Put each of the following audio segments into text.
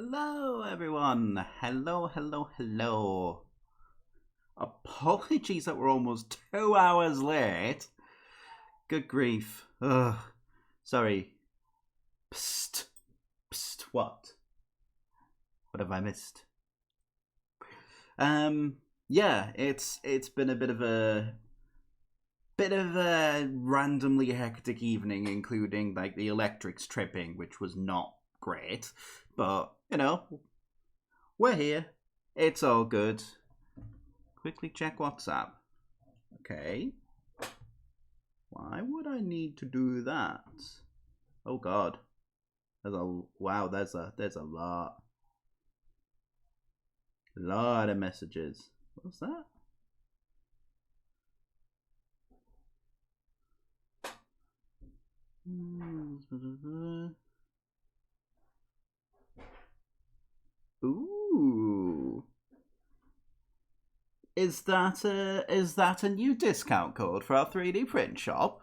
Hello, everyone. Hello. Apologies that we're almost 2 hours late. Good grief. Ugh. Sorry. Psst. What? What have I missed? Yeah, it's been a bit of a randomly hectic evening, including like the electrics tripping, which was not great. But we're here. It's all good. Quickly check WhatsApp. Okay. Why would I need to do that? Oh God. There's a lot of messages. What's that? Ooh. Is that a new discount code for our 3D print shop?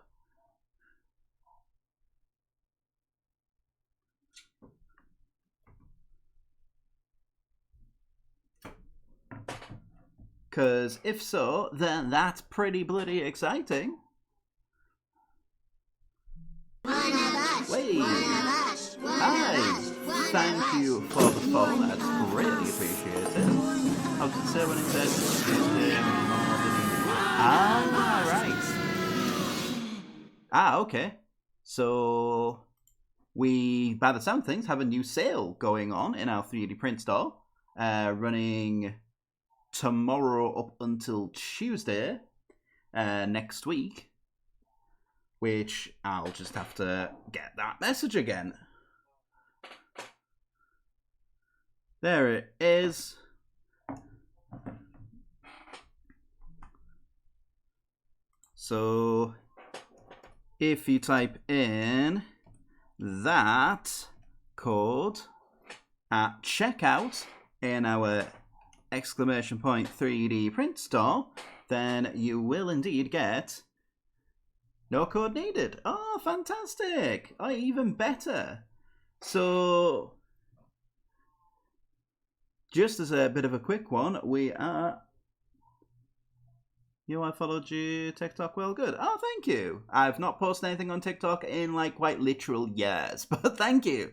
Because if so, then that's pretty bloody exciting. Wait. Hi. Thank you for the follow. That's greatly appreciated. I was going to say when it said right. Okay. So we, by the sound of things, have a new sale going on in our 3D print store, running tomorrow up until Tuesday next week, which I'll just have to get that message again. There it is. So if you type in that code at checkout in our exclamation point 3D print store, then you will indeed get no code needed. Oh, fantastic. Oh, even better. So just as a bit of a quick one, we are... I followed you TikTok well good. Oh, thank you. I've not posted anything on TikTok in like quite literal years, but thank you.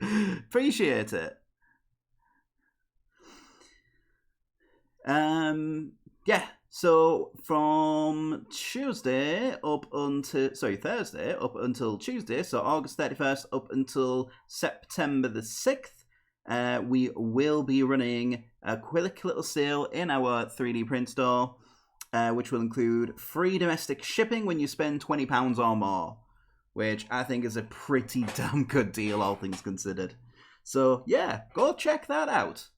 Appreciate it. Yeah, so from Thursday up until Tuesday, so August 31st up until September the 6th, we will be running a quick little sale in our 3D print store, which will include free domestic shipping when you spend £20 or more, which I think is a pretty damn good deal, all things considered. So yeah, go check that out.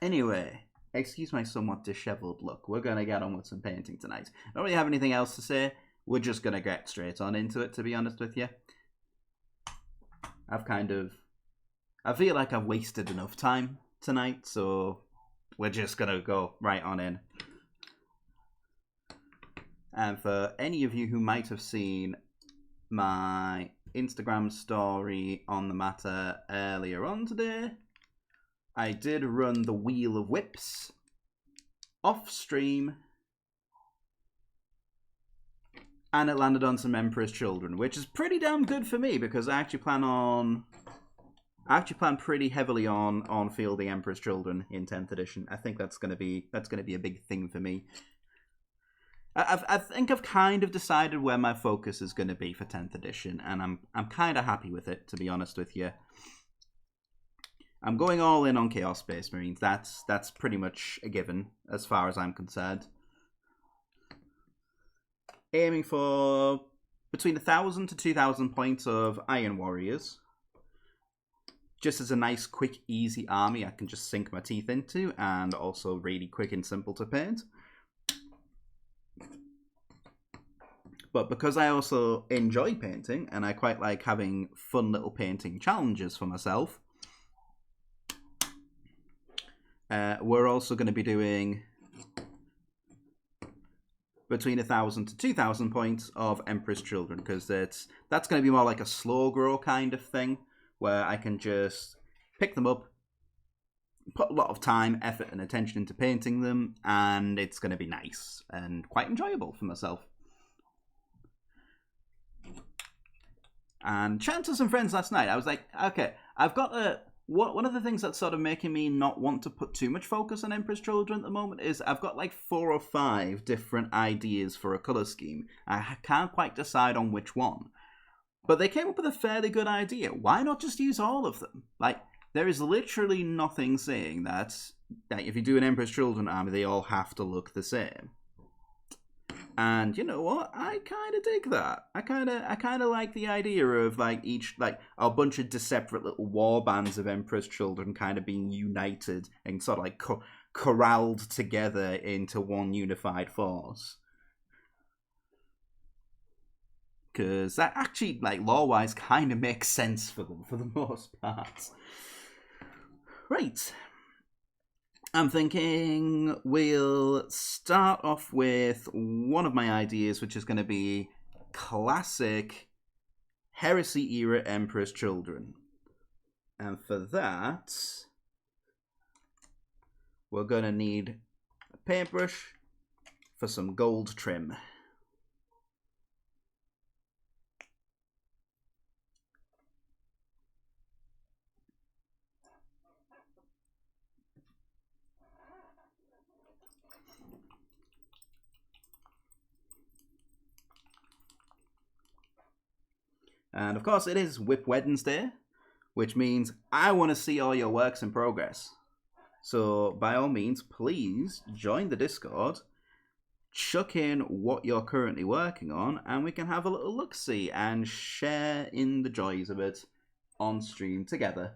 Anyway, excuse my somewhat disheveled look. We're going to get on with some painting tonight. I don't really have anything else to say. We're just going to get straight on into it, to be honest with you. I feel like I've wasted enough time tonight, so we're just going to go right on in. And for any of you who might have seen my Instagram story on the matter earlier on today, I did run the Wheel of Whips off stream, and it landed on some Emperor's Children, which is pretty damn good for me because I actually plan pretty heavily on fielding Emperor's Children in 10th edition. I think that's gonna be a big thing for me. I think I've kind of decided where my focus is going to be for 10th edition, and I'm kind of happy with it, to be honest with you. I'm going all in on Chaos Space Marines. That's pretty much a given as far as I'm concerned. Aiming for between 1,000 to 2,000 points of Iron Warriors, just as a nice, quick, easy army I can just sink my teeth into, and also really quick and simple to paint. But because I also enjoy painting, and I quite like having fun little painting challenges for myself, we're also going to be doing between 1,000 to 2,000 points of Emperor's Children, because that's going to be more like a slow grow kind of thing, where I can just pick them up, put a lot of time, effort, and attention into painting them, and it's going to be nice and quite enjoyable for myself. And chatting to some friends last night, I was like, okay, I've got a... One of the things that's sort of making me not want to put too much focus on Emperor's Children at the moment is I've got like 4 or 5 different ideas for a colour scheme. I can't quite decide on which one. But they came up with a fairly good idea. Why not just use all of them? Like, there is literally nothing saying that if you do an Emperor's Children army, they all have to look the same. And you know what? I kind of dig that. I kind of like the idea of like each like a bunch of separate little war bands of Emperor's Children kind of being united and sort of like corralled together into one unified force. Because that actually, like lore-wise, kind of makes sense for them for the most part. Right. I'm thinking we'll start off with one of my ideas, which is going to be classic Heresy era Emperor's Children. And for that, we're going to need a paintbrush for some gold trim. And of course, it is Whip Wednesday, which means I want to see all your works in progress. So by all means, please join the Discord, chuck in what you're currently working on, and we can have a little look-see and share in the joys of it on stream together.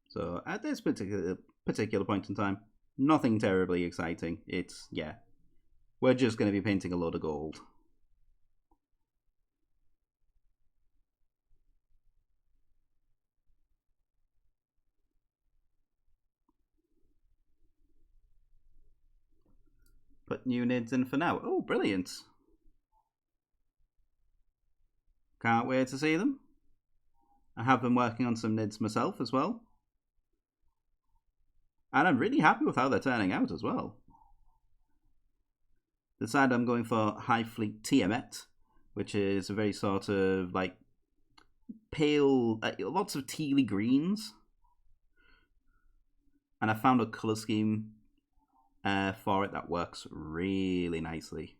So at this particular point in time, nothing terribly exciting. It's, yeah, we're just going to be painting a load of gold. Put new nids in for now. Oh, brilliant. Can't wait to see them. I have been working on some nids myself as well. And I'm really happy with how they're turning out as well. Decided I'm going for High Fleet Tiamat, which is a very sort of like pale, lots of tealy greens. And I found a colour scheme for it that works really nicely.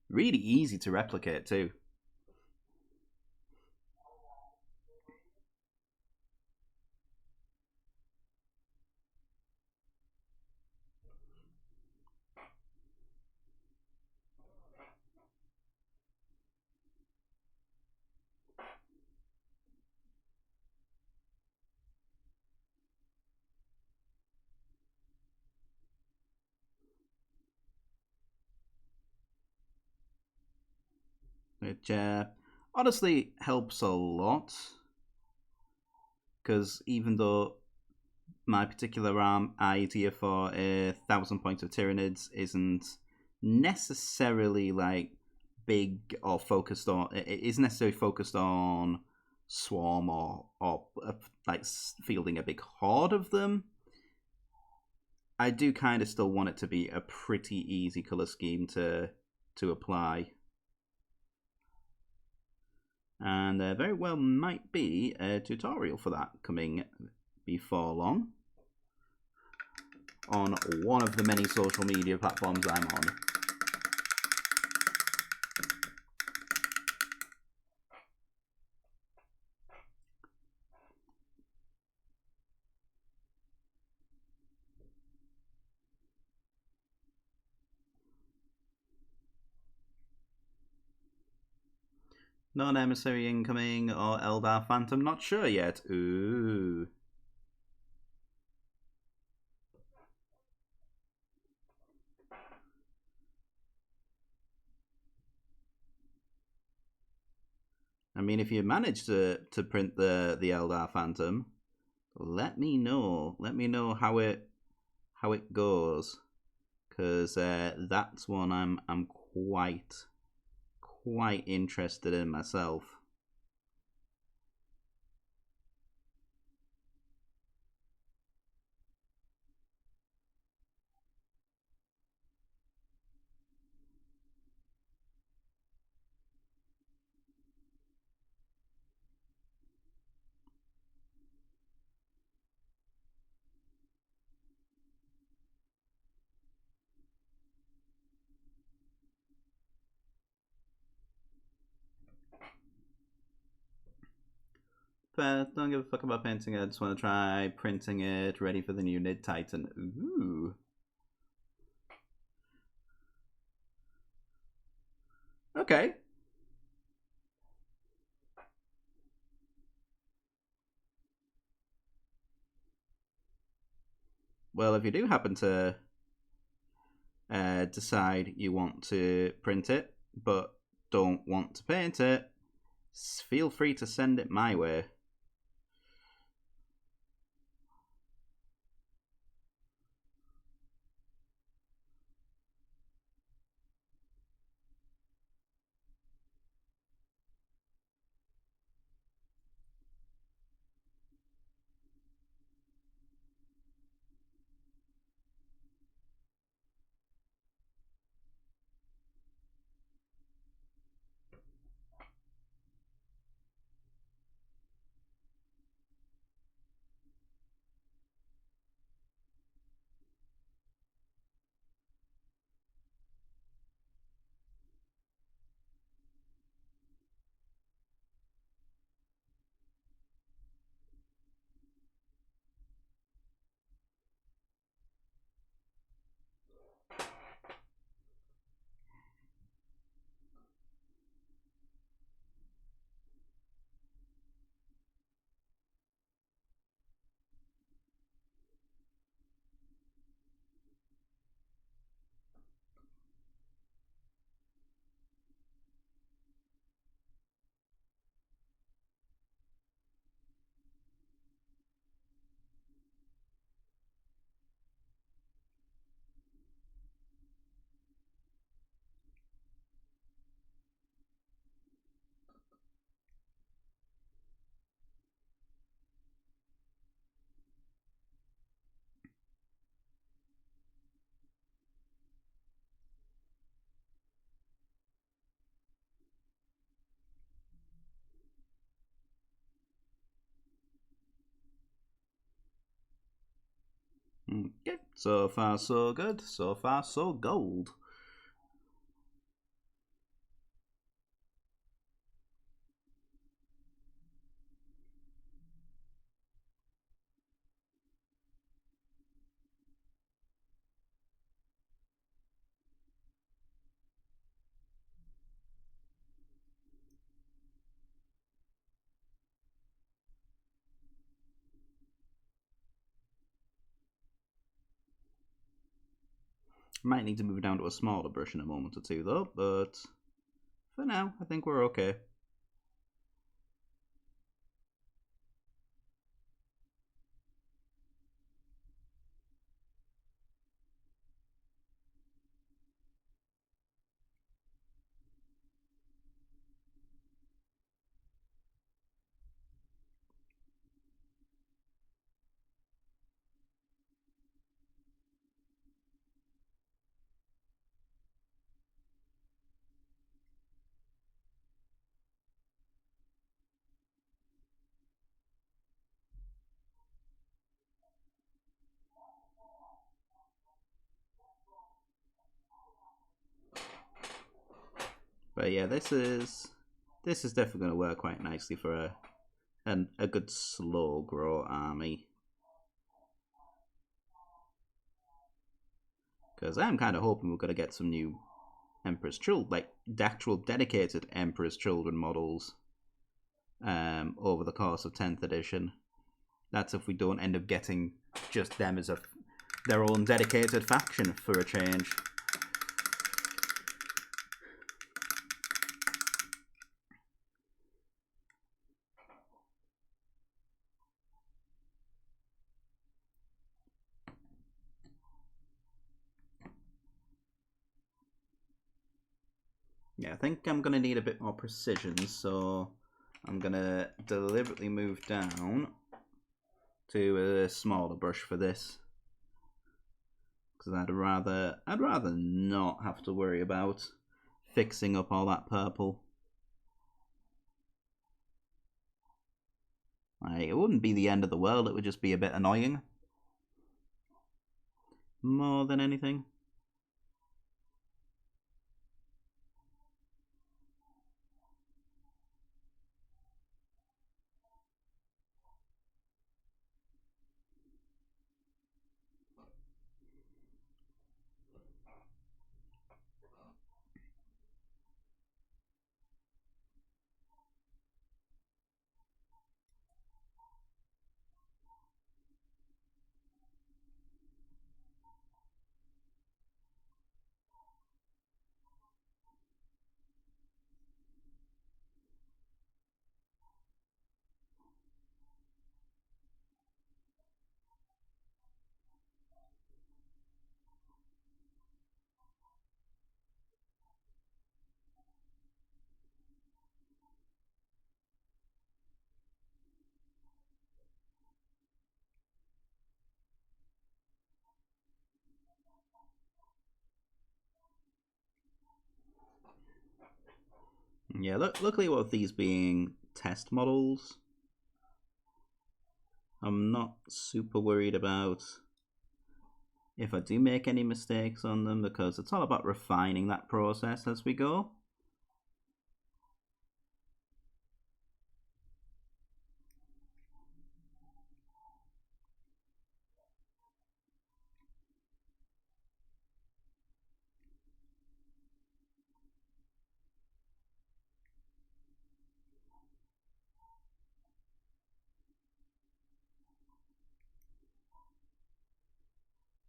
Really easy to replicate too. Which honestly helps a lot, because even though my particular idea for 1,000 points of Tyranids isn't necessarily like big or focused on, it isn't necessarily focused on swarm or like fielding a big horde of them, I do kind of still want it to be a pretty easy color scheme to apply. And there very well might be a tutorial for that coming before long on one of the many social media platforms I'm on. Non-emissary incoming or Eldar Phantom? Not sure yet. Ooh. I mean, if you manage to print the Eldar Phantom, let me know. Let me know how it goes, because that's one I'm quite interested in myself. But don't give a fuck about painting it. I just want to try printing it, ready for the new Nid Titan. Ooh. Okay. Well, if you do happen to decide you want to print it, but don't want to paint it, feel free to send it my way. Okay, so far so good. So far so gold. Might need to move down to a smaller brush in a moment or two, though, but for now, I think we're okay. But yeah, this is definitely going to work quite nicely for a good slow grow army. Because I'm kind of hoping we're going to get some new Emperor's Children, like actual dedicated Emperor's Children models over the course of 10th edition. That's if we don't end up getting just them as their own dedicated faction for a change. Yeah, I think I'm going to need a bit more precision, so I'm going to deliberately move down to a smaller brush for this. Because I'd rather not have to worry about fixing up all that purple. Like, it wouldn't be the end of the world, it would just be a bit annoying. More than anything. Yeah, luckily with these being test models, I'm not super worried about if I do make any mistakes on them, because it's all about refining that process as we go.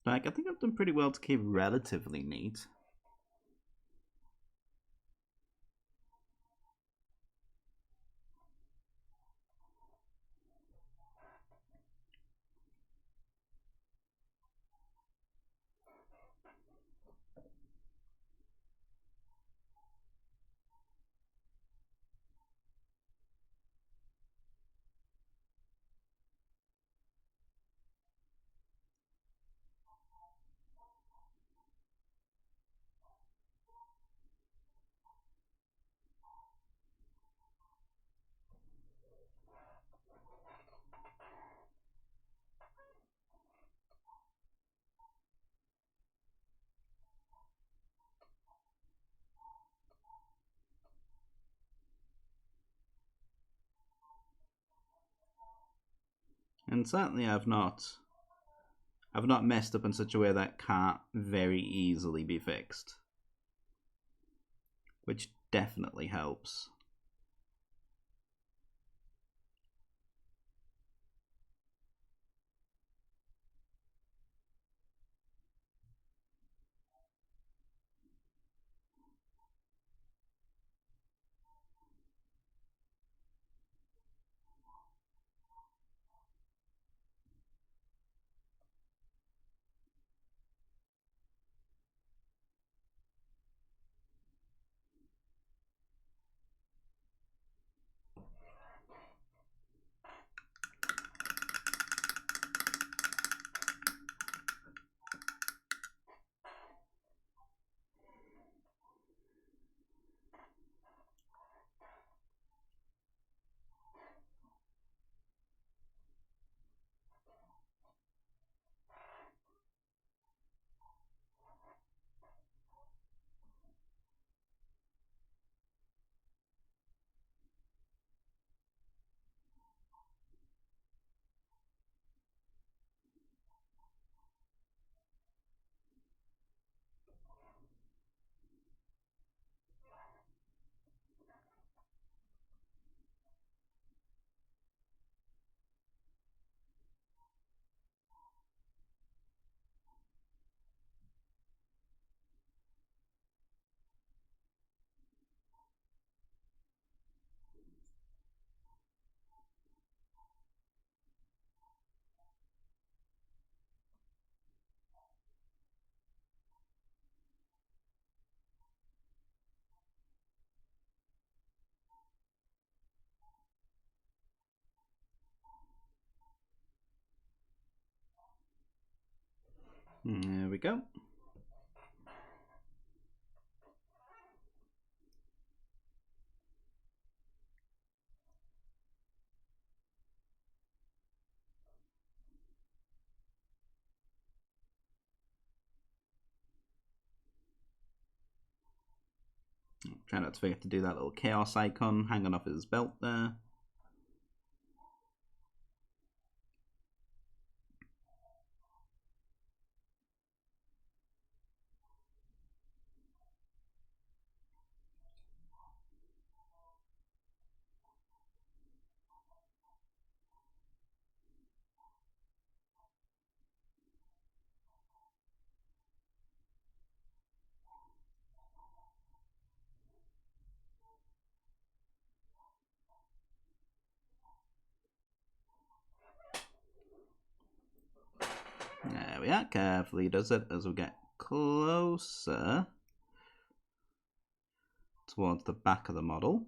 Like, I think I've done pretty well to keep relatively neat. And certainly I've not messed up in such a way that can't very easily be fixed, which definitely helps. There we go. Try not to forget to do that little chaos icon hanging off his belt there. There we are. Carefully does it as we get closer towards the back of the model.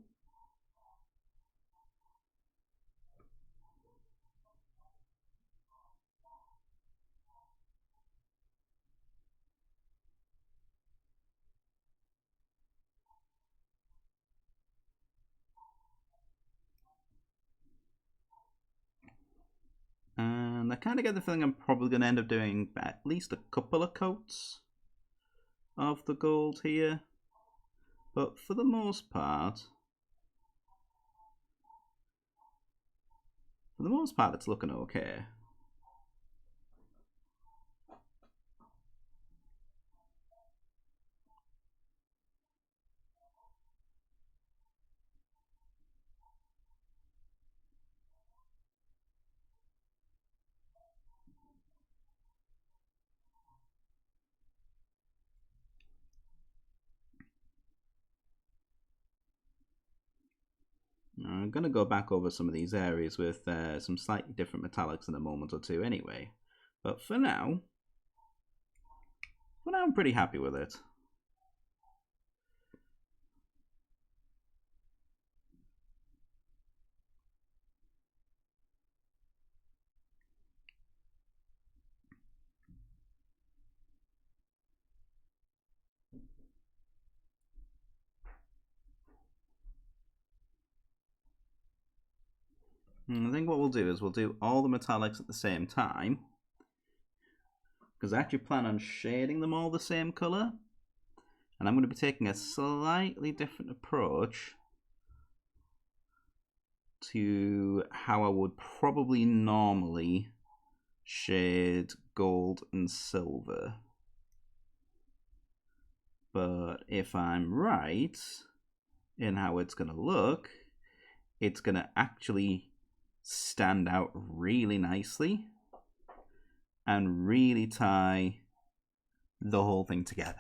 And I kind of get the feeling I'm probably going to end up doing at least a couple of coats of the gold here. But for the most part, it's looking okay. I'm going to go back over some of these areas with some slightly different metallics in a moment or two anyway. But for now I'm pretty happy with it. And I think what we'll do is we'll do all the metallics at the same time, because I actually plan on shading them all the same colour, and I'm going to be taking a slightly different approach to how I would probably normally shade gold and silver. But if I'm right in how it's going to look, it's going to actually stand out really nicely and really tie the whole thing together.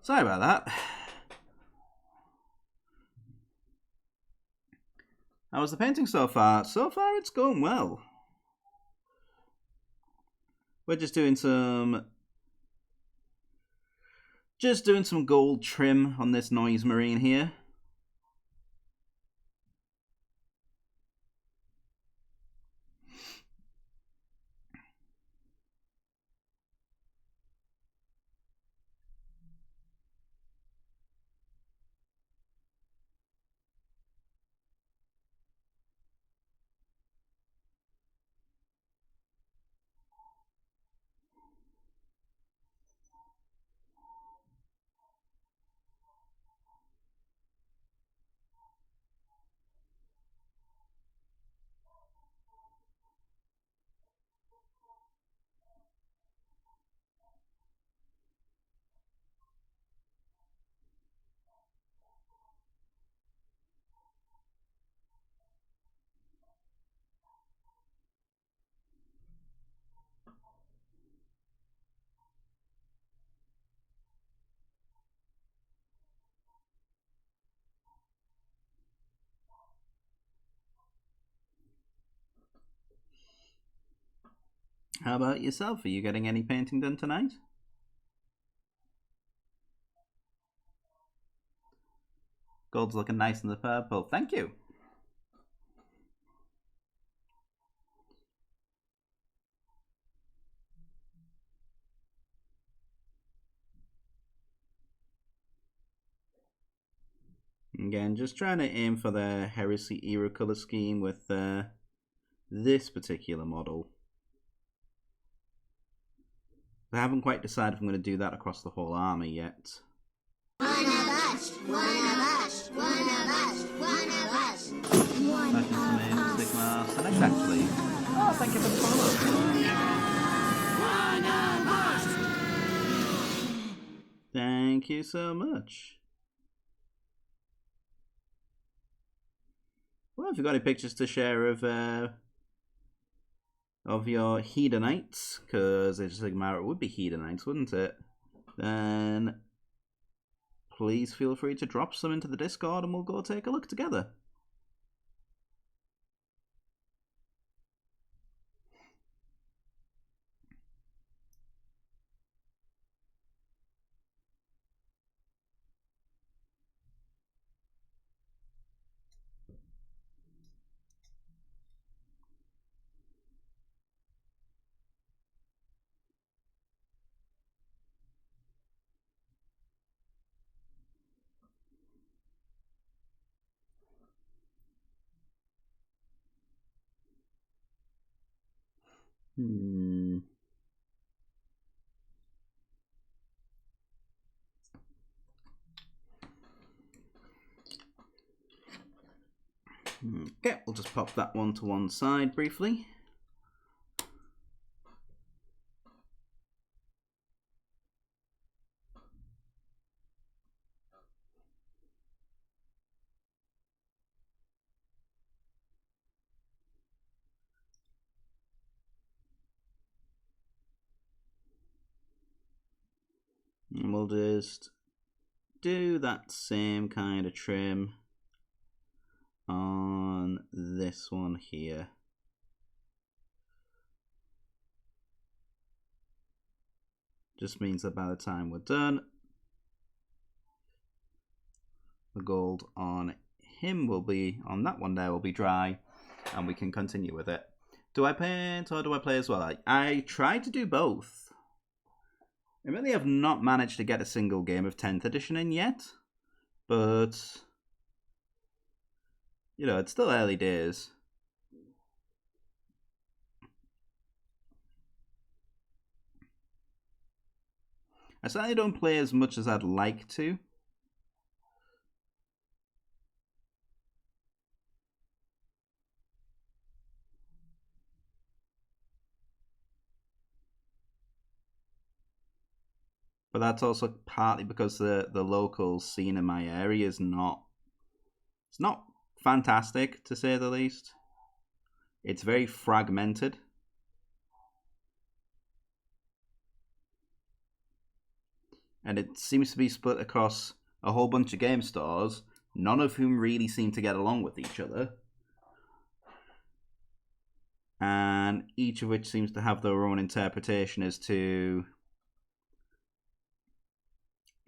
Sorry about that. How was the painting so far? So far it's going well. We're just doing some gold trim on this Noise Marine here. How about yourself? Are you getting any painting done tonight? Gold's looking nice in the purple. Thank you. Again, just trying to aim for the Heresy era color scheme with this particular model. I haven't quite decided if I'm going to do that across the whole army yet. One of us, one of us, one of us, one of us. Select actually. Oh, thank you for the follow. One of us. Thank you so much. Well, if you've got any pictures to share of your Hedonites, because Age of Sigmar would be Hedonites, wouldn't it? Then please feel free to drop some into the Discord and we'll go take a look together. Okay, we'll just pop that one to one side briefly. And we'll just do that same kind of trim on this one here. Just means that by the time we're done, the gold on him will be, on that one there will be dry, and we can continue with it. Do I paint or do I play as well? I tried to do both. I really have not managed to get a single game of 10th edition in yet, but you know, it's still early days. I certainly don't play as much as I'd like to. But that's also partly because the local scene in my area is not fantastic, to say the least. It's very fragmented. And it seems to be split across a whole bunch of game stores, none of whom really seem to get along with each other. And each of which seems to have their own interpretation as to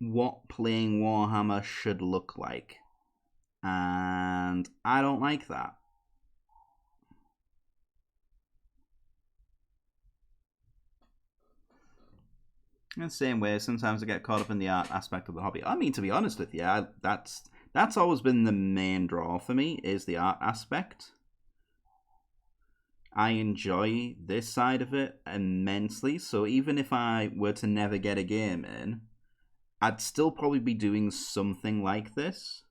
what playing Warhammer should look like. And I don't like that. In the same way, sometimes I get caught up in the art aspect of the hobby. I mean, to be honest with you, that's always been the main draw for me, is the art aspect. I enjoy this side of it immensely, so even if I were to never get a game in, I'd still probably be doing something like this.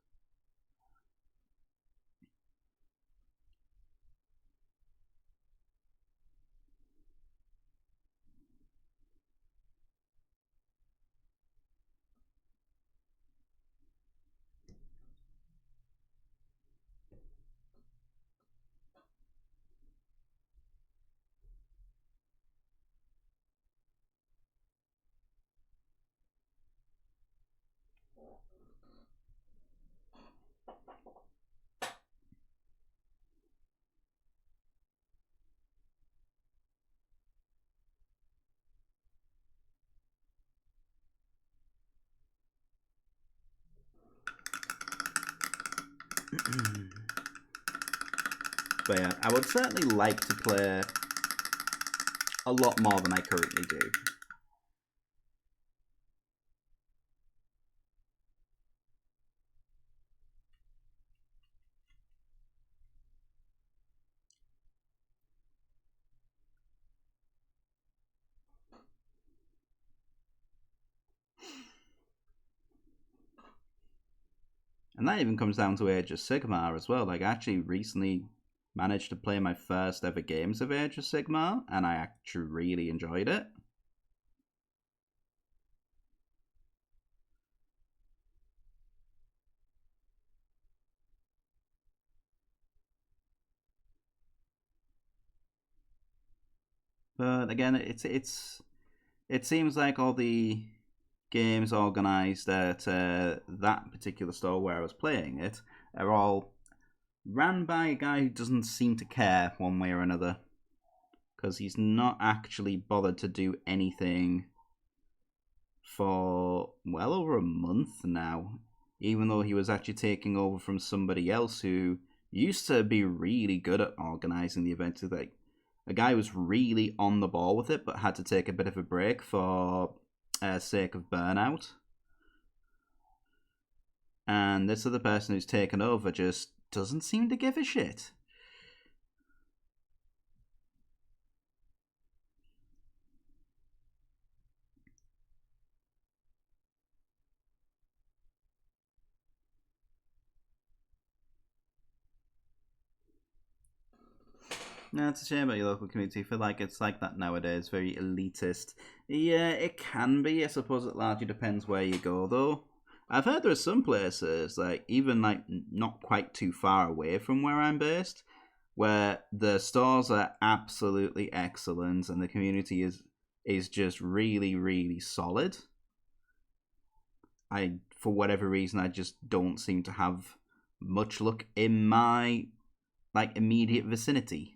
But yeah, I would certainly like to play a lot more than I currently do. And that even comes down to Age of Sigmar as well. Like, I actually recently managed to play my first ever games of Age of Sigmar, and I actually really enjoyed it. But again, it seems like all the games organized at that particular store where I was playing it are all ran by a guy who doesn't seem to care one way or another, because he's not actually bothered to do anything for well over a month now, even though he was actually taking over from somebody else who used to be really good at organizing the events. Like, a guy was really on the ball with it, but had to take a bit of a break for sake of burnout. And this other person who's taken over just doesn't seem to give a shit. No, it's a shame about your local community. I feel like it's like that nowadays, very elitist. Yeah, it can be. I suppose it largely depends where you go, though. I've heard there are some places, like even like not quite too far away from where I'm based, where the stores are absolutely excellent and the community is just really, really solid. For whatever reason, I just don't seem to have much luck in my like immediate vicinity.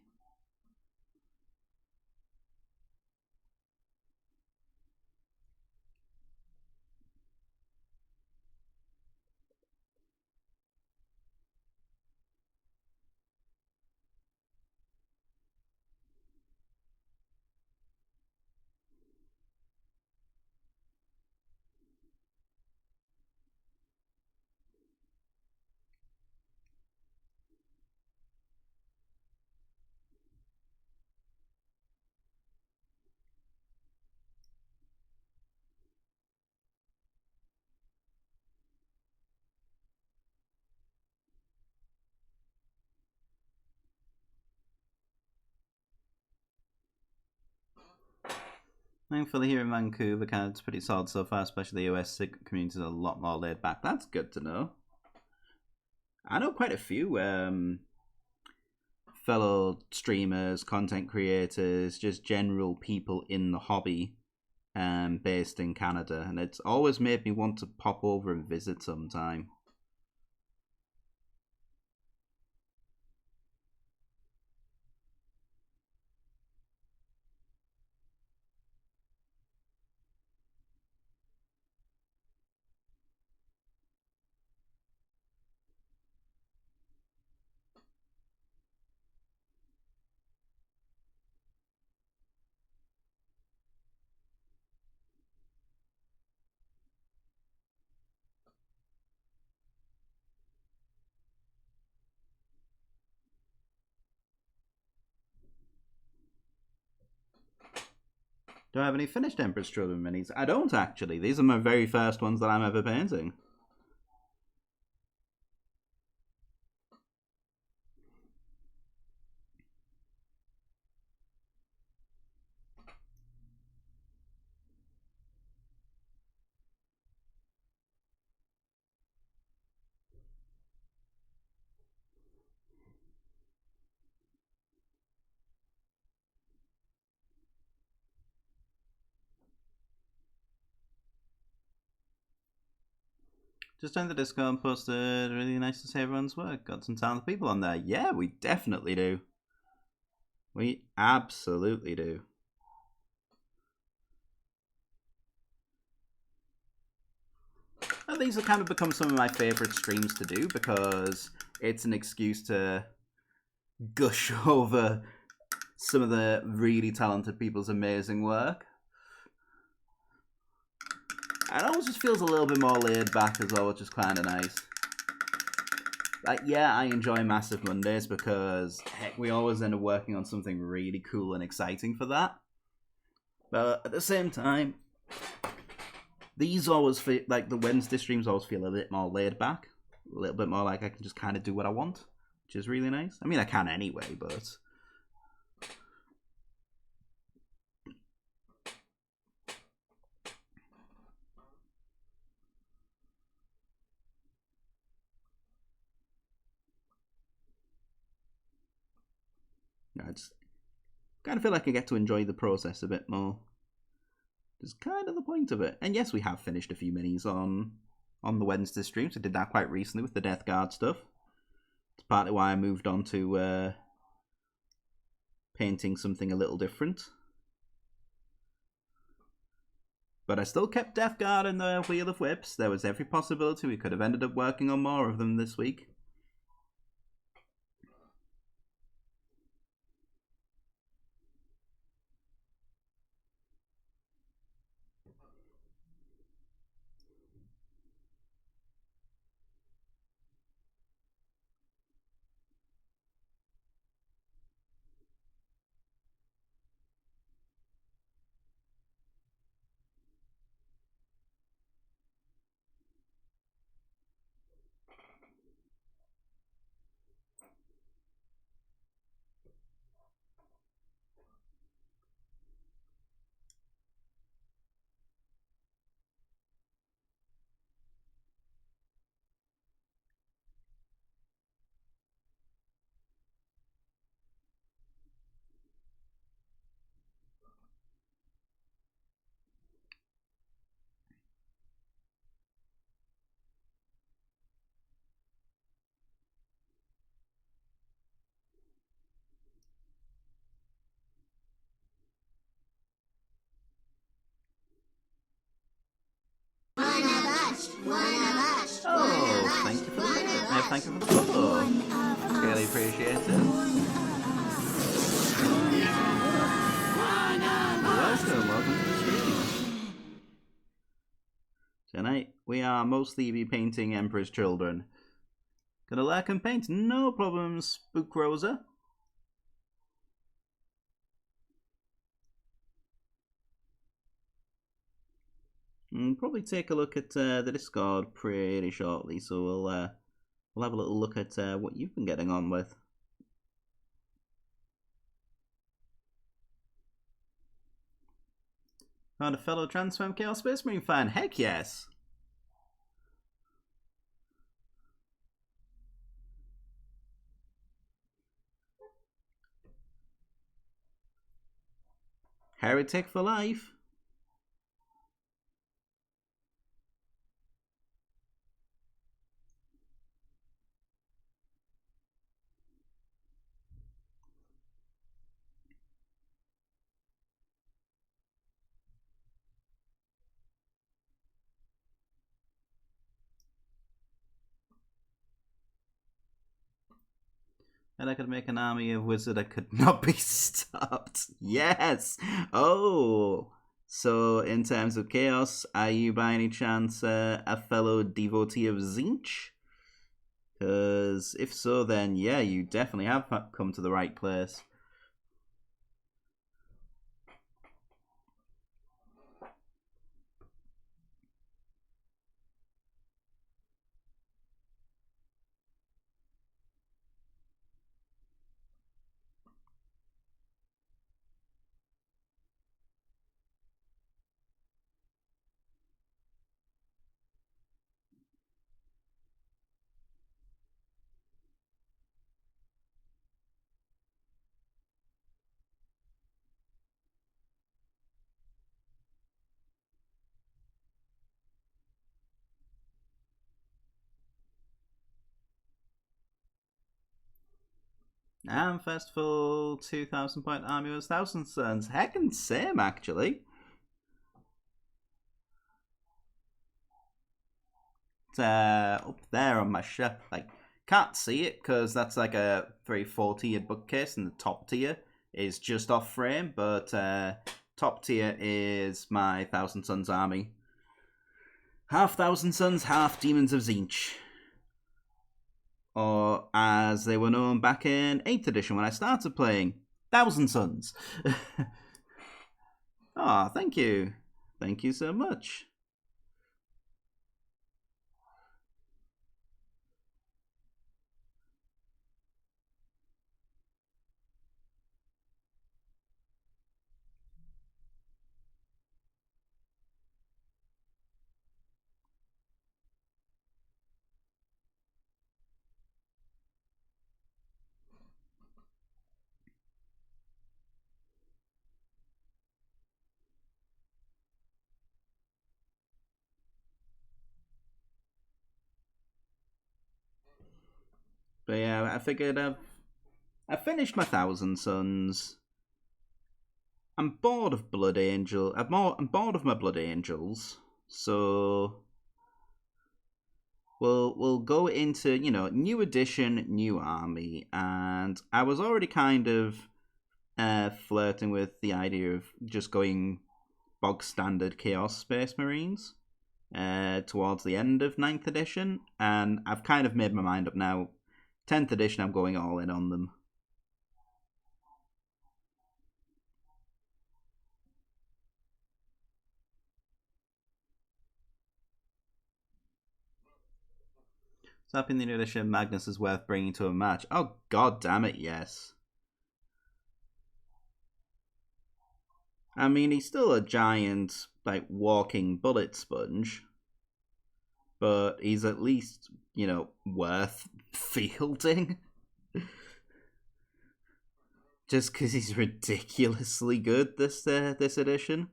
Thankfully, here in Vancouver, Canada's pretty solid so far, especially the US community is a lot more laid back. That's good to know. I know quite a few fellow streamers, content creators, just general people in the hobby based in Canada, and it's always made me want to pop over and visit sometime. Do I have any finished Emperor's Children minis? I don't actually. These are my very first ones that I'm ever painting. Just joined the Discord, posted. Really nice to see everyone's work. Got some talented people on there. Yeah, we definitely do. We absolutely do. And these have kind of become some of my favourite streams to do because it's an excuse to gush over some of the really talented people's amazing work. And it always just feels a little bit more laid back as well, which is kind of nice. Like, yeah, I enjoy Massive Mondays because, heck, we always end up working on something really cool and exciting for that. But at the same time, these always feel like the Wednesday streams always feel a bit more laid back, a little bit more like I can just kind of do what I want, which is really nice. I mean, I can anyway, but I just kind of feel like I get to enjoy the process a bit more. It's kind of the point of it. And yes, we have finished a few minis on the Wednesday streams. I did that quite recently with the Death Guard stuff. It's partly why I moved on to painting something a little different. But I still kept Death Guard and the Wheel of Whips. There was every possibility we could have ended up working on more of them this week. Oh, thank you for the thank you for the follow. Really appreciate it. Welcome to the stream. Tonight we are mostly be painting Emperor's Children. Gonna lurk and paint, no problem, Spook Rosa. Probably take a look at the Discord pretty shortly, so we'll have a little look at what you've been getting on with. Found a fellow Transform Chaos Space Marine fan? Heck yes! Heretic for life. And I could make an army of wizard that could not be stopped. Yes! Oh! So, in terms of chaos, are you by any chance a fellow devotee of Tzeentch? Because if so, then yeah, you definitely have come to the right place. And first full 2,000 point army was Thousand Suns. Heckin' same, actually. up there on my shelf. Like, can't see it because that's like a very 4-tiered bookcase, and the top tier is just off frame. But top tier is my Thousand Sons army. Half Thousand Sons, half Demons of Tzeentch. Or as they were known back in 8th edition when I started playing, Thousand Sons. Ah, thank you. Thank you so much. But yeah, I figured I finished my Thousand Sons. I'm bored of Blood Angel. I'm bored of my Blood Angels. So we'll go into new edition, new army, and I was already kind of flirting with the idea of just going bog standard Chaos Space Marines towards the end of 9th edition, and I've kind of made my mind up now. 10th edition, I'm going all in on them. So happy in the new edition, Magnus is worth bringing to a match. Oh, god damn it, yes. I mean, he's still a giant, like, walking bullet sponge. But he's at least, worth fielding. Just because he's ridiculously good this edition.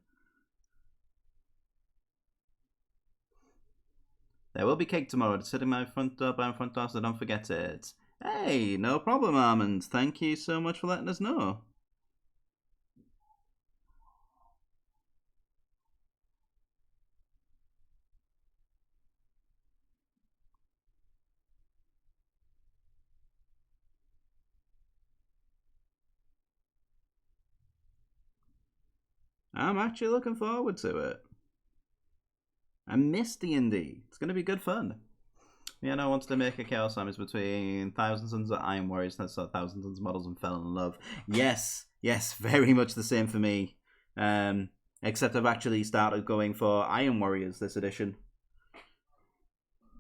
There will be cake tomorrow. Sitting my front door by my front door, so don't forget it. Hey, no problem, Armand. Thank you so much for letting us know. I'm actually looking forward to it. I miss D&D. It's going to be good fun. Yeah, I wanted to make a Chaos Armies between Thousand Sons of Iron Warriors and I saw Thousand Sons models and fell in love. Yes, very much the same for me. Except I've actually started going for Iron Warriors this edition.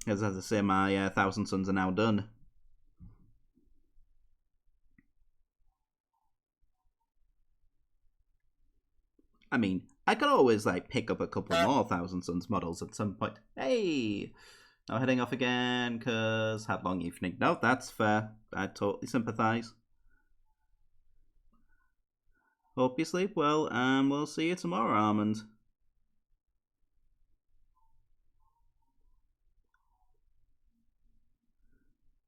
As I say, my Thousand Sons are now done. I mean, I could always pick up a couple more Thousand Sons models at some point. Hey, now heading off again because had long evening. No, that's fair. I totally sympathise. Hope you sleep well, and we'll see you tomorrow, Armand.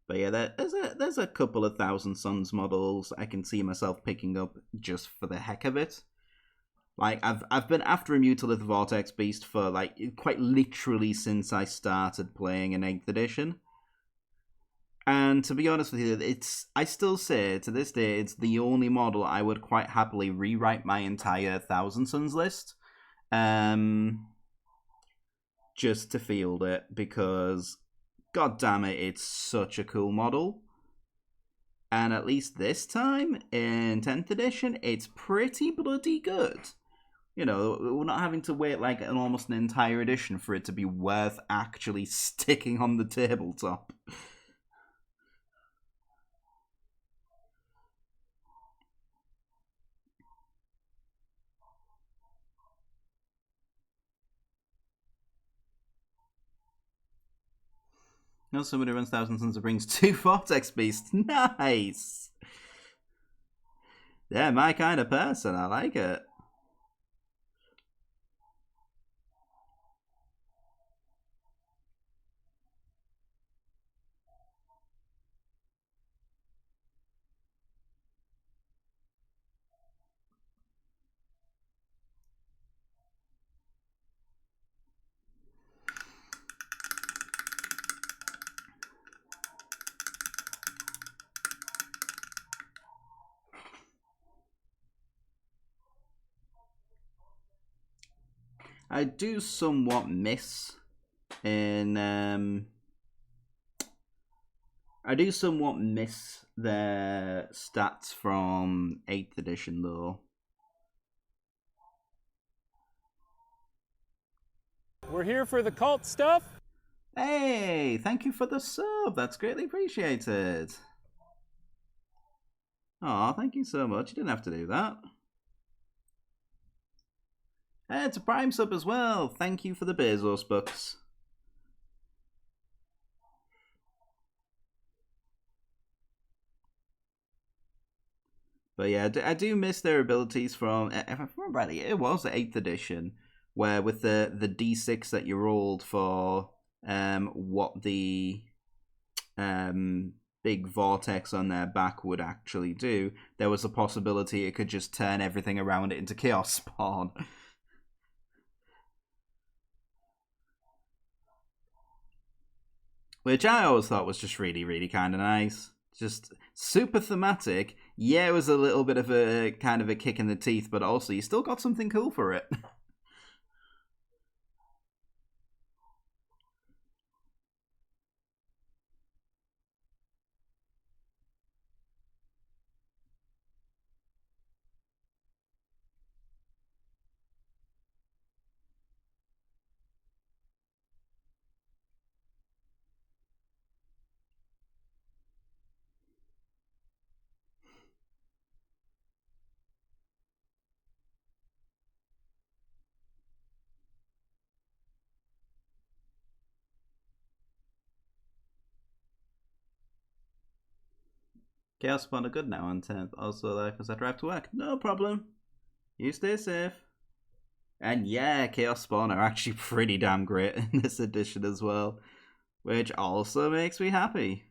But yeah, there's a couple of Thousand Sons models I can see myself picking up just for the heck of it. I've been after a Mutalith Vortex Beast for quite literally since I started playing in 8th edition. And to be honest with you, I still say to this day it's the only model I would quite happily rewrite my entire Thousand Sons list. Just to field it, because god damn it, it's such a cool model. And at least this time in 10th edition, it's pretty bloody good. We're not having to wait almost an entire edition for it to be worth actually sticking on the tabletop. Somebody runs Thousand Sons and brings 2 Vortex Beasts. Nice! Yeah, my kind of person. I like it. I do somewhat miss in I do somewhat miss their stats from 8th edition though. We're here for the cult stuff. Hey, thank you for the sub. That's greatly appreciated. Aw, thank you so much. You didn't have to do that. Hey, it's a Prime sub as well. Thank you for the Bezos bucks. But yeah, I do miss their abilities from, if I remember rightly, it was the 8th edition, where with the D6 that you rolled for what the big vortex on their back would actually do, there was a possibility it could just turn everything around it into Chaos Spawn. Which I always thought was just really, really kind of nice. Just super thematic. Yeah, it was a little bit of a kind of a kick in the teeth, but also you still got something cool for it. Chaos Spawn are good now on 10th. Also, because I drive to work. No problem. You stay safe. And yeah, Chaos Spawn are actually pretty damn great in this edition as well. Which also makes me happy.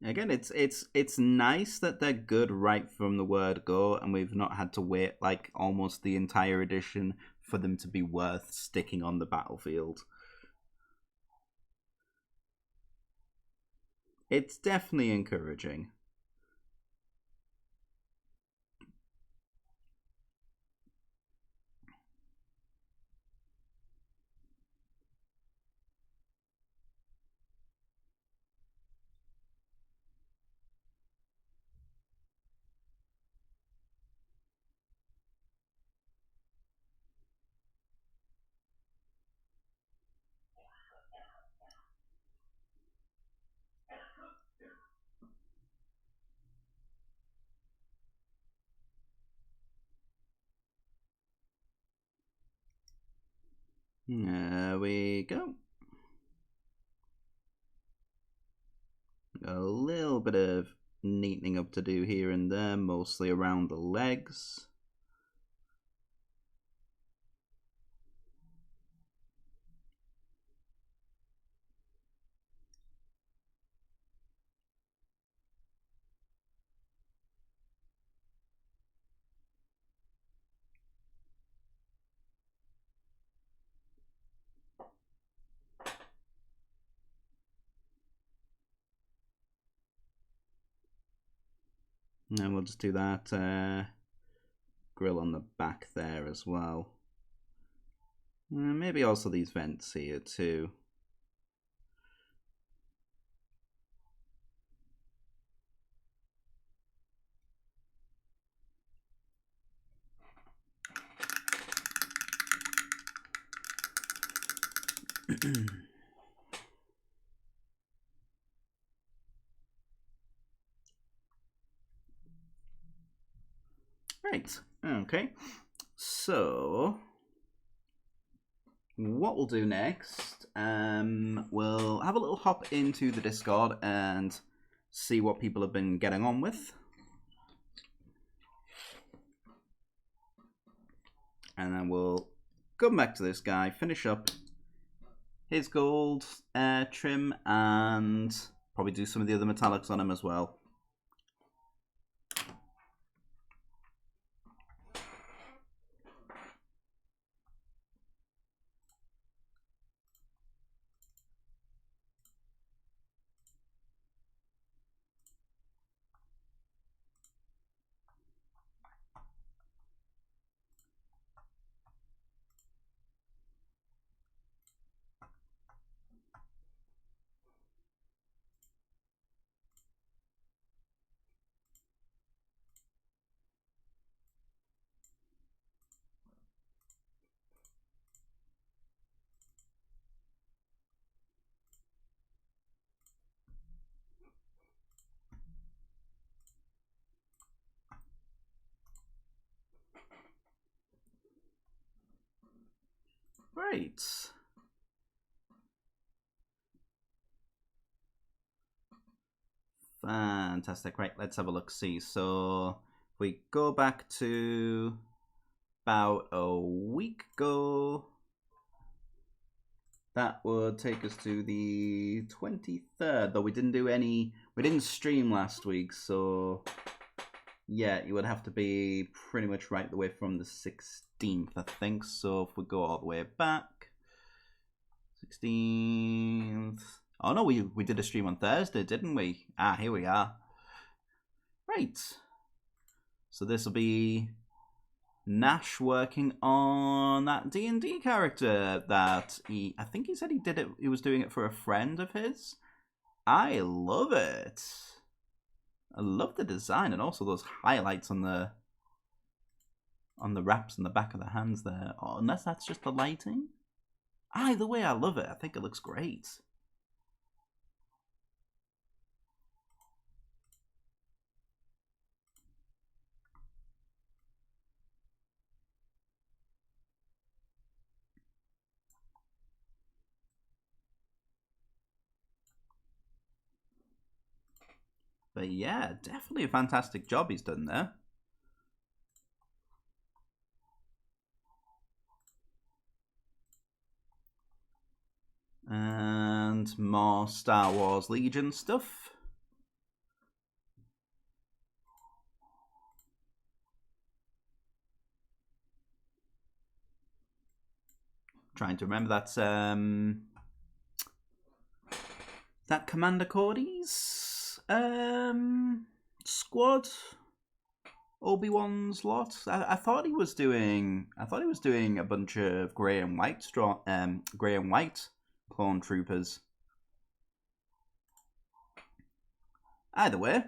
Again, it's nice that they're good right from the word go, and we've not had to wait like almost the entire edition for them to be worth sticking on the battlefield. It's definitely encouraging. There we go. A little bit of neatening up to do here and there, mostly around the legs. And we'll just do that grill on the back there as well. Maybe also these vents here too. Right, okay. So, what we'll do next, we'll have a little hop into the Discord and see what people have been getting on with. And then we'll come back to this guy, finish up his gold trim and probably do some of the other metallics on him as well. Great. Fantastic. Right, let's have a look. See. So if we go back to about a week ago, that would take us to the 23rd, though we didn't stream last week, so yeah, you would have to be pretty much right the way from the 16th, I think. So if we go all the way back, 16th. Oh no, we did a stream on Thursday, didn't we? Ah, here we are. Right. So this will be Nash working on that D&D character that I think he said he was doing it for a friend of his. I love it. I love the design and also those highlights on the wraps on the back of the hands there. Oh, unless that's just the lighting. Either way, I love it. I think it looks great. But yeah, definitely a fantastic job he's done there. And more Star Wars Legion stuff. Trying to remember that's that Commander Cody's squad. Obi-Wan's lot. I thought he was doing a bunch of grey and white clone troopers. Either way,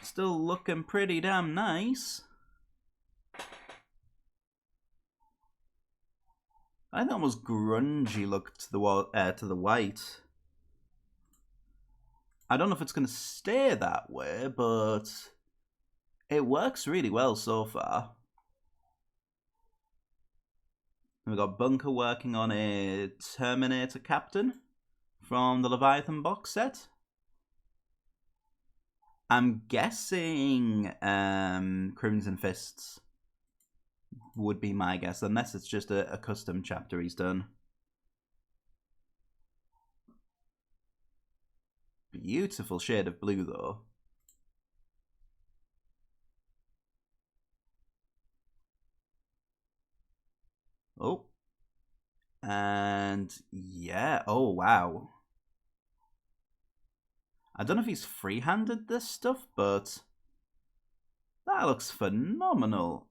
still looking pretty damn nice. I think almost grungy look to the white. I don't know if it's going to stay that way, but it works really well so far. And we've got Bunker working on a Terminator captain from the Leviathan box set. I'm guessing Crimson Fists would be my guess, unless it's just a custom chapter he's done. Beautiful shade of blue, though. Oh. And yeah, oh wow. I don't know if he's free-handed this stuff, but that looks phenomenal.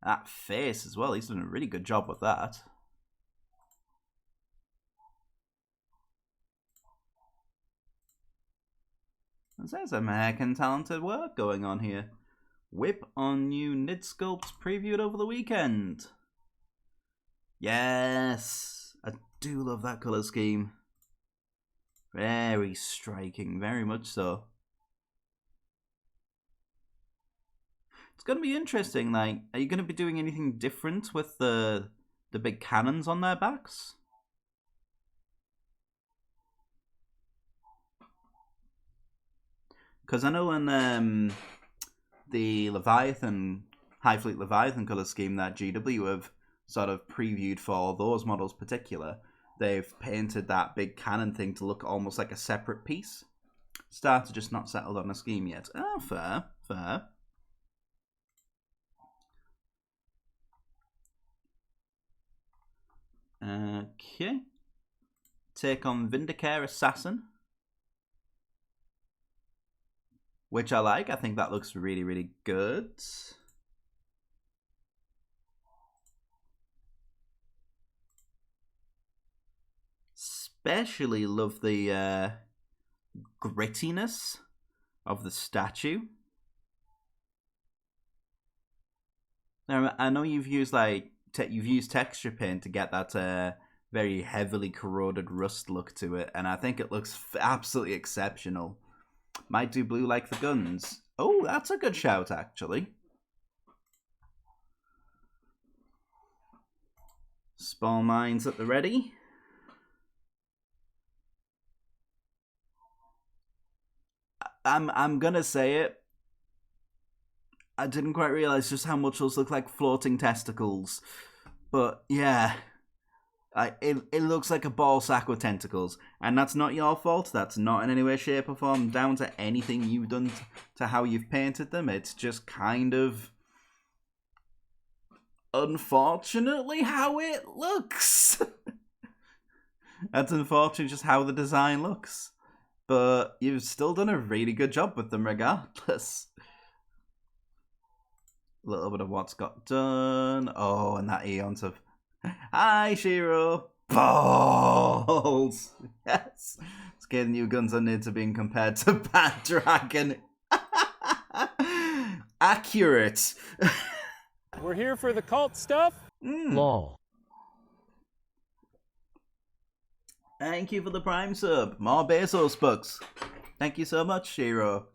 That face as well, he's done a really good job with that. There's some heckin' talented work going on here. Whip on new Nid Sculpts previewed over the weekend. Yes, I do love that colour scheme. Very striking, very much so. It's going to be interesting, like, are you going to be doing anything different with the big cannons on their backs? Because I know in the Leviathan, High Fleet Leviathan colour scheme that GW have sort of previewed for those models particular, they've painted that big cannon thing to look almost like a separate piece. Star to just not settled on a scheme yet. Oh, fair, fair. Okay. Take on Vindicare Assassin. Which I like. I think that looks really, really good. Especially love the grittiness of the statue. Now, I know you've used you've used texture paint to get that very heavily corroded rust look to it, and I think it looks absolutely exceptional. Might do blue like the guns. Oh, that's a good shout, actually. Spawn mines at the ready. I'm gonna say it. I didn't quite realize just how much those look like floating testicles, but yeah, it looks like a ball sack with tentacles, and that's not your fault. That's not in any way, shape, or form down to anything you've done to how you've painted them. It's just kind of, unfortunately, how it looks. That's unfortunately just how the design looks. But you've still done a really good job with them regardless. A little bit of what's got done. Oh, and that Eons of... Hi, Shiro! Balls! Yes! Scared new guns are near to being compared to Bad Dragon. Accurate! We're here for the cult stuff. Lol. Thank you for the Prime sub. More Bezos bucks. Thank you so much, Shiro.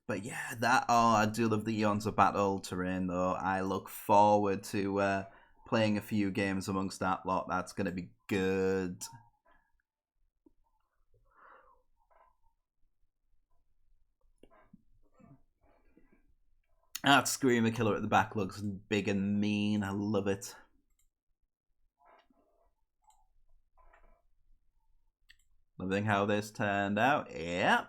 But yeah, I do love the Eons of Battle terrain, though. I look forward to playing a few games amongst that lot. That's going to be good. That Screamer Killer at the back looks big and mean. I love it. Loving how this turned out. Yep.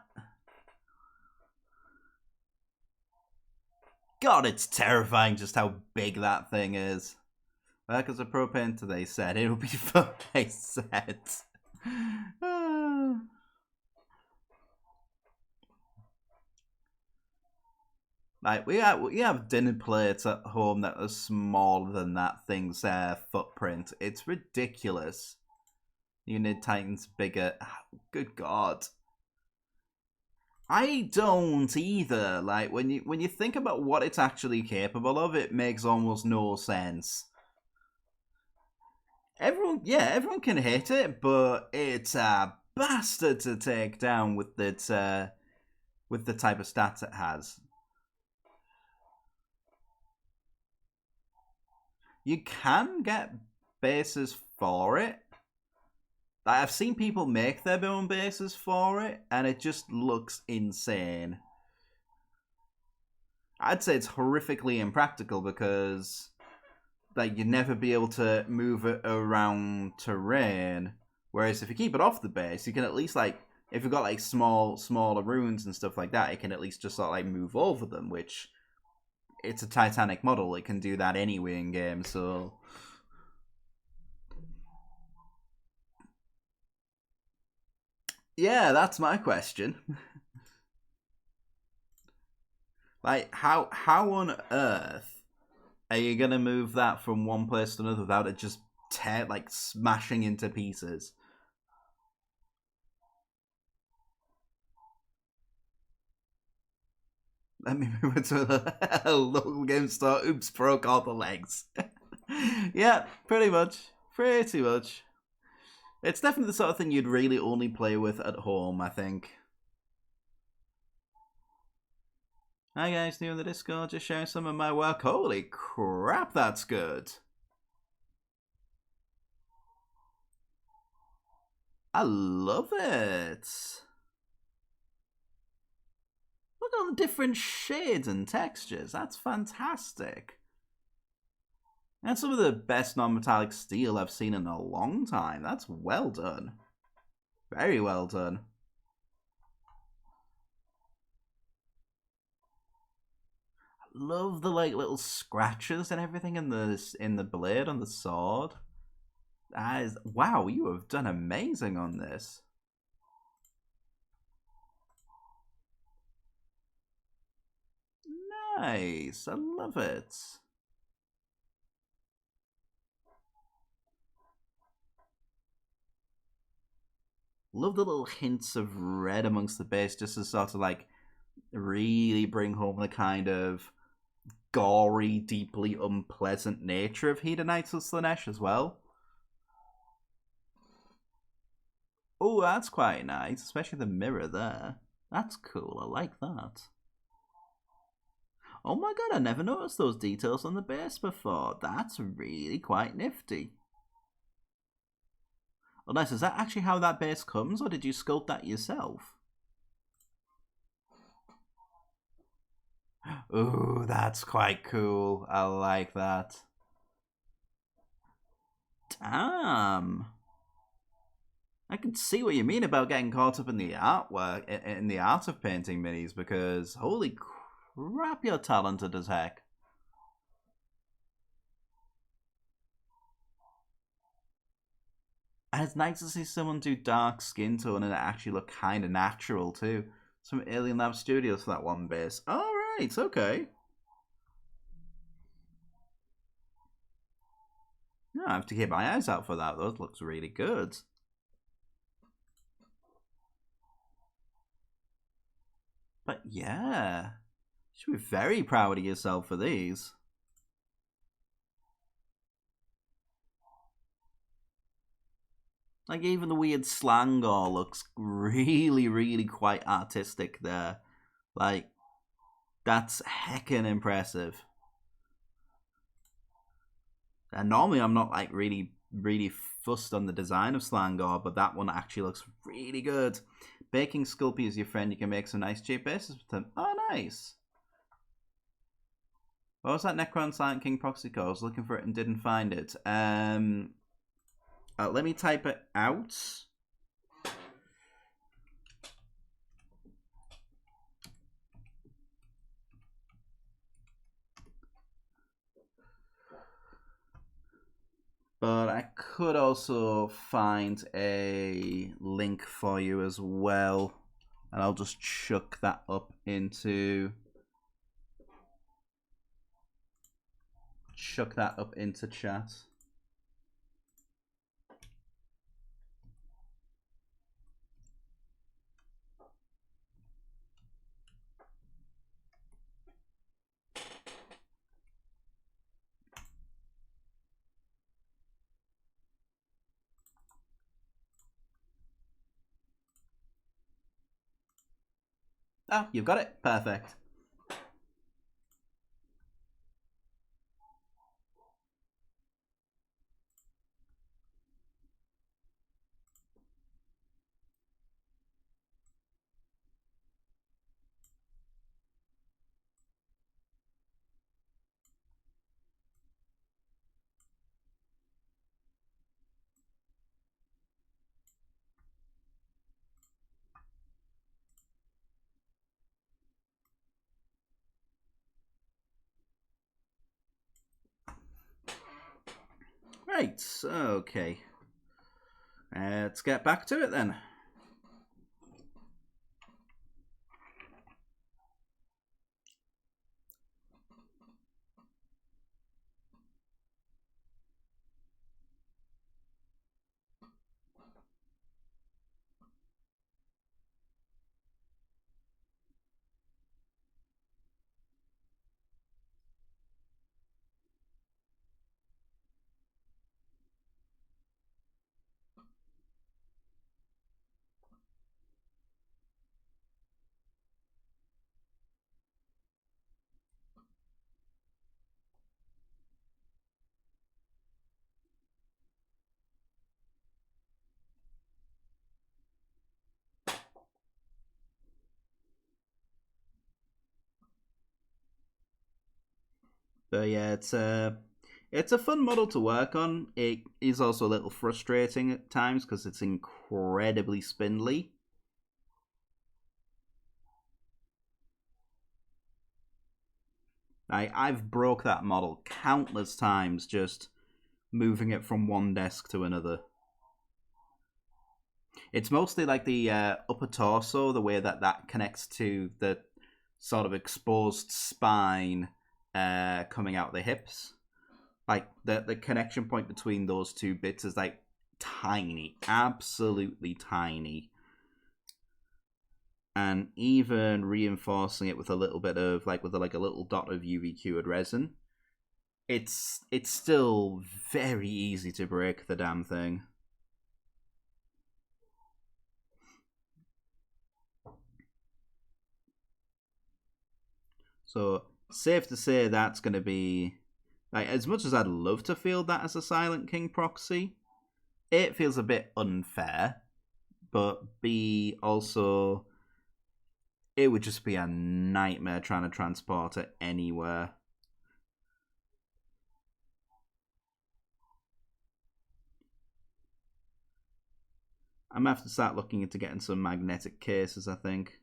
God, it's terrifying just how big that thing is. Well, because a pro painter, they said. It'll be fun, they said. Like, we have dinner plates at home that are smaller than that thing's footprint. It's ridiculous. You need Titans bigger. Good God. I don't either. Like, when you think about what it's actually capable of, it makes almost no sense. Everyone can hit it, but it's a bastard to take down with its with the type of stats it has. You can get bases for it. Like, I've seen people make their own bases for it, and it just looks insane. I'd say it's horrifically impractical because, like, you'd never be able to move it around terrain. Whereas if you keep it off the base, you can at least, like, if you've got, like, smaller runes and stuff like that, it can at least just sort of, like, move over them, which, it's a Titanic model. It can do that anyway in game, so... Yeah, that's my question. Like, how on earth are you gonna move that from one place to another without it just smashing into pieces? Let me move it to a local game store. Oops, broke all the legs. Yeah, pretty much. Pretty much. It's definitely the sort of thing you'd really only play with at home, I think. Hi guys, new in the Discord, just sharing some of my work. Holy crap, that's good. I love it. Look at all the different shades and textures. That's fantastic. And some of the best non-metallic steel I've seen in a long time. That's well done. Very well done. I love the like little scratches and everything in the blade on the sword. That is, wow, you have done amazing on this. Nice. I love it. Love the little hints of red amongst the base, just to sort of like really bring home the kind of gory, deeply unpleasant nature of Hedonites of Slaanesh as well. Oh, that's quite nice, especially the mirror there. That's cool, I like that. Oh my god, I never noticed those details on the base before. That's really quite nifty. Unless, is that actually how that base comes, or did you sculpt that yourself? Ooh, that's quite cool. I like that. Damn. I can see what you mean about getting caught up in the artwork, in the art of painting minis, because holy crap, you're talented as heck. And it's nice to see someone do dark skin tone and it actually look kind of natural too. Some Alien Lab Studios for that one base. Alright, okay. No, I have to keep my eyes out for that. Those looks really good. But yeah, you should be very proud of yourself for these. Like, even the weird slang all looks really, really quite artistic there. Like, that's heckin' impressive. And normally I'm not, like, really fussed on the design of Slangor, but that one actually looks really good. Baking Sculpey is your friend. You can make some nice cheap bases with them. Oh, nice. What was that Necron Silent King proxy code? I was looking for it and didn't find it. Let me type it out. But I could also find a link for you as well. And I'll just chuck that up into... chat. Oh, you've got it. Perfect. Right, okay. Let's get back to it then. But yeah, It's a fun model to work on. It is also a little frustrating at times because it's incredibly spindly. I've broke that model countless times just moving it from one desk to another. It's mostly like the upper torso, the way that connects to the sort of exposed spine coming out the hips. Like the connection point between those two bits is like tiny, absolutely tiny. And even reinforcing it with a little bit of like a little dot of UV cured resin, it's still very easy to break the damn thing. So safe to say that's going to be like, as much as I'd love to field that as a Silent King proxy, it feels a bit unfair. But B, also, it would just be a nightmare trying to transport it anywhere. I'm going to have to start looking into getting some magnetic cases, I think.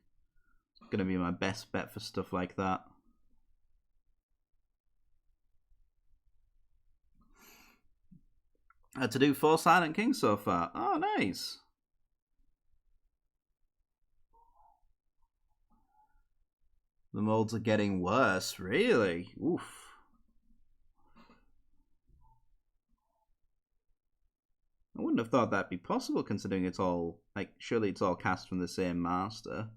It's going to be my best bet for stuff like that. To do 4 Silent Kings so far. Oh, nice. The molds are getting worse, really? Oof. I wouldn't have thought that'd be possible considering it's all, like, surely it's all cast from the same master.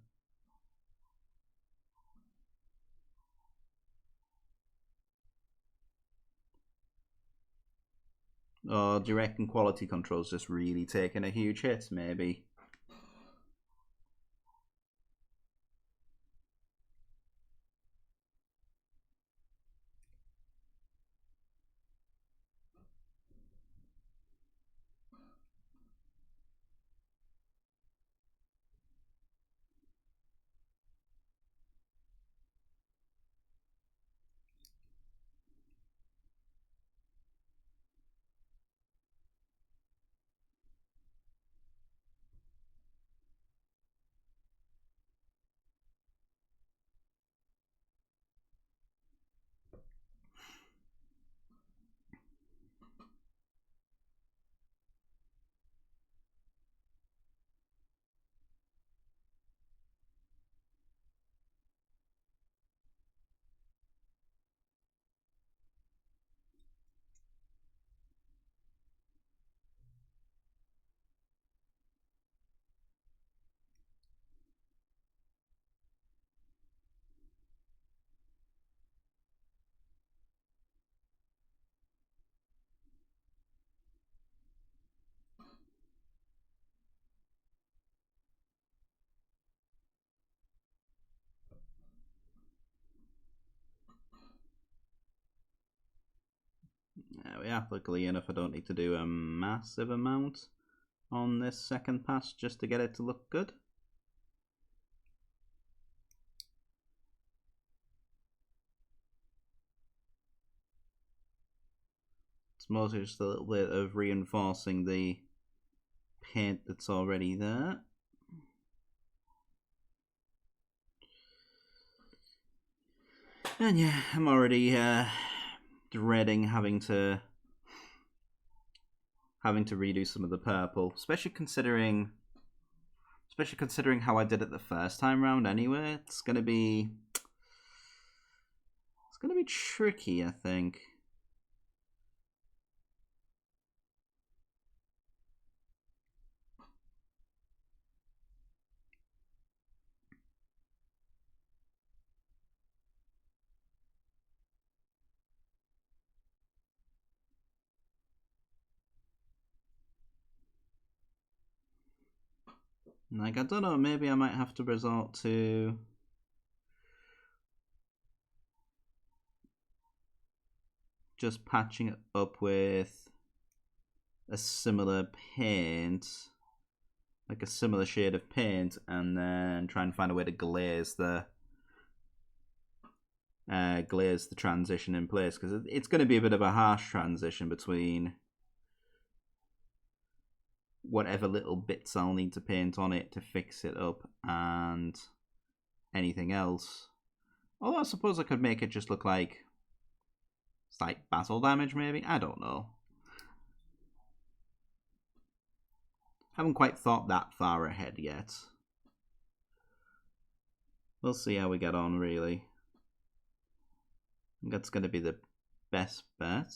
Or do you reckon quality control's just really taking a huge hit, maybe? There we are. Luckily enough, I don't need to do a massive amount on this second pass just to get it to look good. It's mostly just a little bit of reinforcing the paint that's already there. And yeah, I'm already dreading having to redo some of the purple, especially considering how I did it the first time round. Anyway, it's gonna be tricky, I think. Like, I don't know, maybe I might have to resort to just patching it up with a similar paint, like a similar shade of paint, and then try and find a way to glaze the glaze the transition in place, because it's going to be a bit of a harsh transition between whatever little bits I'll need to paint on it to fix it up and anything else. Although I suppose I could make it just look like slight battle damage, maybe? I don't know. Haven't quite thought that far ahead yet. We'll see how we get on, really. I think that's going to be the best bet.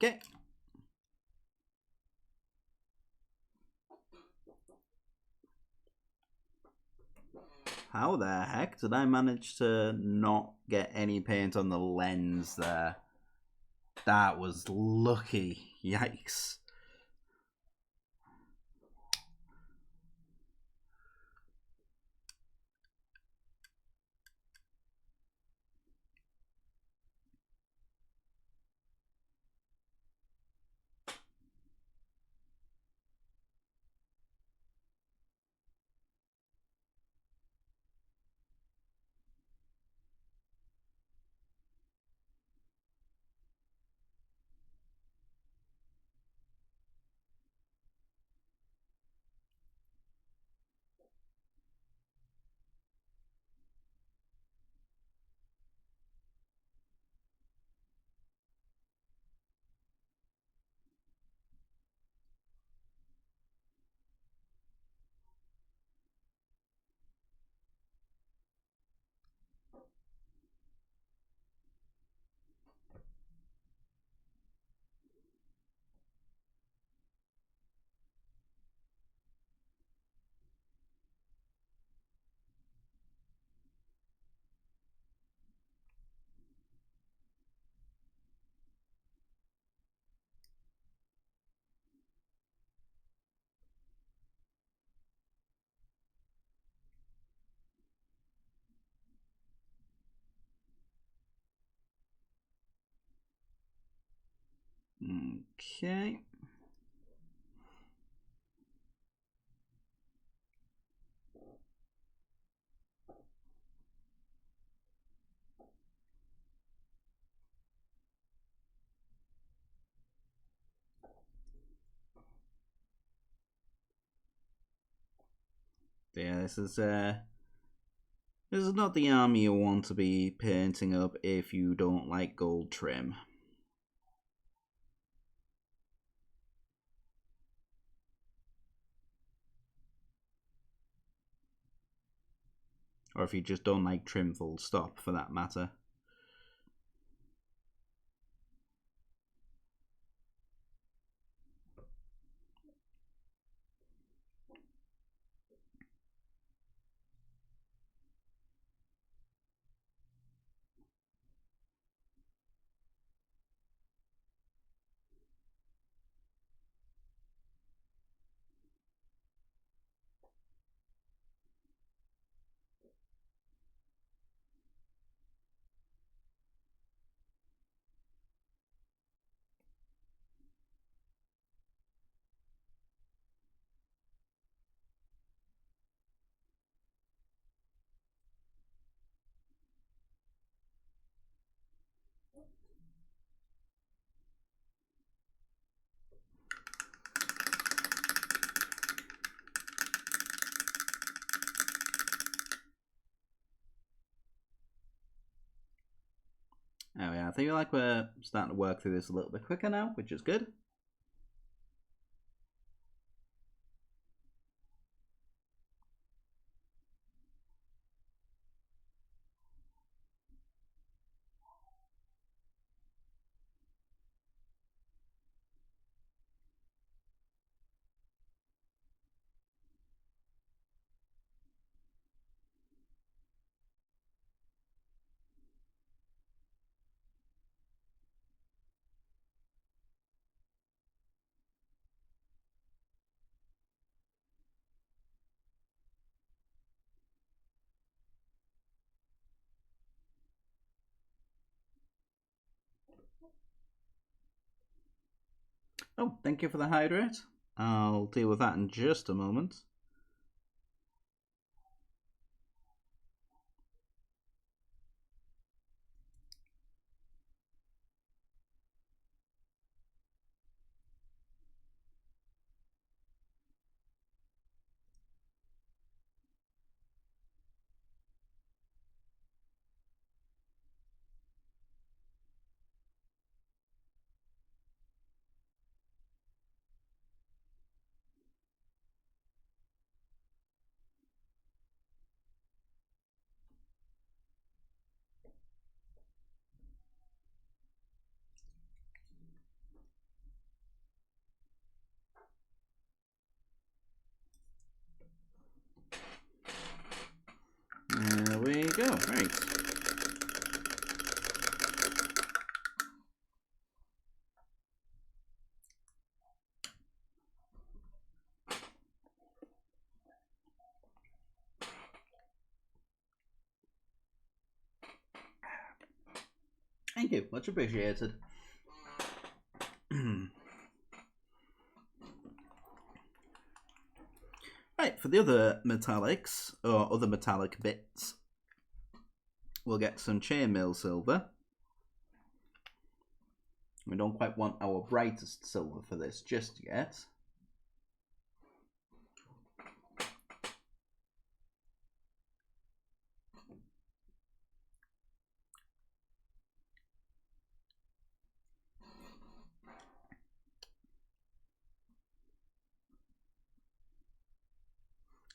Okay. How the heck did I manage to not get any paint on the lens there? That was lucky. Yikes. Okay. Yeah, this is not the army you want to be painting up if you don't like gold trim. Or if you just don't like trim full stop, for that matter. Oh yeah, I think like we're starting to work through this a little bit quicker now, which is good. Oh, thank you for the hydrate. I'll deal with that in just a moment. There we go. Right. Thank you. Much appreciated. Right, for the other metallics, or other metallic bits, we'll get some chainmail silver. We don't quite want our brightest silver for this just yet.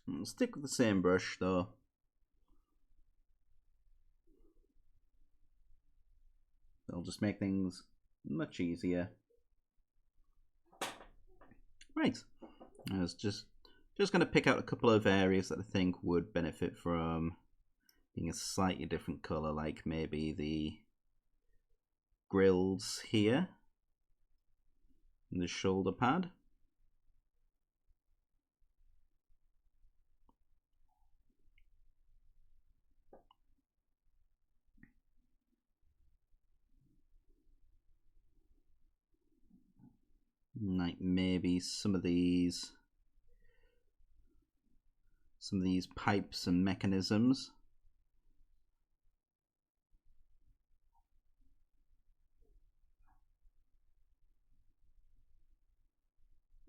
We'll stick with the same brush though. It'll just make things much easier. Right. I was just going to pick out a couple of areas that I think would benefit from being a slightly different colour, like maybe the grills here, and the shoulder pad. Like maybe some of these pipes and mechanisms.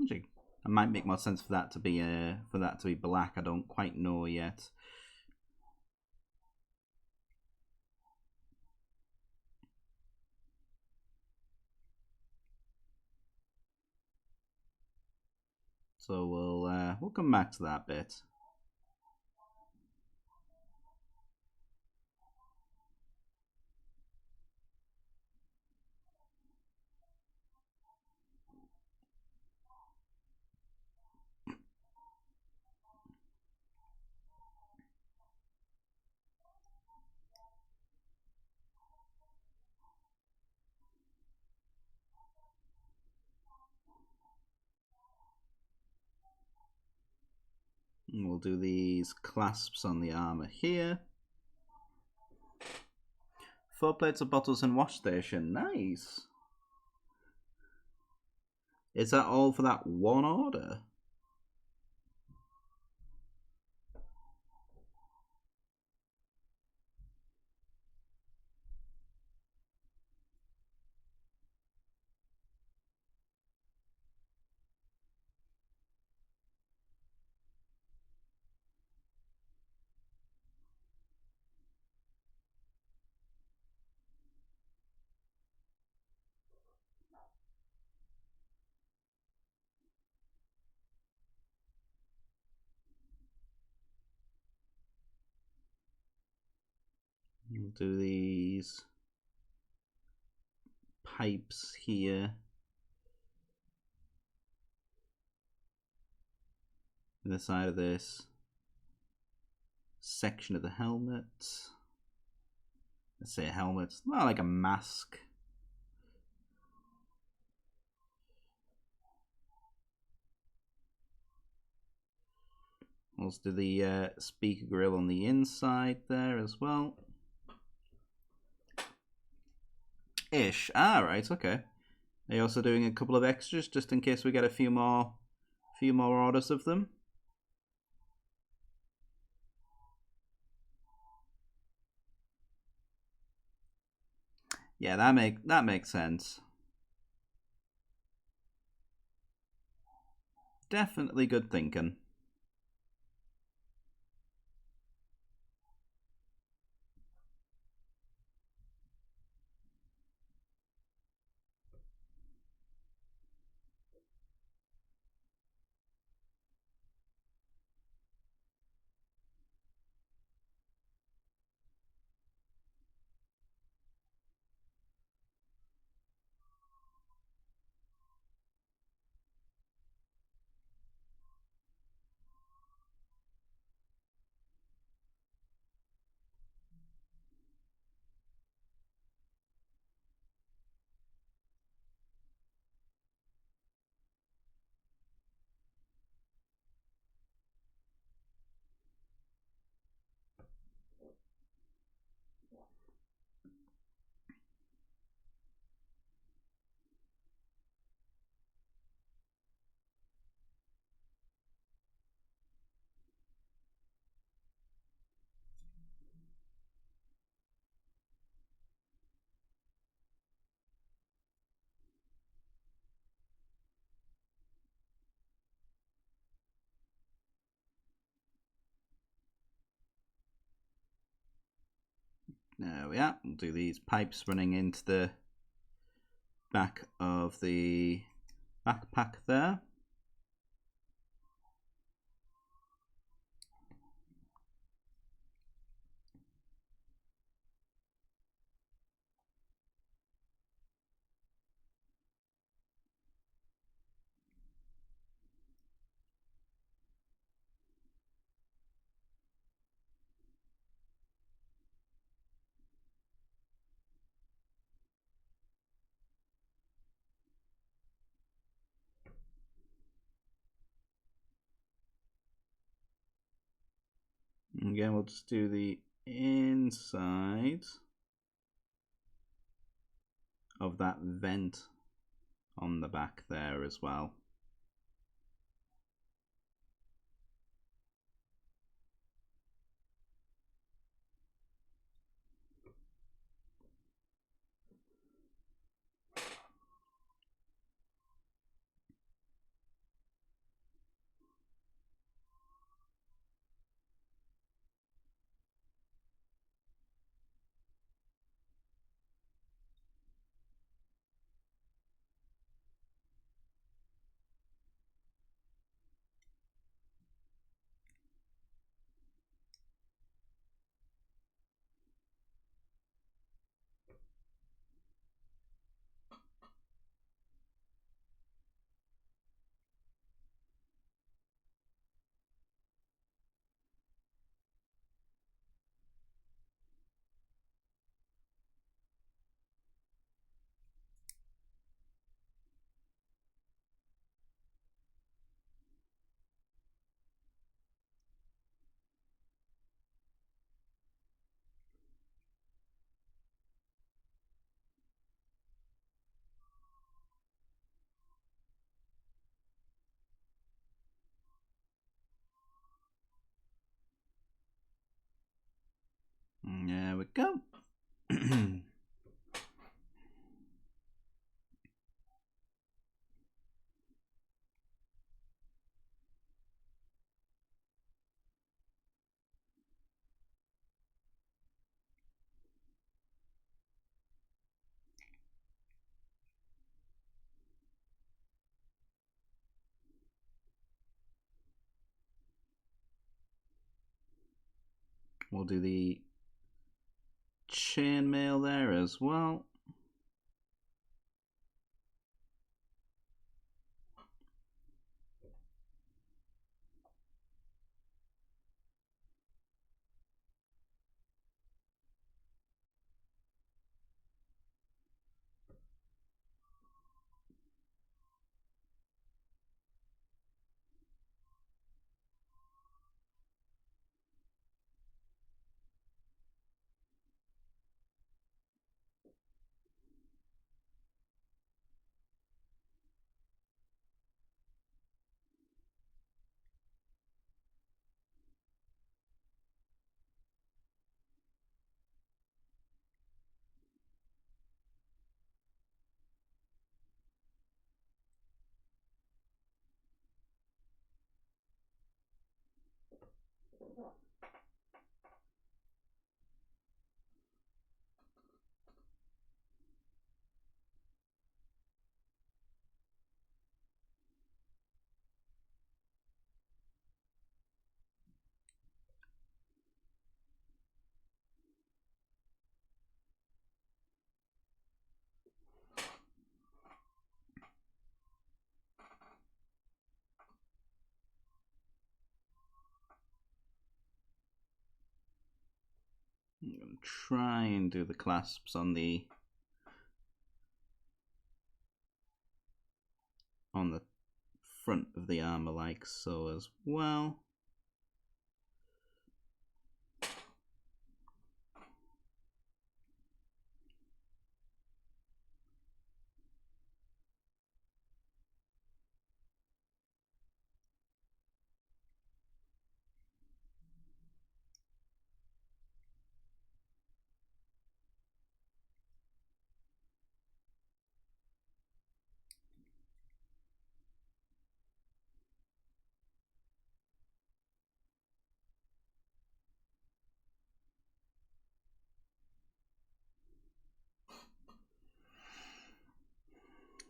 Actually, it might make more sense for that to be black. I don't quite know yet. So we'll come back to that bit. And we'll do these clasps on the armor here. 4 plates of bottles and wash station. Nice. Is that all for that one order? We'll do these pipes here. The side of this section of the helmet. Let's say a helmet, not like a mask. Let's do the speaker grill on the inside there as well. Ish. Ah, right. Okay. Are you also doing a couple of extras just in case we get a few more orders of them? Yeah, that makes sense. Definitely good thinking. There we are. We'll do these pipes running into the back of the backpack there. Again, we'll just do the inside of that vent on the back there as well. There we go. We'll do the chainmail there as well. I'm going to try and do the clasps on the front of the armor like so as well.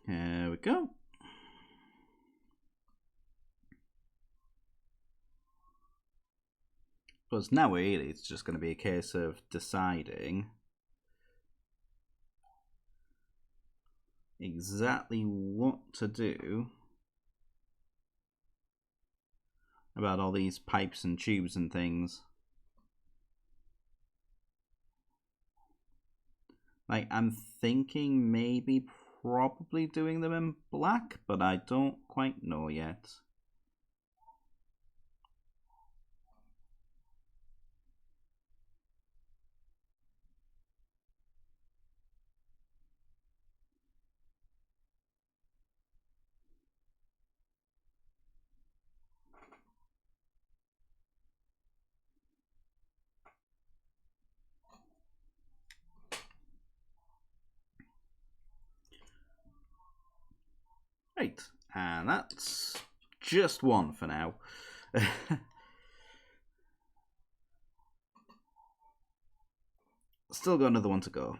There we go. But now really it's just going to be a case of deciding exactly what to do about all these pipes and tubes and things. Like, I'm thinking maybe probably doing them in black, but I don't quite know yet. Right, and that's just one for now. Still got another one to go.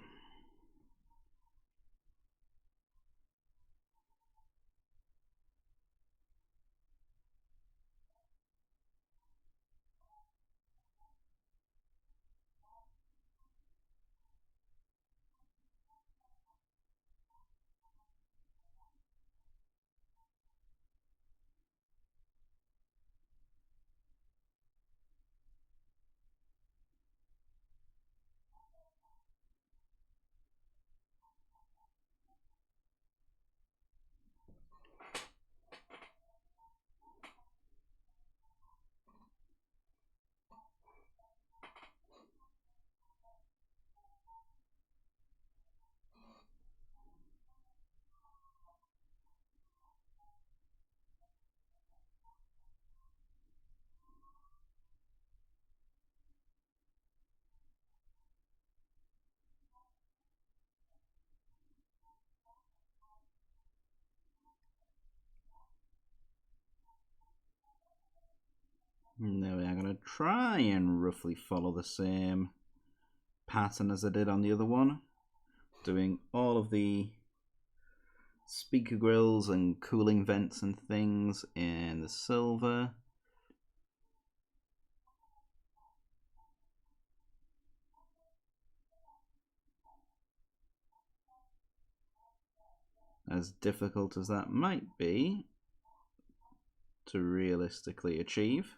Now we are going to try and roughly follow the same pattern as I did on the other one, doing all of the speaker grills and cooling vents and things in the silver. As difficult as that might be to realistically achieve.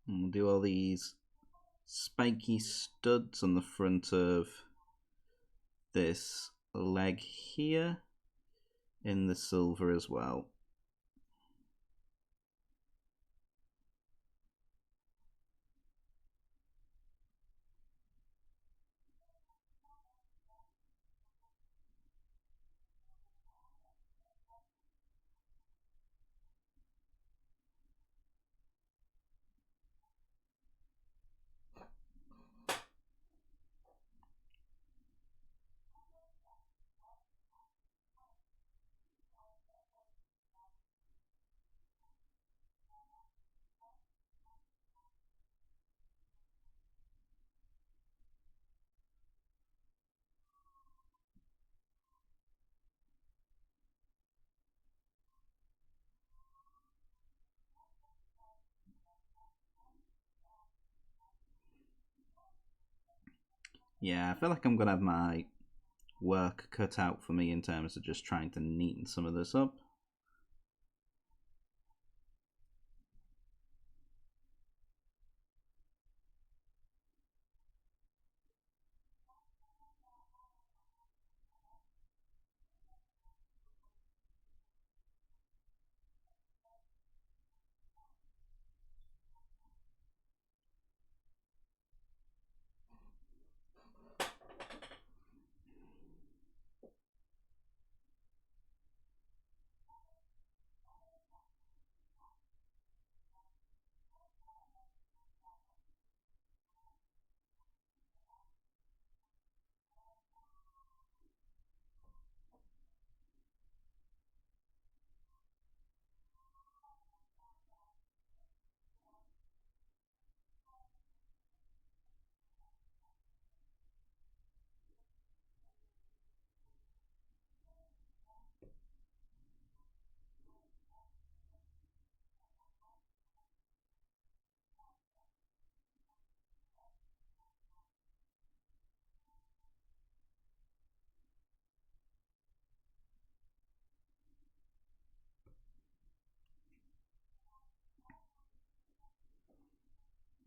And we'll do all these spiky studs on the front of this leg here in the silver as well. Yeah, I feel like I'm gonna have my work cut out for me in terms of just trying to neaten some of this up.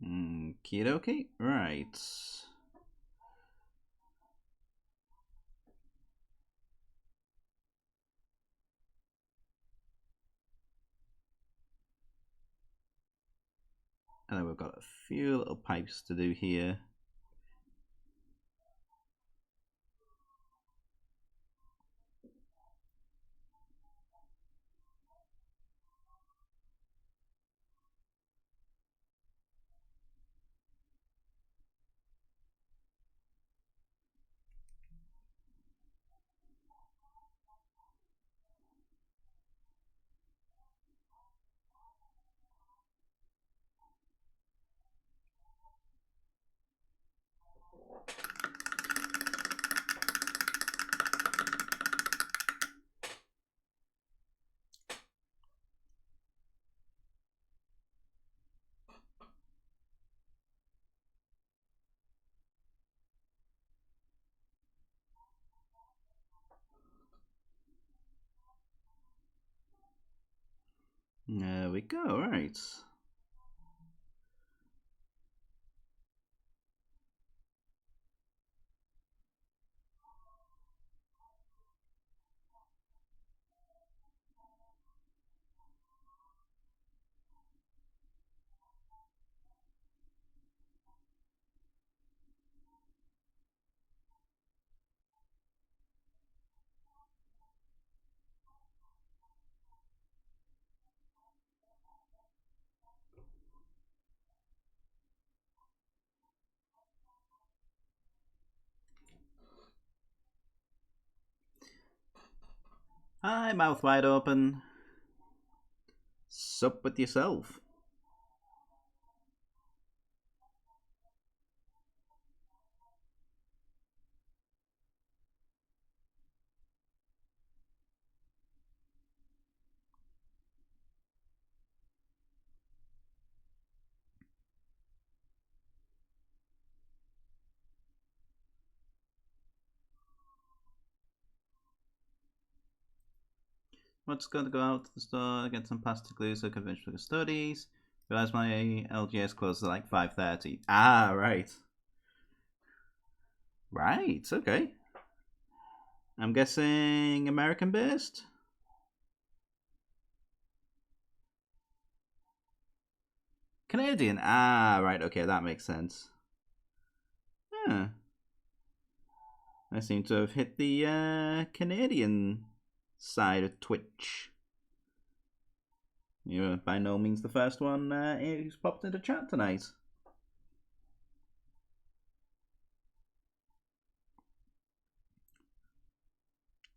Okie dokie. Right. And then we've got a few little pipes to do here. There we go, right. Hi, mouth wide open. Sup with yourself. What's going to go out to the store, get some plastic glue so I can finish the studies. Realize my LGS closes at like 5:30. Ah, right. Right, okay. I'm guessing American based? Canadian. Ah, right, okay, that makes sense. Huh. I seem to have hit the Canadian side of Twitch. You're by no means the first one who's popped into chat tonight.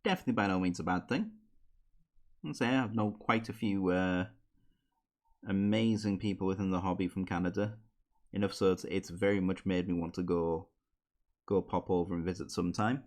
Definitely by no means a bad thing. I'd say I've known quite a few amazing people within the hobby from Canada. Enough so it's very much made me want to go pop over and visit sometime.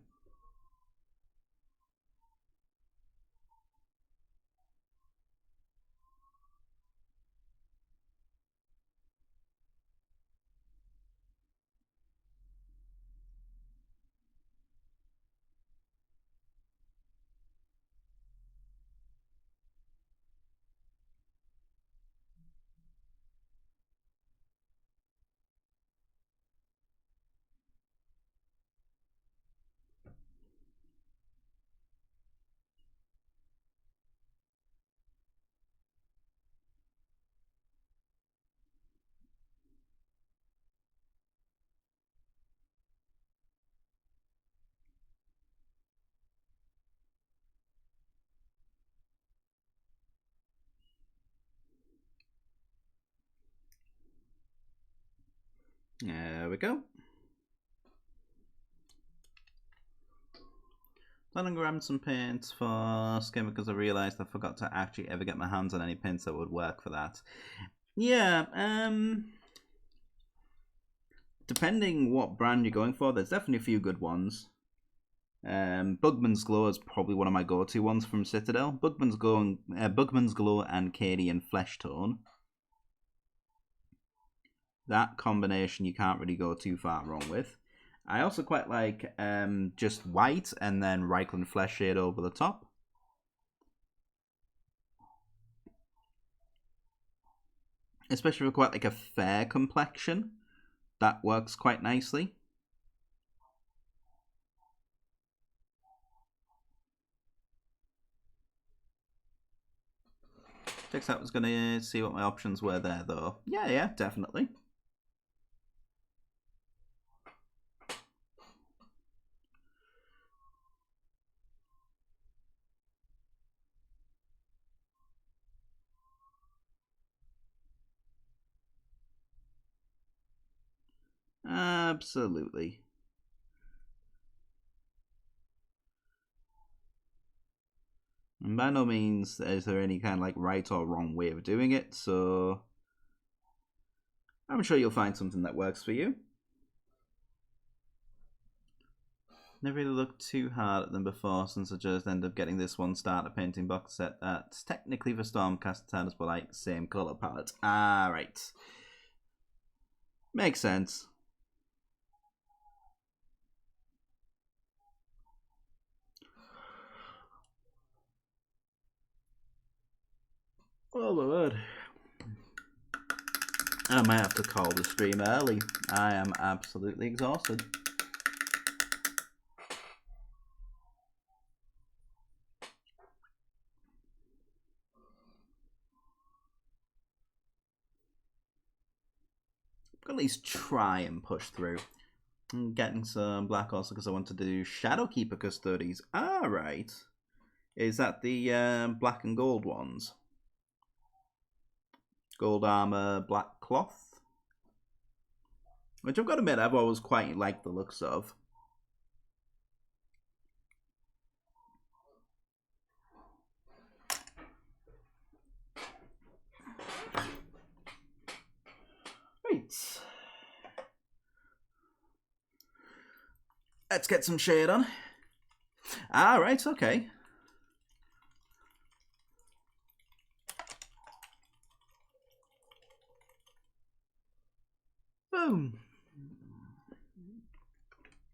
There we go. Then I'm grabbing some paints for skin because I realised I forgot to actually ever get my hands on any paints that would work for that. Yeah, depending what brand you're going for, there's definitely a few good ones. Bugman's Glow is probably one of my go-to ones from Citadel. Bugman's Glow and Cadian Flesh Tone. That combination you can't really go too far wrong with. I also quite like just white and then Reikland Flesh Shade over the top. Especially for quite like a fair complexion. That works quite nicely. Checks out was going to see what my options were there though. Yeah, definitely. Absolutely. And by no means is there any kind of like right or wrong way of doing it, so I'm sure you'll find something that works for you. Never really looked too hard at them before since I just ended up getting this one starter painting box set that's technically for Stormcast Turners but like same colour palette. Right. Makes sense. Oh my word. I might have to call the stream early. I am absolutely exhausted. At least try and push through. I'm getting some black also because I want to do Shadowkeeper Custodies. Right. Is that the black and gold ones? Gold armor, black cloth. Which I've got to admit I've always quite liked the looks of. Right. Let's get some shade on. Right, okay. Boom.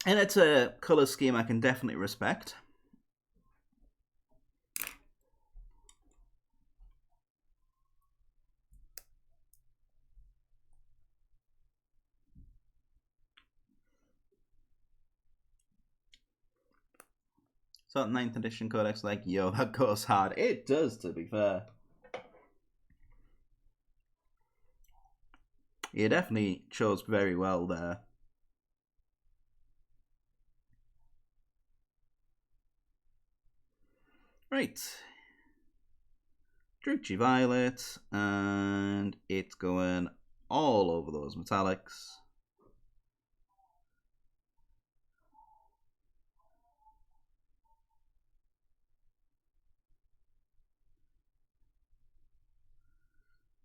And it's a colour scheme I can definitely respect. So 9th edition codex, like, yo, that goes hard. It does, to be fair. You definitely chose very well there. Right. Druchii Violet, and it's going all over those metallics.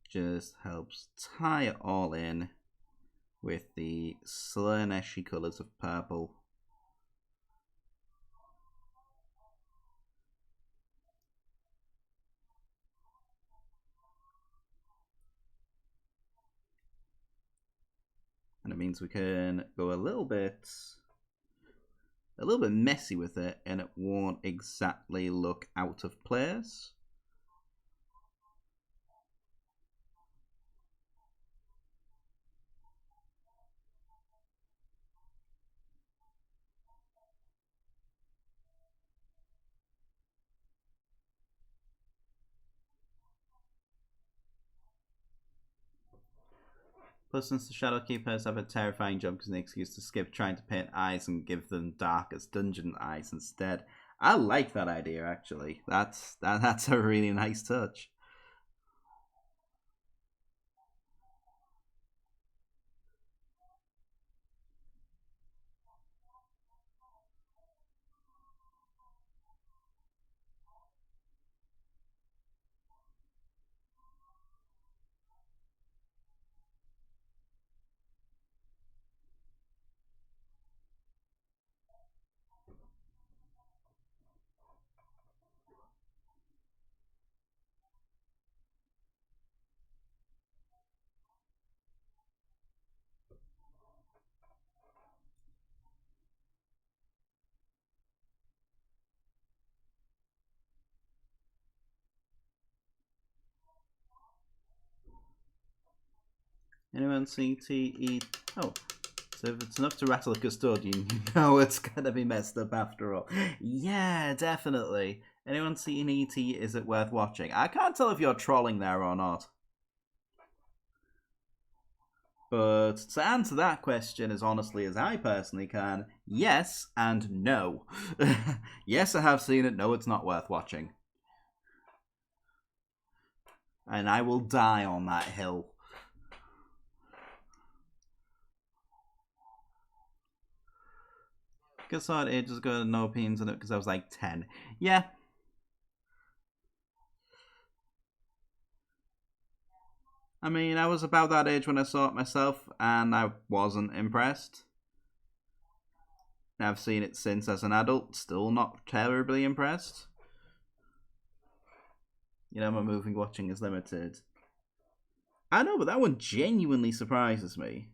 Just helps tie it all in with the Slaaneshi colours of purple. And it means we can go a little bit messy with it and it won't exactly look out of place. Plus, since the Shadowkeepers have a terrifying job because an excuse to skip trying to paint eyes and give them darkest dungeon eyes instead. I like that idea, actually. That's a really nice touch. Anyone see T.E.? Oh, so if it's enough to rattle a custodian, you know it's gonna be messed up after all. Yeah, definitely. Anyone seen E.T.? Is it worth watching? I can't tell if you're trolling there or not. But to answer that question as honestly as I personally can, yes and no. Yes, I have seen it. No, it's not worth watching. And I will die on that hill. I saw it ages ago, no opinions on it because I was like 10. Yeah. I mean, I was about that age when I saw it myself, and I wasn't impressed. I've seen it since as an adult, still not terribly impressed. You know, my movie watching is limited. I know, but that one genuinely surprises me.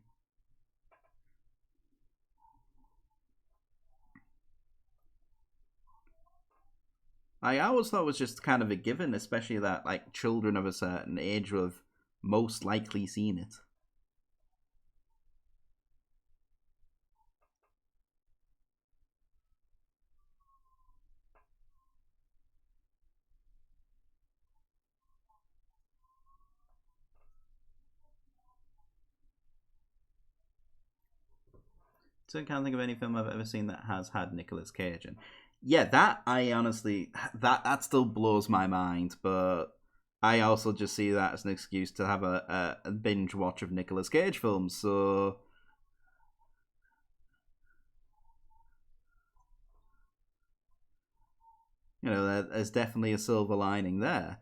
I always thought it was just kind of a given, especially that like children of a certain age would have most likely seen it. So I can't think of any film I've ever seen that has had Nicolas Cage in. Yeah, that I honestly that still blows my mind, but I also just see that as an excuse to have a binge watch of Nicolas Cage films. So you know, there's definitely a silver lining there.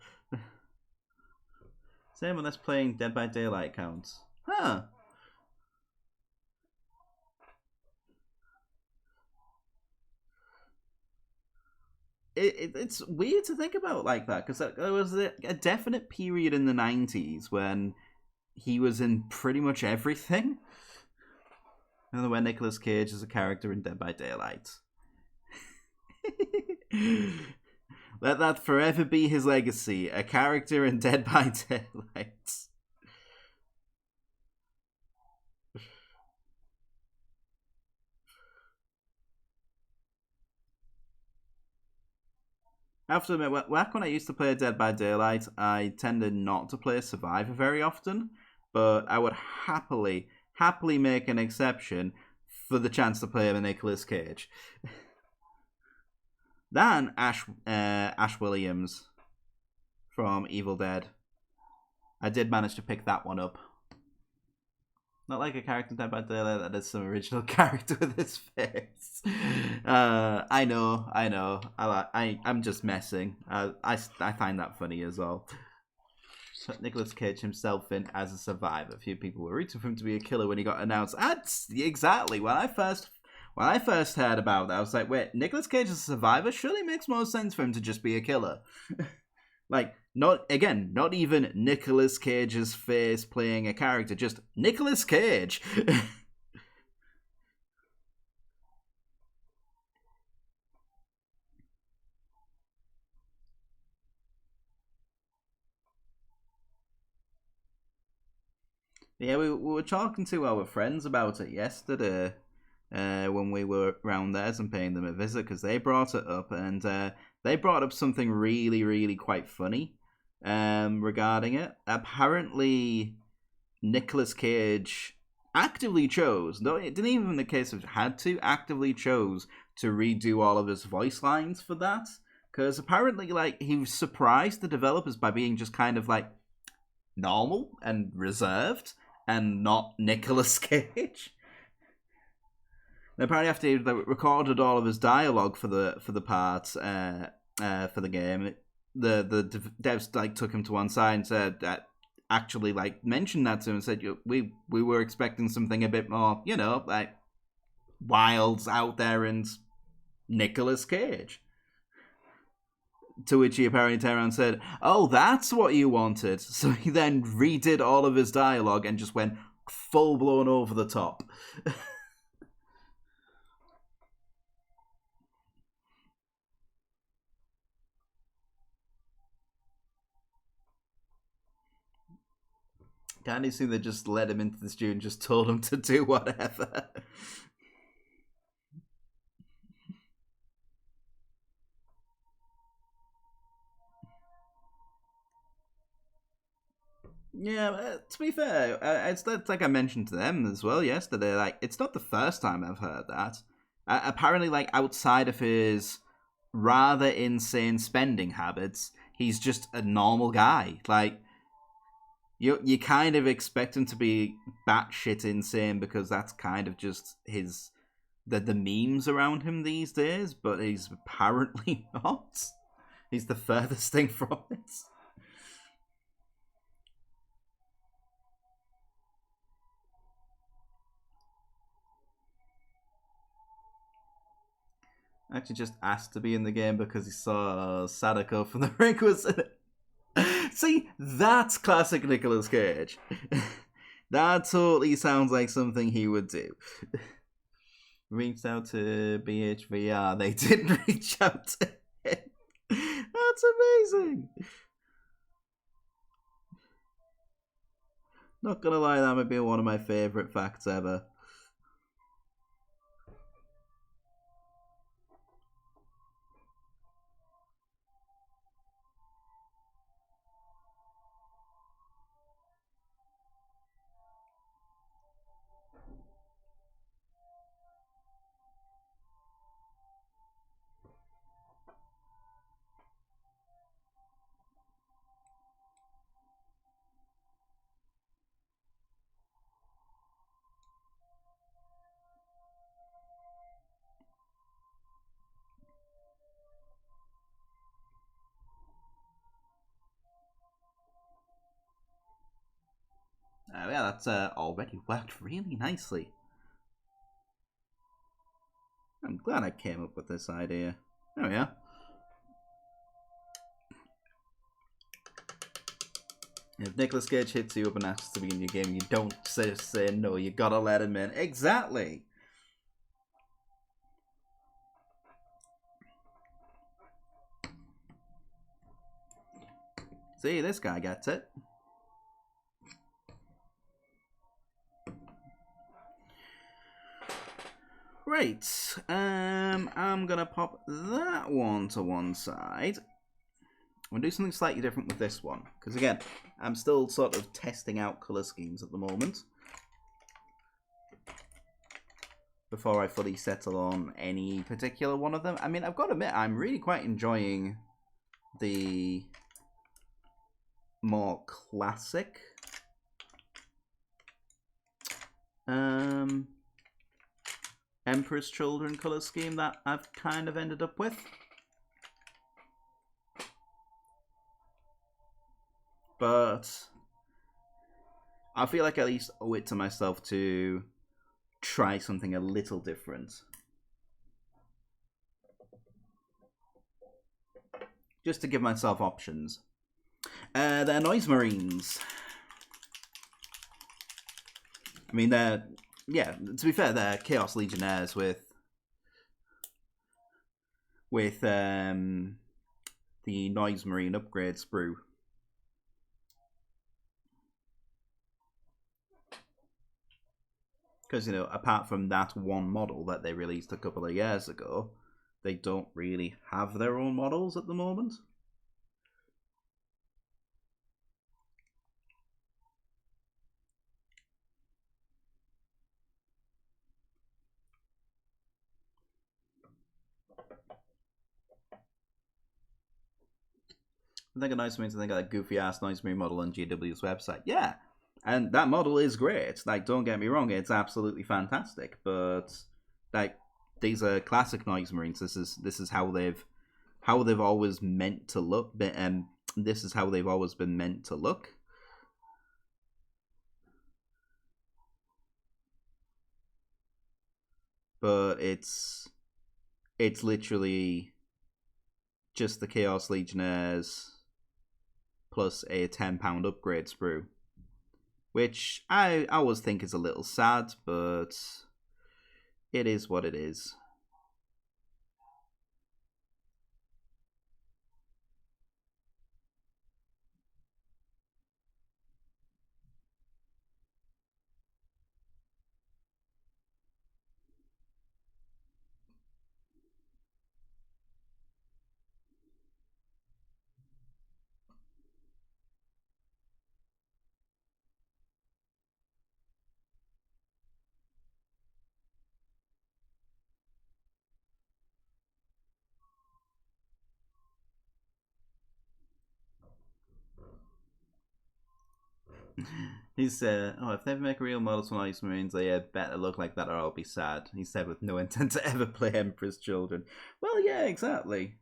Same with us playing Dead by Daylight counts. Huh. It's weird to think about like that because there was a definite period in the 90s when he was in pretty much everything. And when Nicolas Cage is a character in Dead by Daylight. Let that forever be his legacy, a character in Dead by Daylight. I have to admit, back when I used to play Dead by Daylight, I tended not to play Survivor very often, but I would happily make an exception for the chance to play with Nicolas Cage. Then Ash Williams from Evil Dead. I did manage to pick that one up. Not like a character in Dead by Daylight that is some original character with his face. I know. I'm just messing. I find that funny as well. Nicolas Cage himself in as a survivor. A few people were rooting for him to be a killer when he got announced. That's exactly when I first heard about that. I was like, wait, Nicolas Cage as a survivor surely makes more sense for him to just be a killer. Like, not even Nicolas Cage's face playing a character, just Nicolas Cage. Yeah, we were talking to our friends about it yesterday when we were around theirs and paying them a visit because they brought it up and they brought up something really, really quite funny regarding it. Apparently, Nicolas Cage actively chose, no, it didn't even in the case of had to, actively chose to redo all of his voice lines for that. Because apparently, like, he surprised the developers by being just kind of like normal and reserved and not Nicolas Cage. And apparently, after he recorded all of his dialogue for the parts for the game, the devs like took him to one side and said that actually like mentioned that to him and said we were expecting something a bit more, you know, like wilds out there and Nicolas Cage. To which he apparently turned around and said, "Oh, that's what you wanted." So he then redid all of his dialogue and just went full blown over the top. Can't you see they just let him into the studio and just told him to do whatever? Yeah, to be fair, it's like I mentioned to them as well yesterday. Like, it's not the first time I've heard that. Apparently, like outside of his rather insane spending habits, he's just a normal guy. Like, you kind of expect him to be batshit insane because that's kind of just the memes around him these days. But he's apparently not. He's the furthest thing from it. Actually just asked to be in the game because he saw Sadako from the ring was in it. See, that's classic Nicolas Cage. That totally sounds like something he would do. Reached out to BHVR. They didn't reach out to him. That's amazing. Not gonna lie, that might be one of my favourite facts ever. Yeah, that's already worked really nicely. I'm glad I came up with this idea. There we are. If Nicolas Cage hits you up and asks to be in your game, you don't say no, you gotta let him in. Exactly! See, this guy gets it. Right, I'm gonna pop that one to one side. I'm gonna do something slightly different with this one, because again, I'm still sort of testing out colour schemes at the moment. Before I fully settle on any particular one of them. I mean, I've got to admit, I'm really quite enjoying the more classic Emperor's Children colour scheme that I've kind of ended up with. But I feel like I at least owe it to myself to try something a little different. Just to give myself options. They're Noise Marines. I mean, they're, yeah, to be fair, they're Chaos Legionnaires with the Noise Marine upgrade sprue. Because, you know, apart from that one model that they released a couple of years ago, they don't really have their own models at the moment. I think a nice means to think of that goofy ass Noise Marine model on GW's website. Yeah, and that model is great. Like, don't get me wrong, it's absolutely fantastic. But like, these are classic Noise Marines. This is how they've always meant to look. This is how they've always been meant to look. But it's literally just the Chaos Legionnaires plus a £10 upgrade sprue, which I always think is a little sad, but it is what it is. He said, "Oh, if they ever make a real model for Ice Marines, they better look like that, or I'll be sad." He said, with no intent to ever play Emperor's Children. Well, yeah, exactly.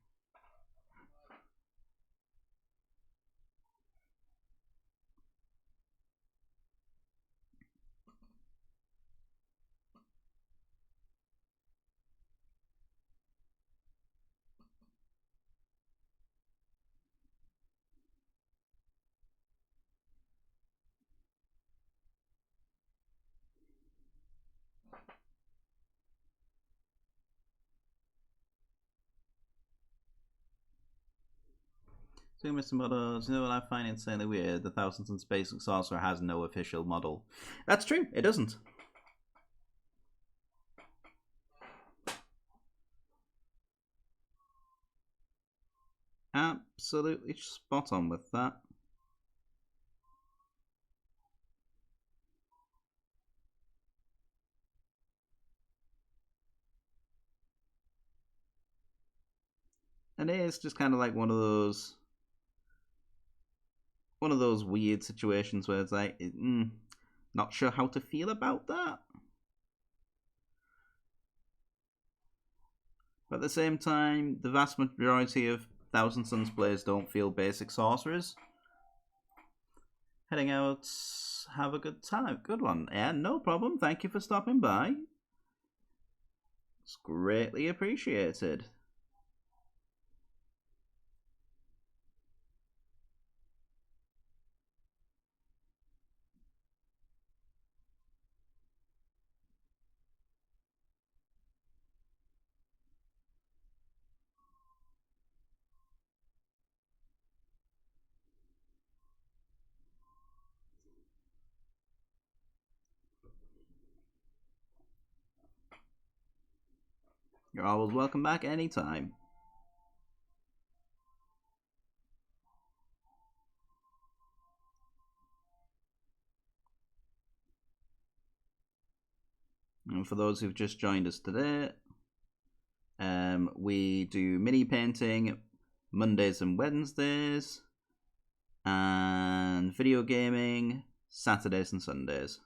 So, Mr. Models, you know what I find insanely weird? The Thousand Suns Basic Sorcerer has no official model. That's true, it doesn't. Absolutely spot on with that. And it is just kind of like one of those weird situations where it's like, not sure how to feel about that. But at the same time, the vast majority of Thousand Suns players don't feel basic sorcerers. Heading out, have a good time. Good one. Yeah, no problem. Thank you for stopping by. It's greatly appreciated. You're always welcome back anytime. And for those who've just joined us today, we do mini painting Mondays and Wednesdays, and video gaming Saturdays and Sundays.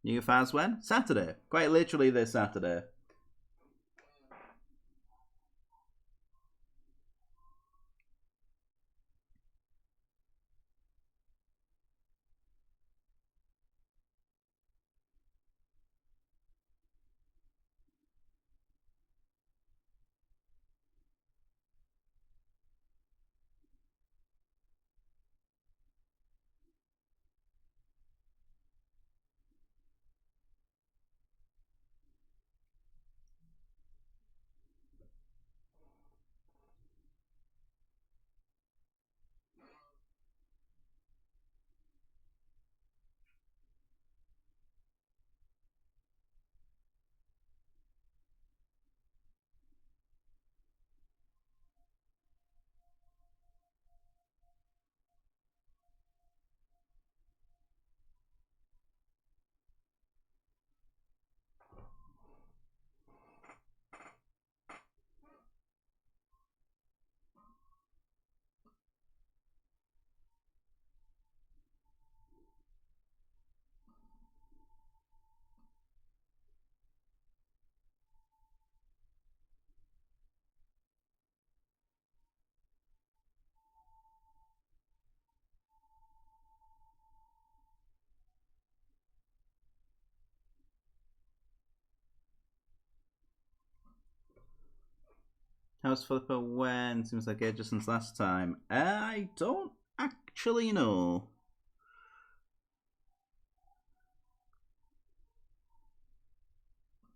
New Faz when? Saturday. Quite literally this Saturday. How's Flipper when? Seems like ages since last time. I don't actually know.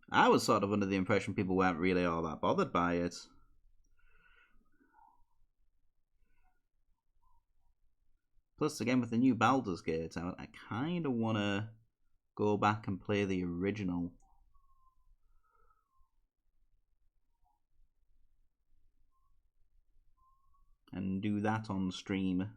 I was sort of under the impression people weren't really all that bothered by it. Plus, again, with the new Baldur's Gate out, I kind of want to go back and play the original. and do that on stream.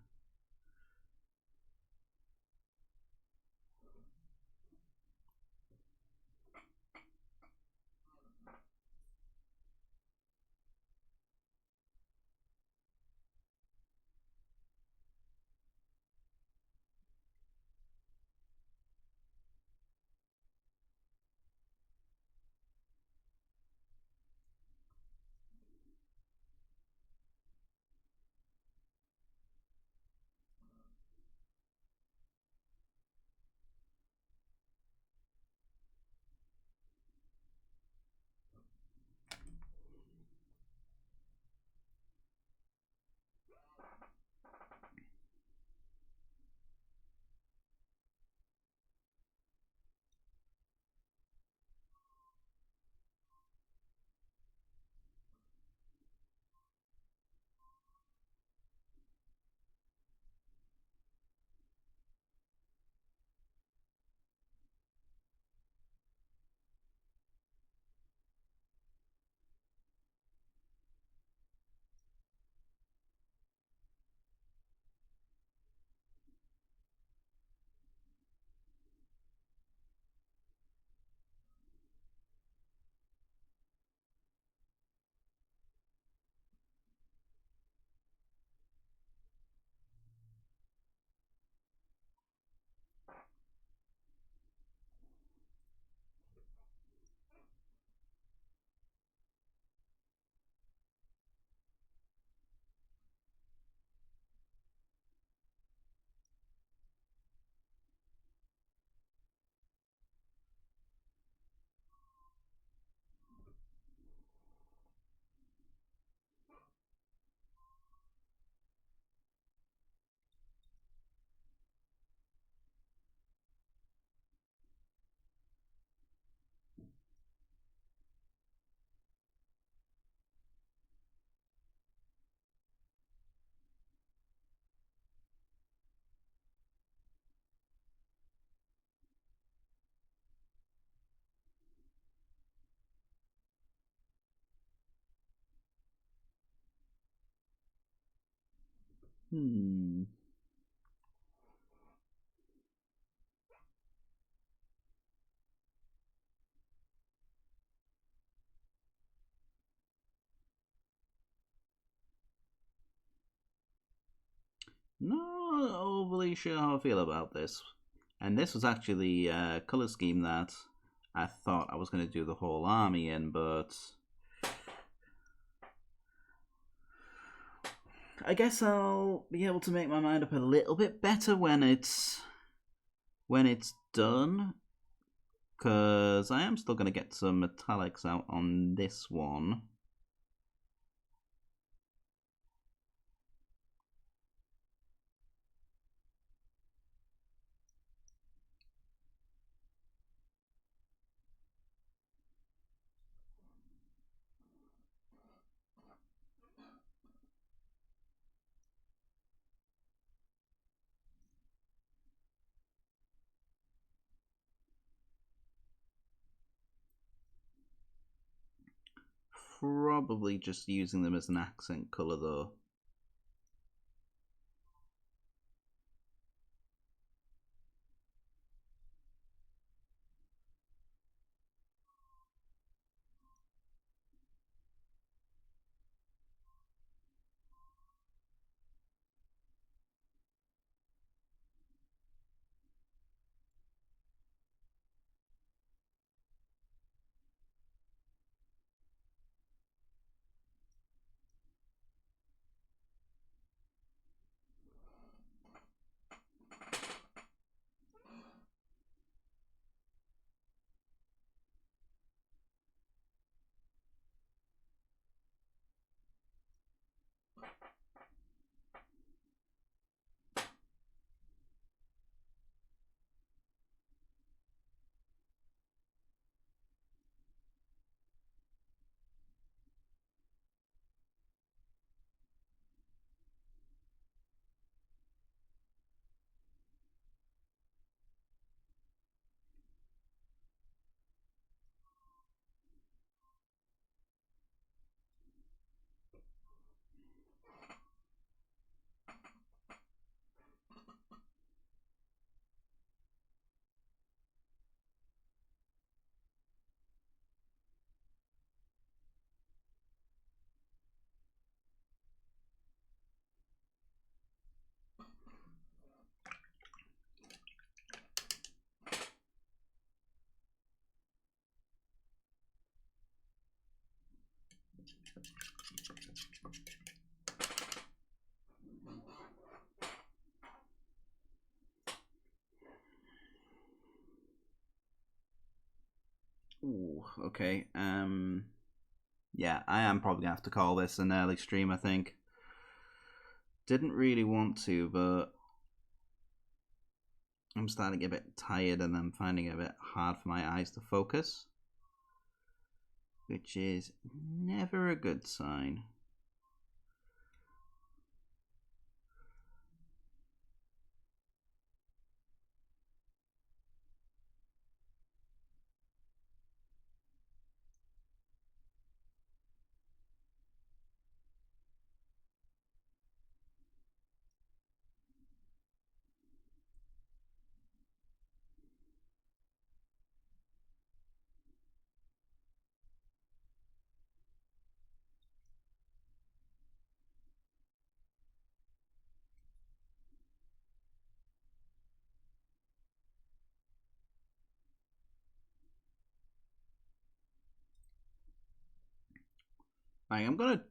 Not overly sure how I feel about this. And this was actually the colour scheme that I thought I was going to do the whole army in, but I guess I'll be able to make my mind up a little bit better when it's done, because I am still going to get some metallics out on this one. Probably just using them as an accent colour though. Ooh, okay. Yeah, I am probably gonna have to call this an early stream, I think. Didn't really want to, but I'm starting to get a bit tired and I'm finding it a bit hard for my eyes to focus, which is never a good sign. I'm gonna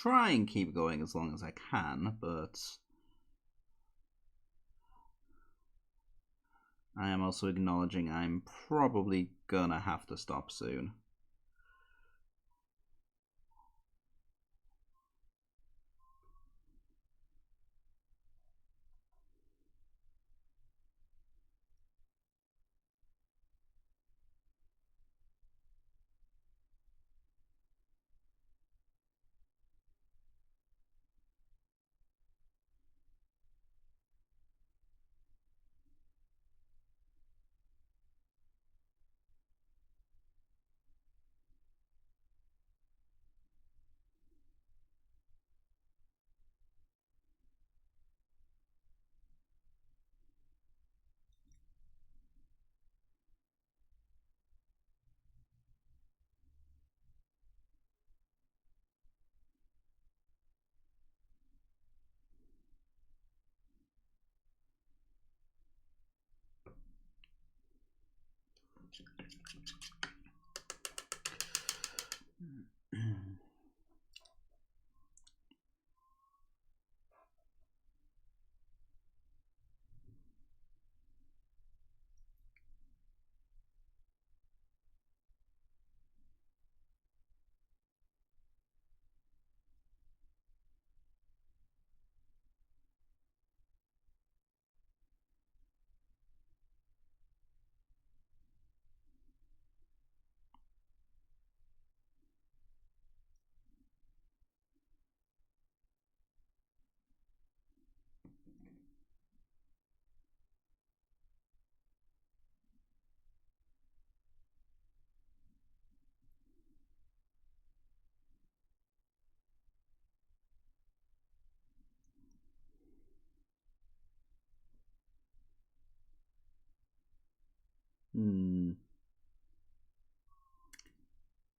try and keep going as long as I can, but I am also acknowledging I'm probably gonna have to stop soon.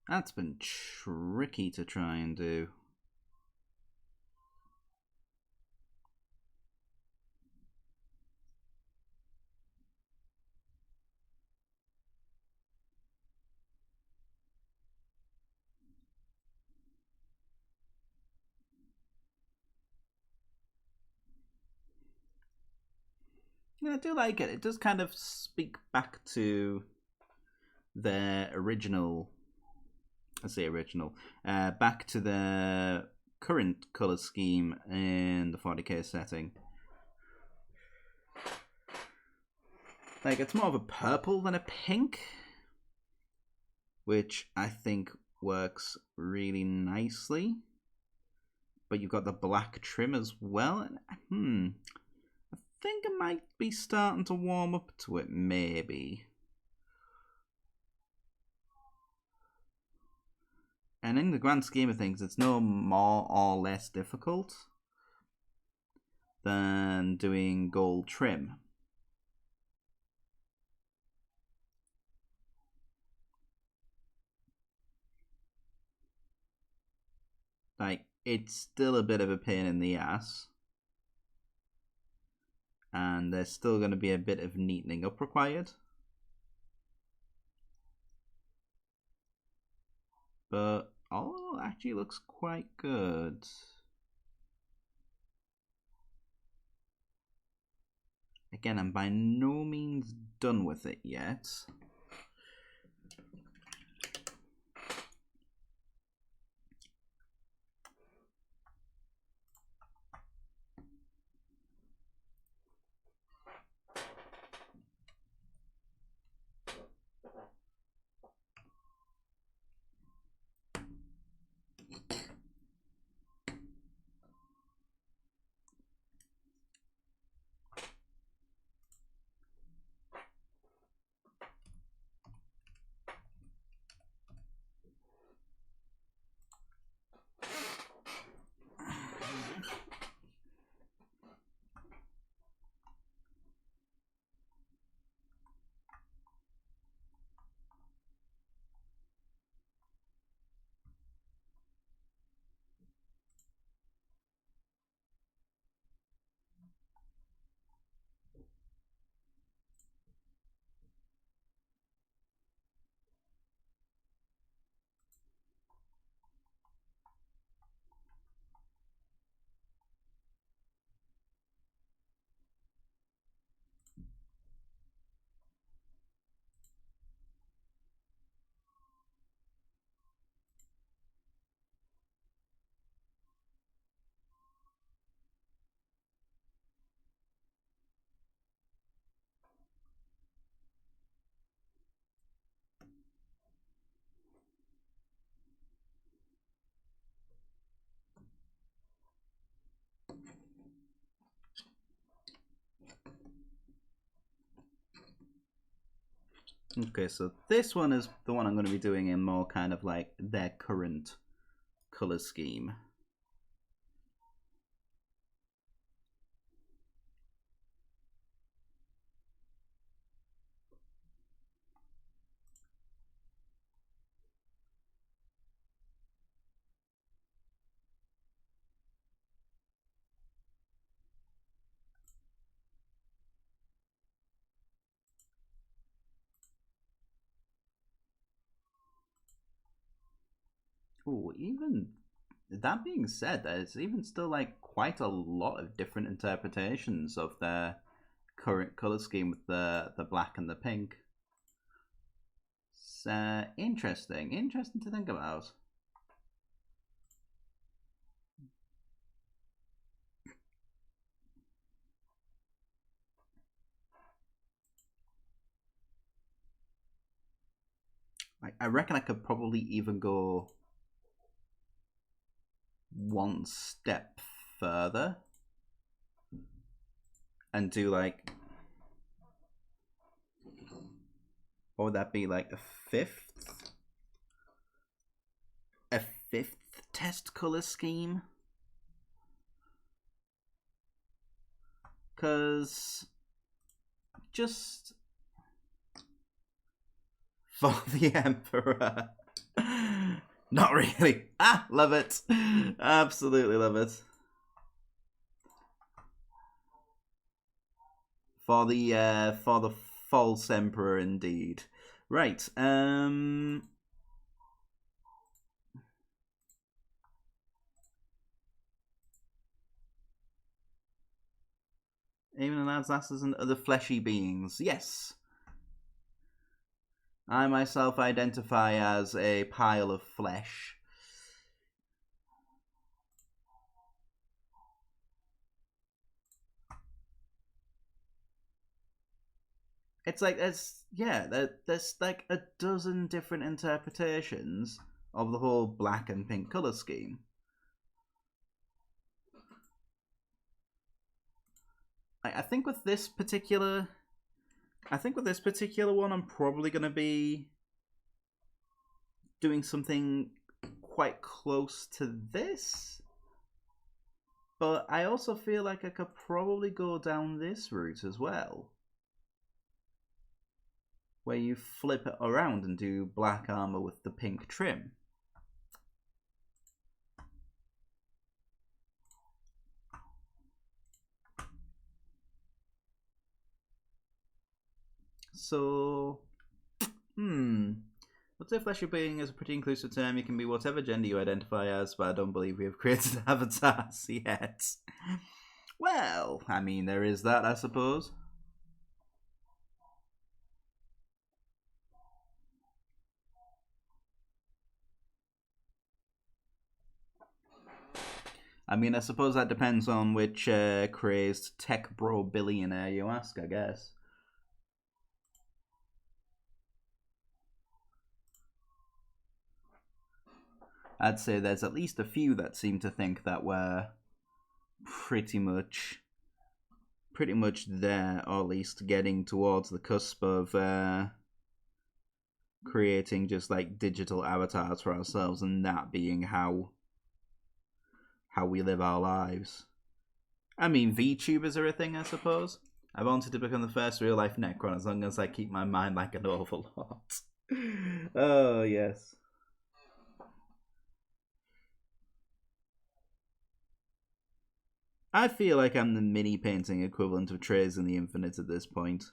That's been tricky to try and do. Yeah, I do like it. It does kind of speak back to their original. I say original. Back to the current color scheme in the 40k setting. Like, it's more of a purple than a pink, which I think works really nicely. But you've got the black trim as well. I think I might be starting to warm up to it, maybe. And in the grand scheme of things, it's no more or less difficult than doing gold trim. Like, it's still a bit of a pain in the ass. And there's still going to be a bit of neatening up required. But all actually looks quite good. Again, I'm by no means done with it yet. Okay, so this one is the one I'm going to be doing in more kind of like their current color scheme. Ooh, even that being said, there's even still like quite a lot of different interpretations of their current color scheme with the black and the pink. It's interesting to think about. I reckon I could probably even go one step further and do like, what would that be, like a fifth test color scheme? Because just for the Emperor. Not really. Love it. Absolutely love it. For the false Emperor indeed. Right. Even the assassins and other fleshy beings. Yes. I myself identify as a pile of flesh. It's like there's like a dozen different interpretations of the whole black and pink color scheme. I think with this particular one, I'm probably going to be doing something quite close to this. But I also feel like I could probably go down this route as well, where you flip it around and do black armor with the pink trim. So, Let's say fleshy being is a pretty inclusive term. You can be whatever gender you identify as, but I don't believe we have created avatars yet. Well, I mean, there is that, I suppose. I mean, I suppose that depends on which crazed tech bro billionaire you ask, I guess. I'd say there's at least a few that seem to think that we're pretty much there, or at least getting towards the cusp of creating just like digital avatars for ourselves, and that being how we live our lives. I mean, VTubers are a thing, I suppose. I wanted to become the first real life Necron as long as I keep my mind like an overlord. Oh, yes. I feel like I'm the mini painting equivalent of Trays in the Infinite at this point.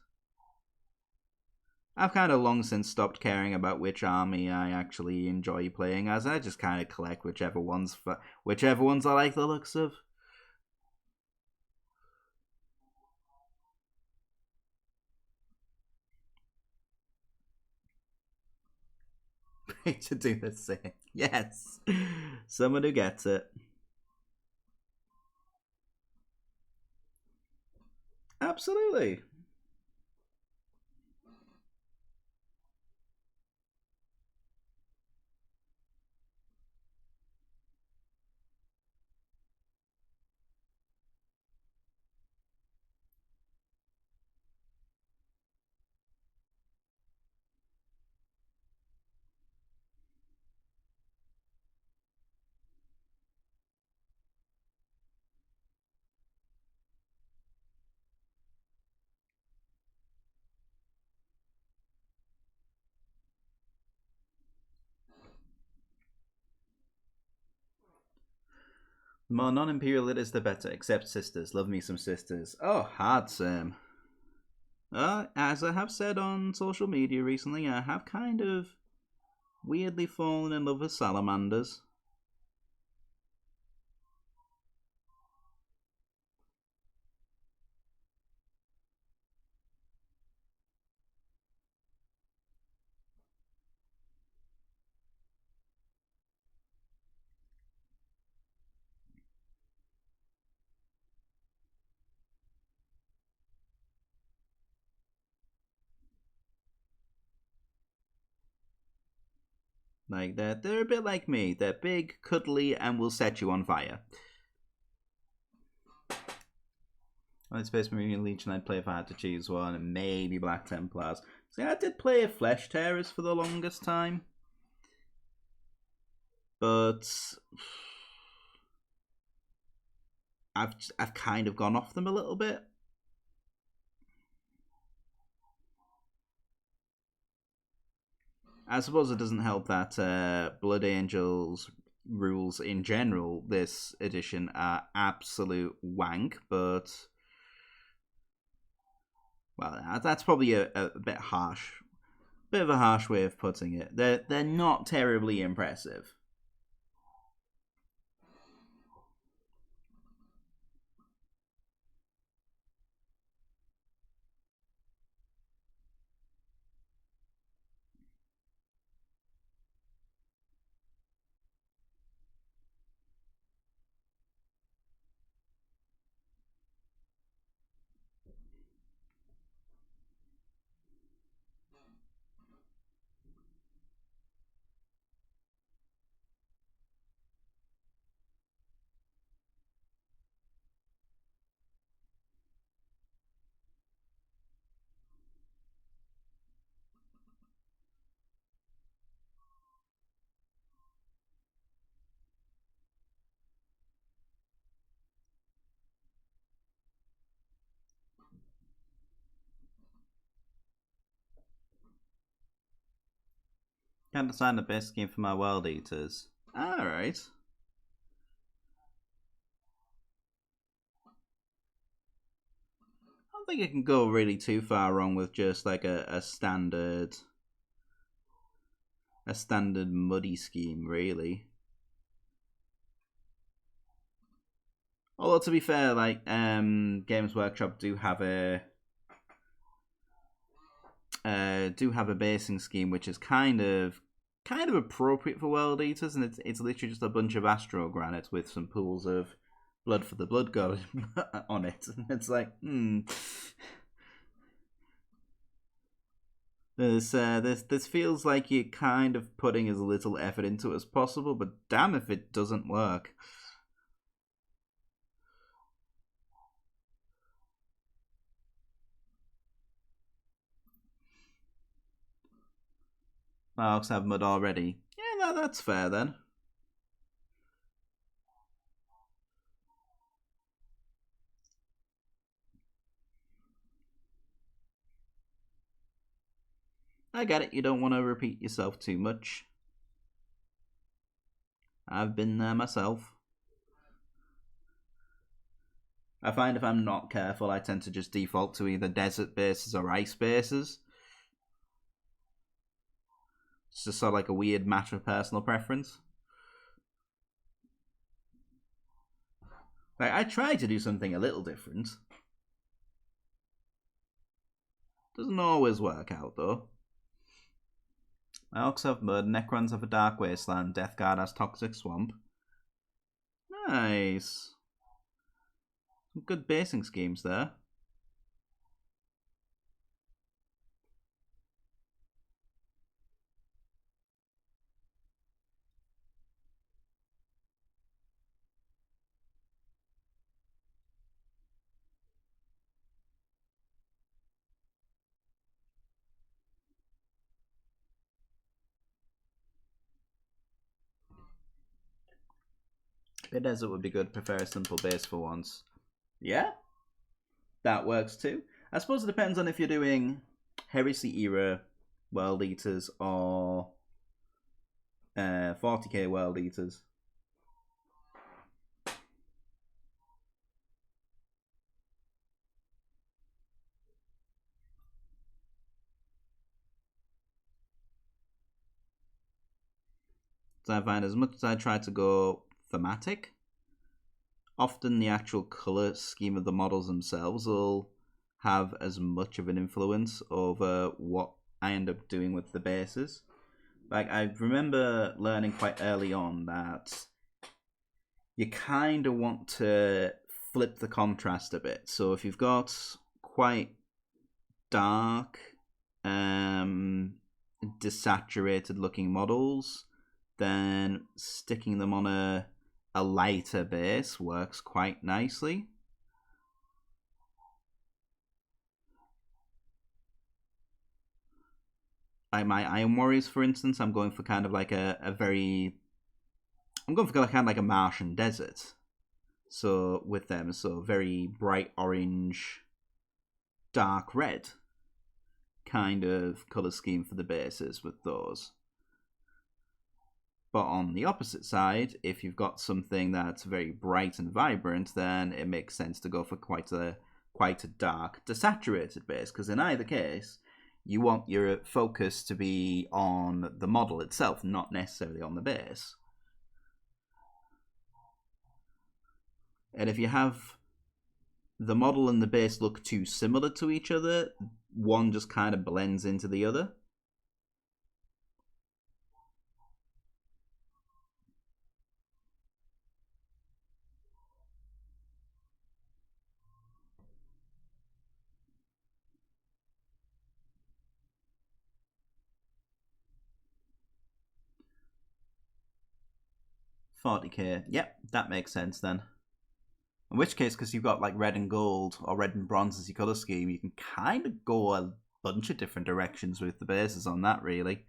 I've kind of long since stopped caring about which army I actually enjoy playing as. I just kind of collect whichever ones I like the looks of. To do the same. Yes. Someone who gets it. Absolutely. The more non-imperial it is, the better. Except sisters. Love me some sisters. Oh, hard, Sam. As I have said on social media recently, I have kind of weirdly fallen in love with salamanders. Like, they're a bit like me. They're big, cuddly, and will set you on fire. On Space Marine Legion, I'd play if I had to choose one, and maybe Black Templars. See, I did play Flesh Tearers for the longest time. But I've kind of gone off them a little bit. I suppose it doesn't help that Blood Angels rules in general this edition are absolute wank, but well, that's probably a bit harsh, bit of a harsh way of putting it. They're not terribly impressive. Can't decide the best scheme for my Wild Eaters. Alright. I don't think it can go really too far wrong with just like a standard a standard muddy scheme, really. Although to be fair, like Games Workshop do have a basing scheme which is kind of appropriate for World Eaters, and it's literally just a bunch of Astro Granite with some pools of Blood for the Blood God on it. And it's like, This feels like you're kind of putting as little effort into it as possible, but damn if it doesn't work. My orcs have mud already. Yeah, that's fair then. I get it, you don't want to repeat yourself too much. I've been there myself. I find if I'm not careful, I tend to just default to either desert bases or ice bases. It's just sort of like a weird matter of personal preference. Like, I try to do something a little different. Doesn't always work out, though. My orcs have mud, Necrons have a dark wasteland, Death Guard has toxic swamp. Nice. Some good basing schemes there. The desert would be good. Prefer a simple base for once. Yeah, that works too. I suppose it depends on if you're doing Heresy era World Eaters or 40k World Eaters. So I find as much as I try to go thematic, often the actual colour scheme of the models themselves will have as much of an influence over what I end up doing with the bases. Like, I remember learning quite early on that you kind of want to flip the contrast a bit. So if you've got quite dark, desaturated looking models, then sticking them on a lighter base works quite nicely. Like my Iron Warriors, for instance, I'm going for kind of like I'm going for kind of like a Martian desert. So with them, so very bright orange, dark red kind of color scheme for the bases with those. But on the opposite side, if you've got something that's very bright and vibrant, then it makes sense to go for quite a dark, desaturated base, because in either case, you want your focus to be on the model itself, not necessarily on the base. And if you have the model and the base look too similar to each other, one just kind of blends into the other. 40k. Yep, that makes sense then. In which case, because you've got like red and gold or red and bronze as your colour scheme, you can kind of go a bunch of different directions with the bases on that, really.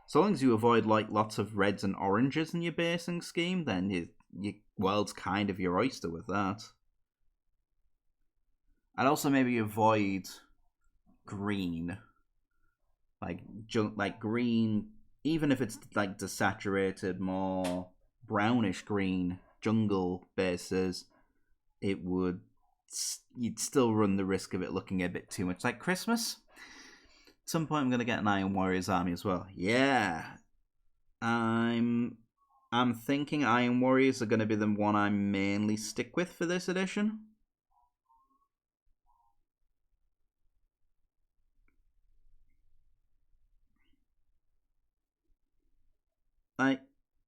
So long as you avoid like lots of reds and oranges in your basing scheme, then your world's kind of your oyster with that. And also maybe avoid green. Like green, even if it's like desaturated, more brownish green jungle bases, you'd still run the risk of it looking a bit too much like Christmas. At some point I'm going to get an Iron Warriors army as well. Yeah. I'm thinking Iron Warriors are going to be the one I mainly stick with for this edition.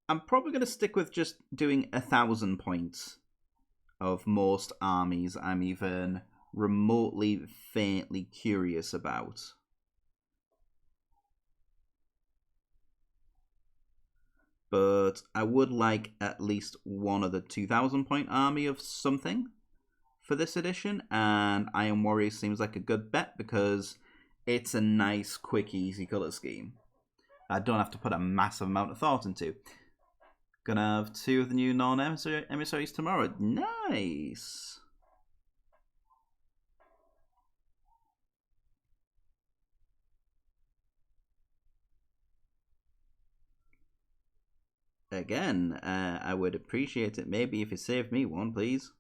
I'm probably going to stick with just doing 1,000 points of most armies I'm even remotely faintly curious about. But I would like at least one of the 2,000 point army of something for this edition, and Iron Warrior seems like a good bet because it's a nice, quick, easy color scheme. I don't have to put a massive amount of thought into. Gonna have 2 of the new non-emissaries tomorrow. Nice! Again, I would appreciate it maybe if you saved me one, please.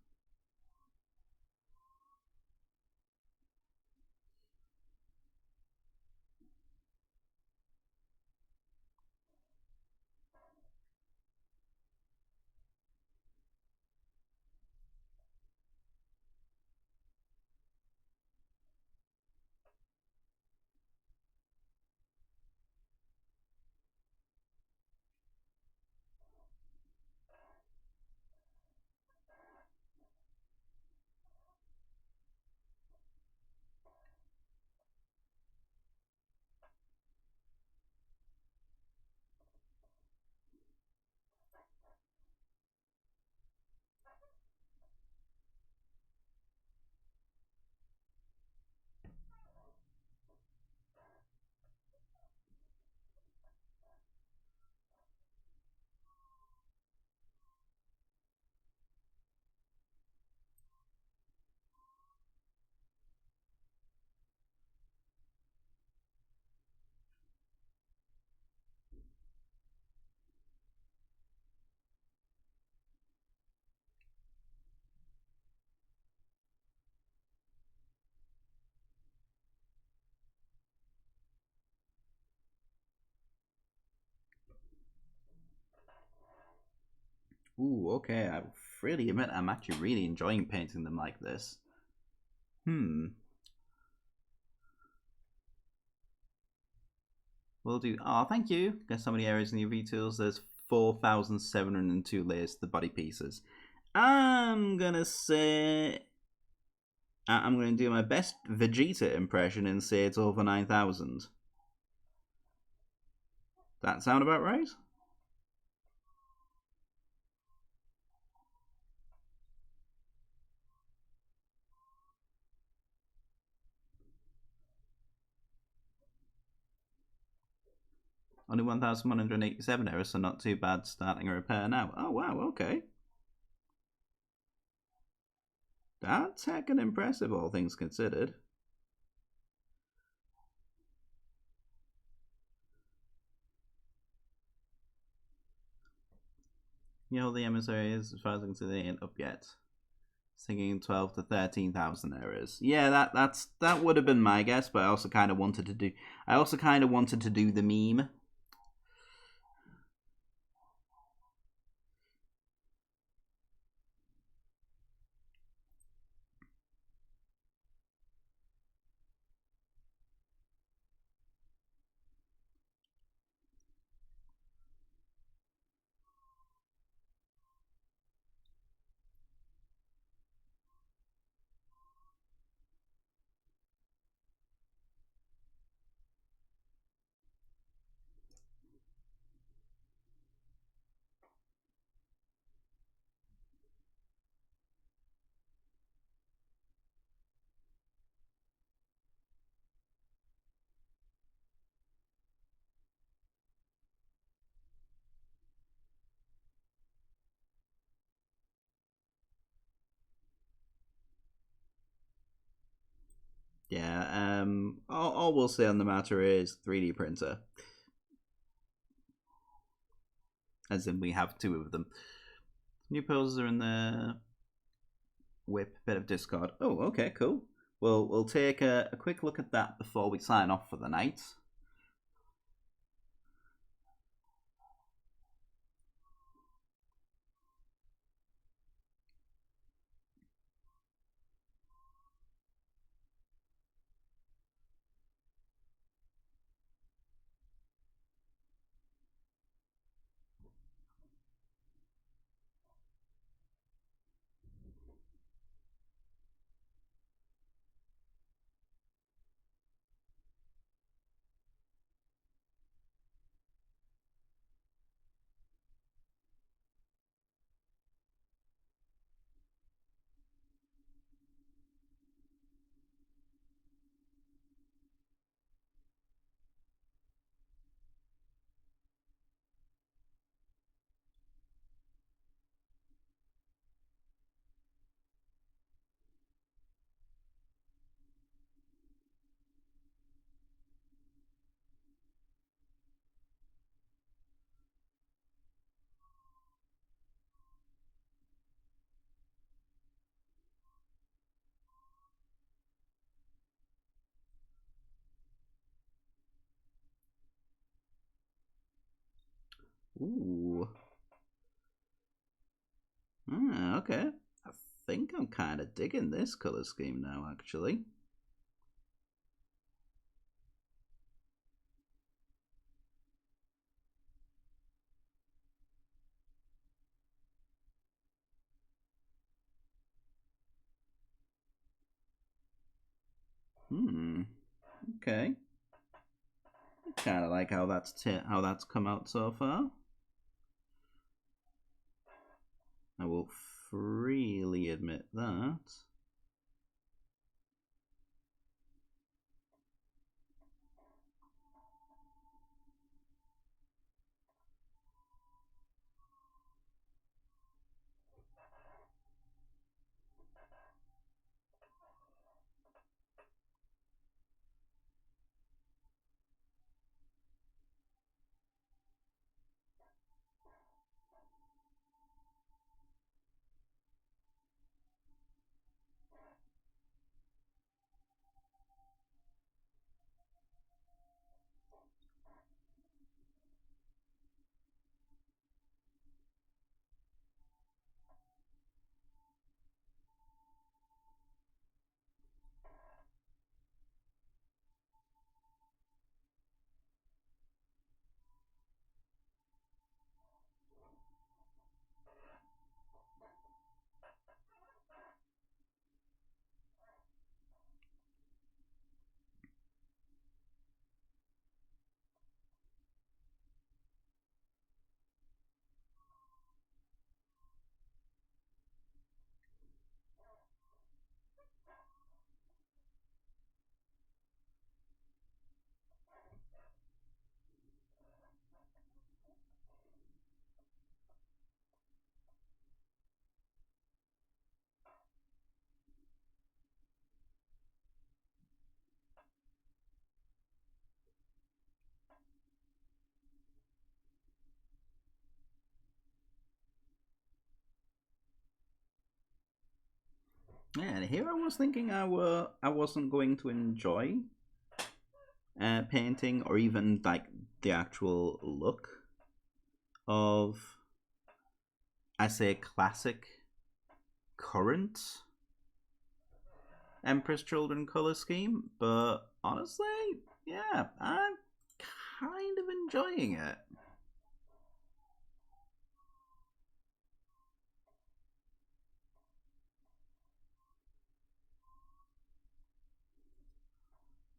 Ooh, okay, I freely admit I'm actually really enjoying painting them like this. We'll do. Oh, thank you. Got so many areas in your V-Tools. There's 4,702 layers to the body pieces. I'm gonna say. I'm gonna do my best Vegeta impression and say it's over 9,000. That sound about right? Only 1,187 errors, so not too bad starting a repair now. Oh, wow, okay. That's heckin' impressive, all things considered. You know, the emissary is, as far as I can see, they ain't up yet. Thinking 12 to 13,000 errors. Yeah, that would have been my guess, but I also kind of wanted to do the meme. Yeah, all we'll say on the matter is 3D printer. As in, we have 2 of them. New poses are in the whip, bit of discard. Oh, okay, cool. We'll take a quick look at that before we sign off for the night. Ooh. Ah, okay. I think I'm kind of digging this color scheme now, actually. Okay. Kind of like how that's come out so far. I will freely admit that. Yeah, and here I was thinking I wasn't going to enjoy painting or even like the actual look of, I say, classic current Emperor's Children color scheme, but honestly, yeah, I'm kind of enjoying it.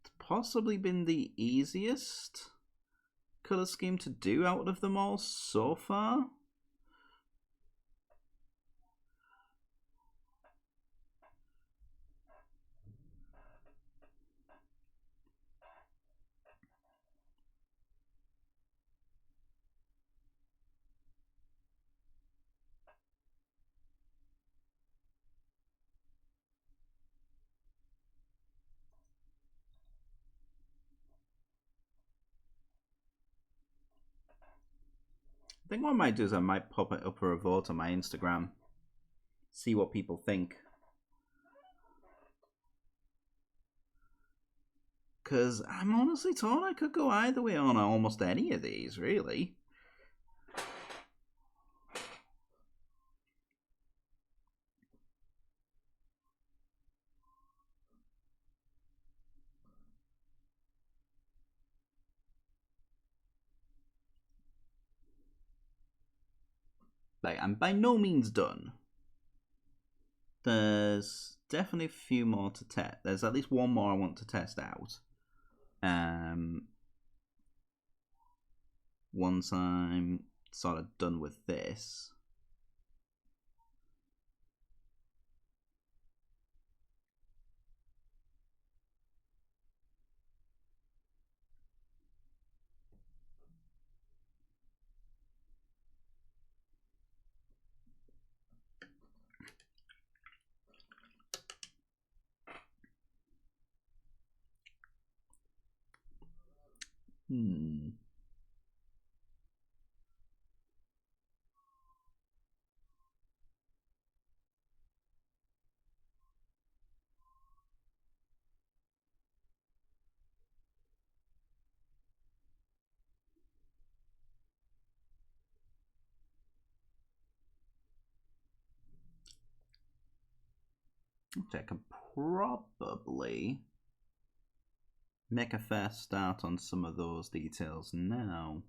It's possibly been the easiest color scheme to do out of them all so far. I think what I might do is I might pop it up for a vote on my Instagram, see what people think. Because I'm honestly torn. I could go either way on almost any of these, really. Like, I'm by no means done. There's definitely a few more to test. There's at least one more I want to test out. Once I'm sort of done with this. Hmm. which I can probably make a fair start on some of those details now.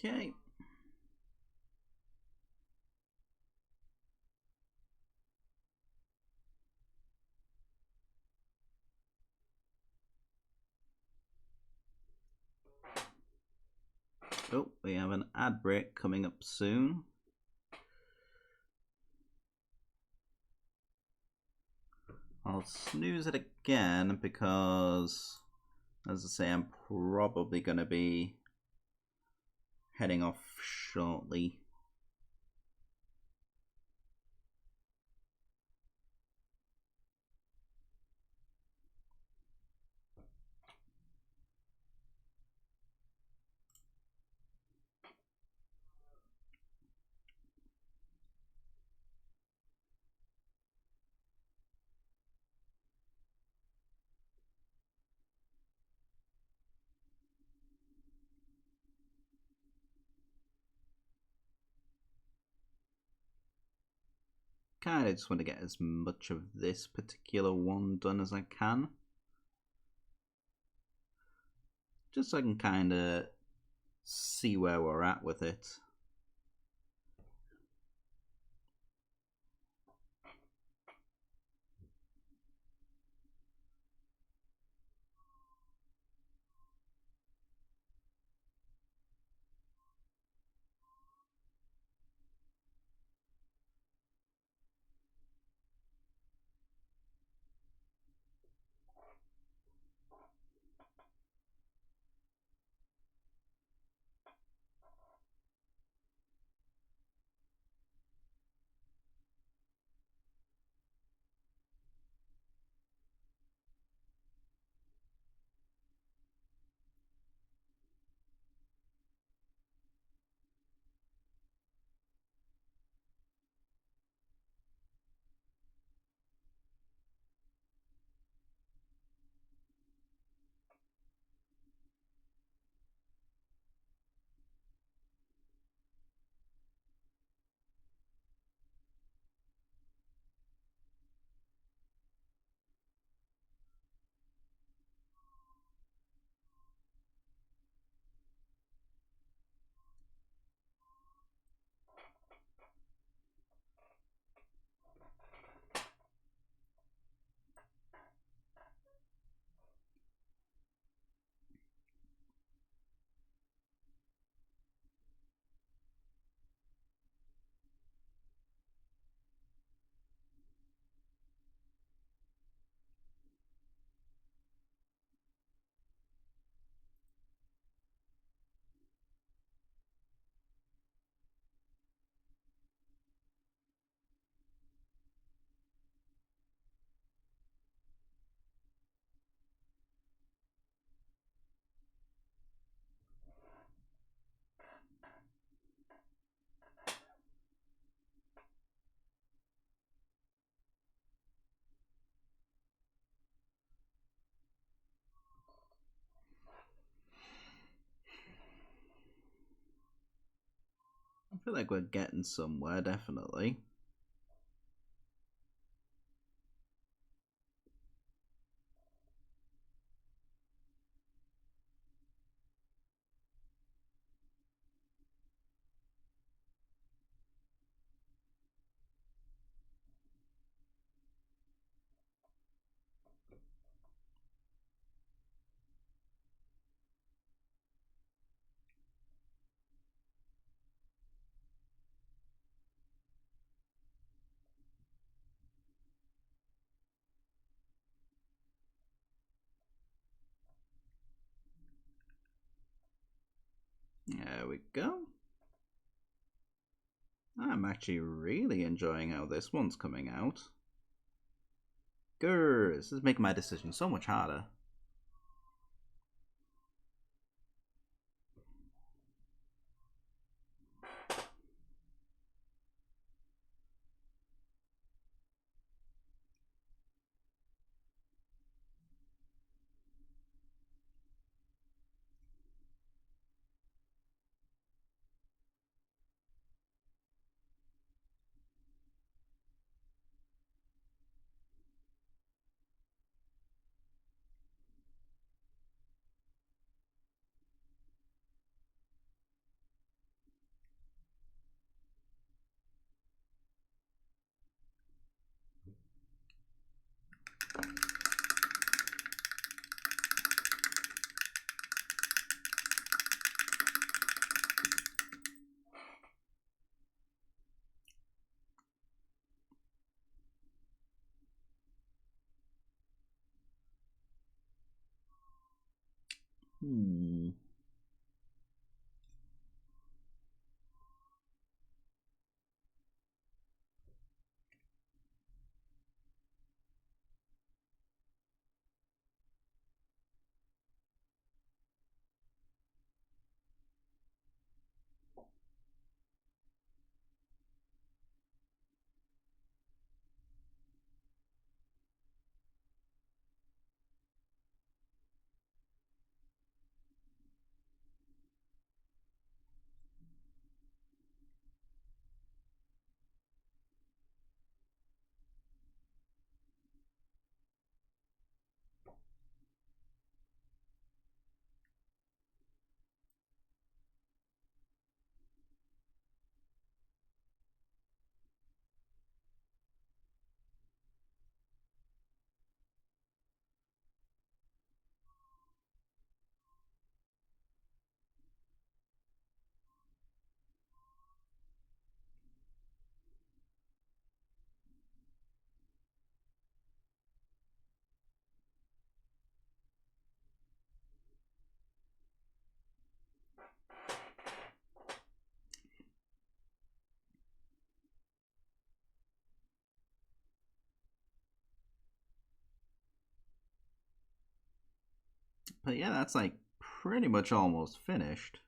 Okay. Oh, we have an ad break coming up soon. I'll snooze it again because, as I say, I'm probably going to be heading off shortly. Kind of just want to get as much of this particular one done as I can. Just so I can kind of see where we're at with it. feel like we're getting somewhere, definitely. There we go. I'm actually really enjoying how this one's coming out. Grr, this is making my decision so much harder. But yeah, that's like pretty much almost finished.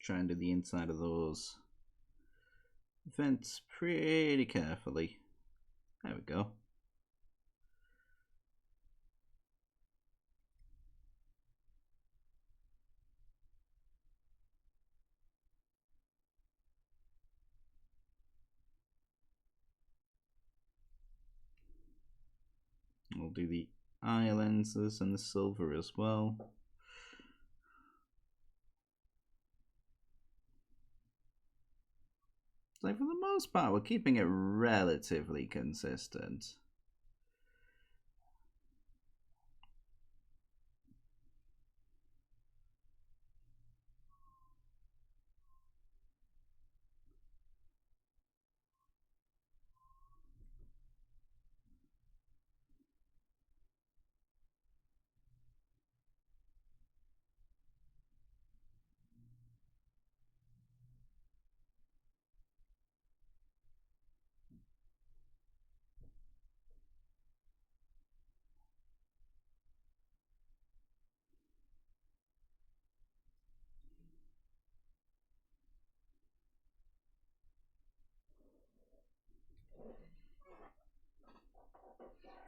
try and do the inside of those vents pretty carefully. There we go. We'll do the eye lenses and the silver as well. So for the most part, we're keeping it relatively consistent.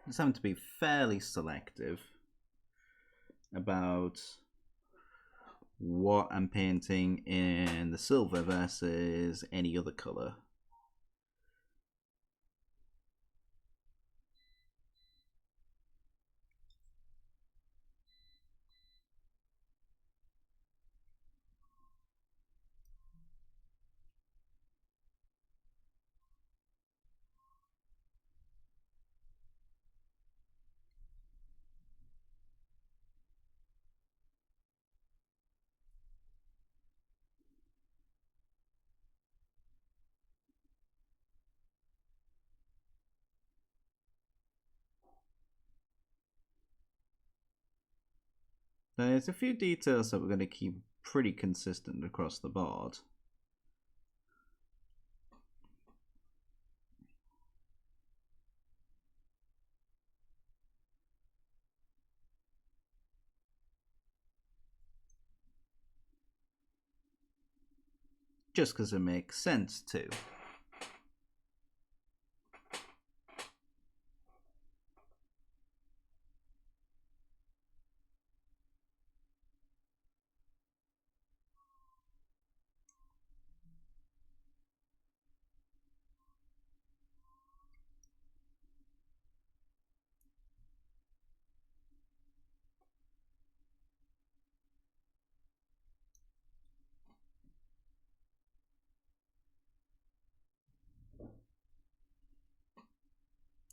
Just having to be fairly selective about what I'm painting in the silver versus any other color. There's a few details that we're going to keep pretty consistent across the board. Just because it makes sense to.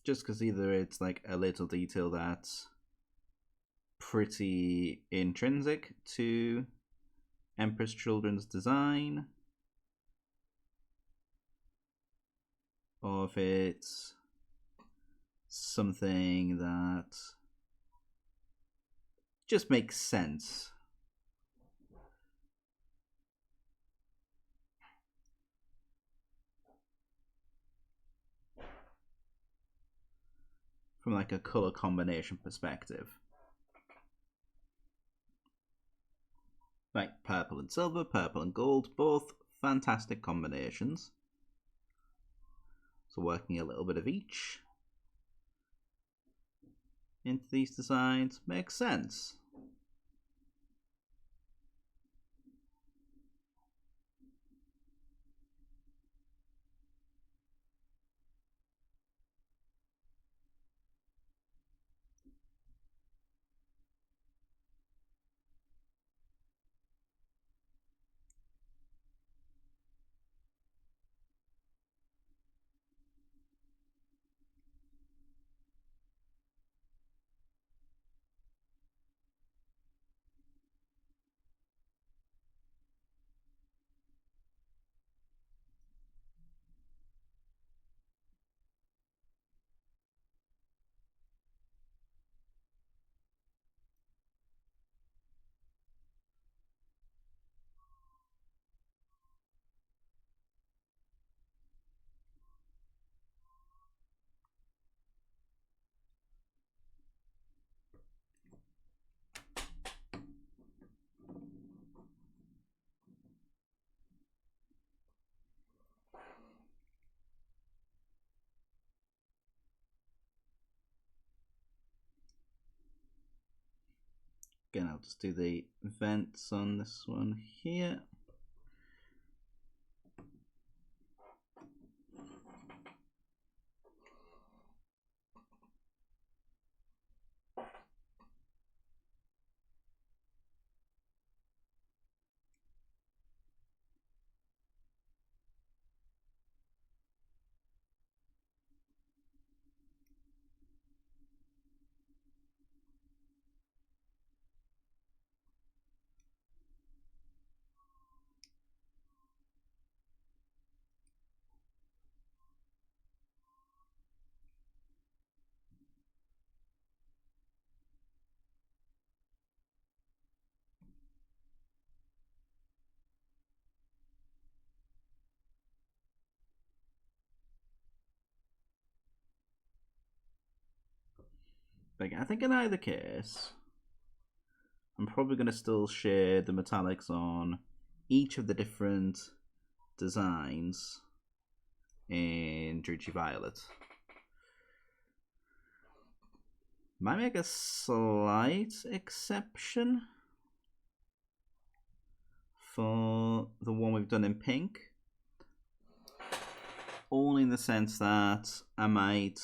Just because either it's like a little detail that's pretty intrinsic to Empress Children's design, or if it's something that just makes sense. From like a color combination perspective. Like purple and silver, purple and gold, both fantastic combinations. So working a little bit of each into these designs makes sense. Again, I'll just do the vents on this one here. But I think in either case, I'm probably going to still shade the metallics on each of the different designs in Druchii Violet. Might make a slight exception for the one we've done in pink. Only in the sense that I might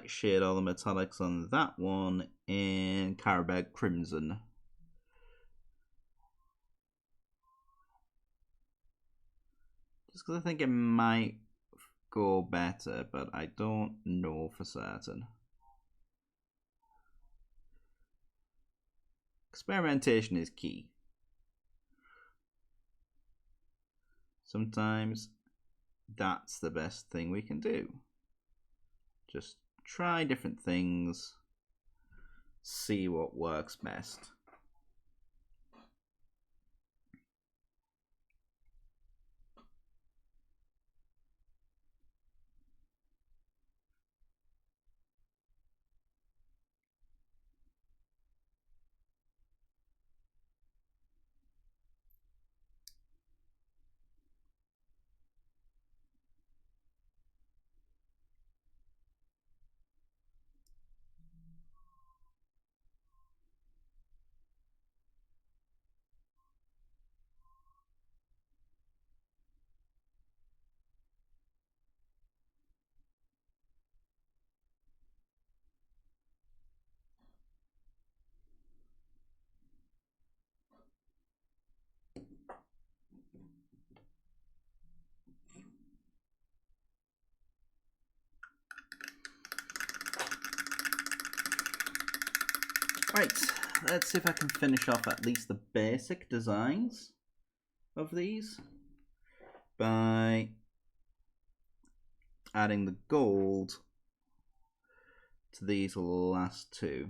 shade all the metallics on that one in Carabag Crimson. Just because I think it might go better, but I don't know for certain. Experimentation is key. Sometimes that's the best thing we can do. Just try different things, see what works best. Right, let's see if I can finish off at least the basic designs of these by adding the gold to these last two.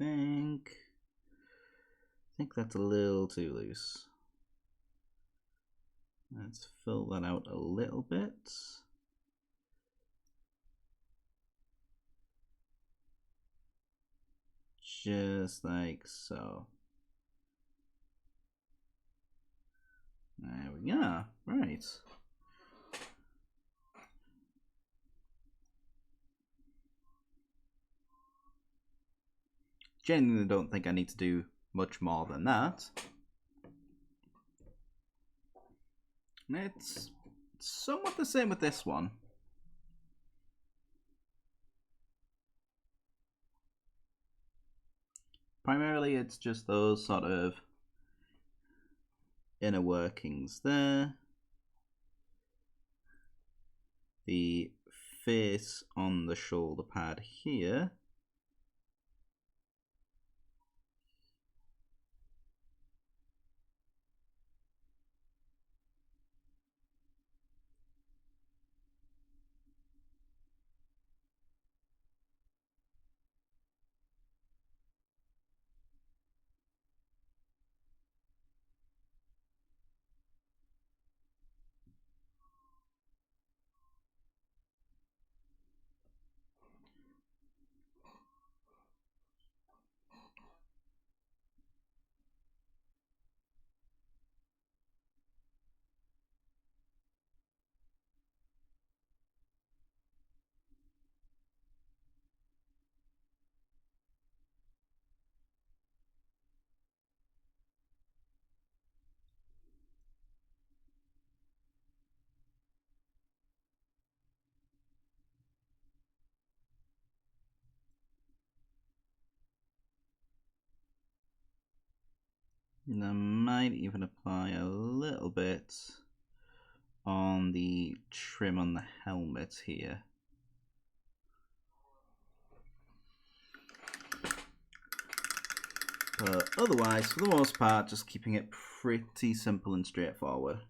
I think that's a little too loose. Let's fill that out a little bit. Just like so. There we go. Right. Genuinely don't think I need to do much more than that. It's somewhat the same with this one. Primarily it's just those sort of inner workings there. The face on the shoulder pad here. And I might even apply a little bit on the trim on the helmet here. But otherwise, for the most part, just keeping it pretty simple and straightforward.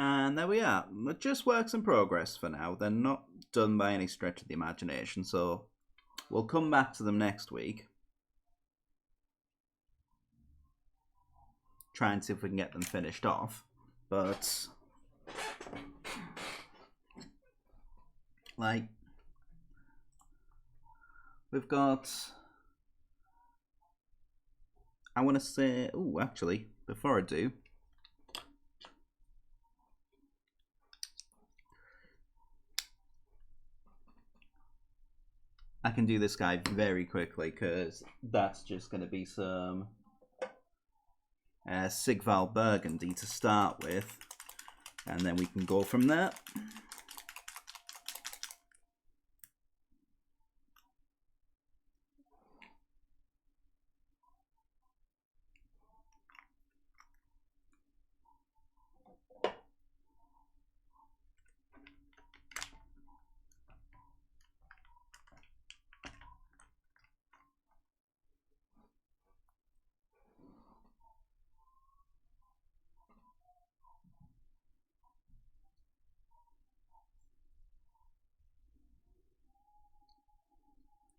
And there we are. Just works in progress for now. They're not done by any stretch of the imagination, so we'll come back to them next week. Try and see if we can get them finished off. But, like, we've got... I want to say... Oh, actually, before I do... I can do this guy very quickly because that's just going to be some Sigval Burgundy to start with, and then we can go from there.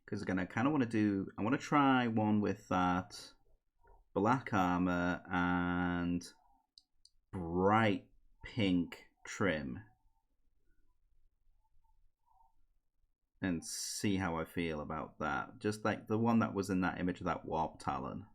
Because again, I kind of want to do... I want to try one with that black armor and bright pink trim. And see how I feel about that. Just like the one that was in that image of that Warp Talon.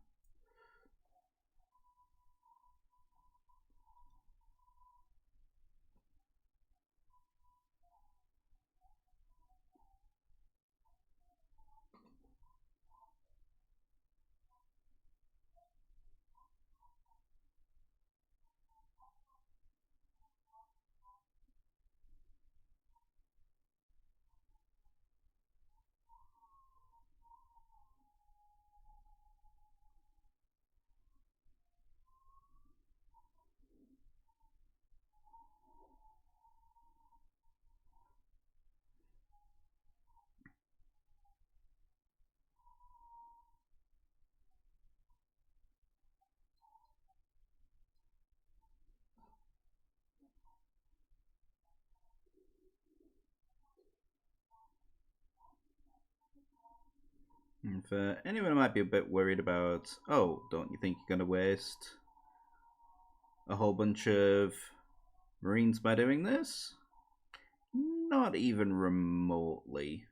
And for anyone who might be a bit worried about, oh, don't you think you're going to waste a whole bunch of Marines by doing this? Not even remotely.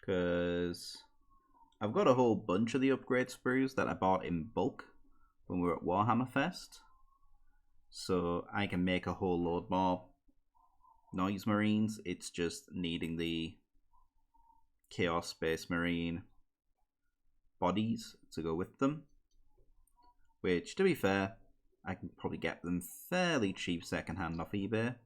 Because I've got a whole bunch of the upgrade sprues that I bought in bulk when we were at Warhammer Fest. So I can make a whole load more Noise Marines. It's just needing the Chaos Space Marine bodies to go with them. Which, to be fair, I can probably get them fairly cheap secondhand off eBay.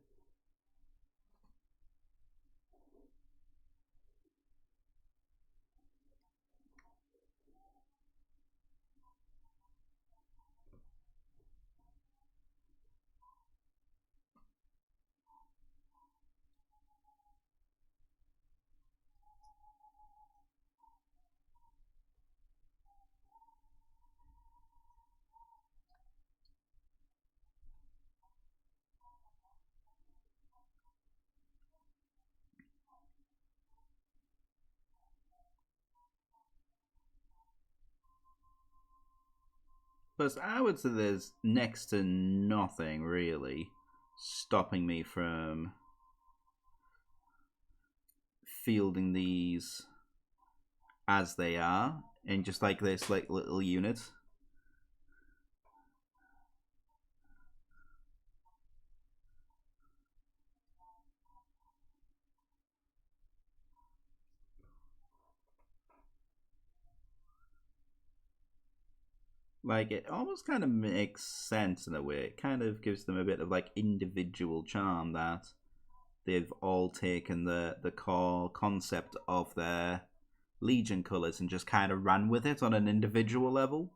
Plus, I would say there's next to nothing really stopping me from fielding these as they are in just like this like little unit. Like, it almost kind of makes sense in a way. It kind of gives them a bit of like individual charm that they've all taken the core concept of their Legion colours and just kind of ran with it on an individual level.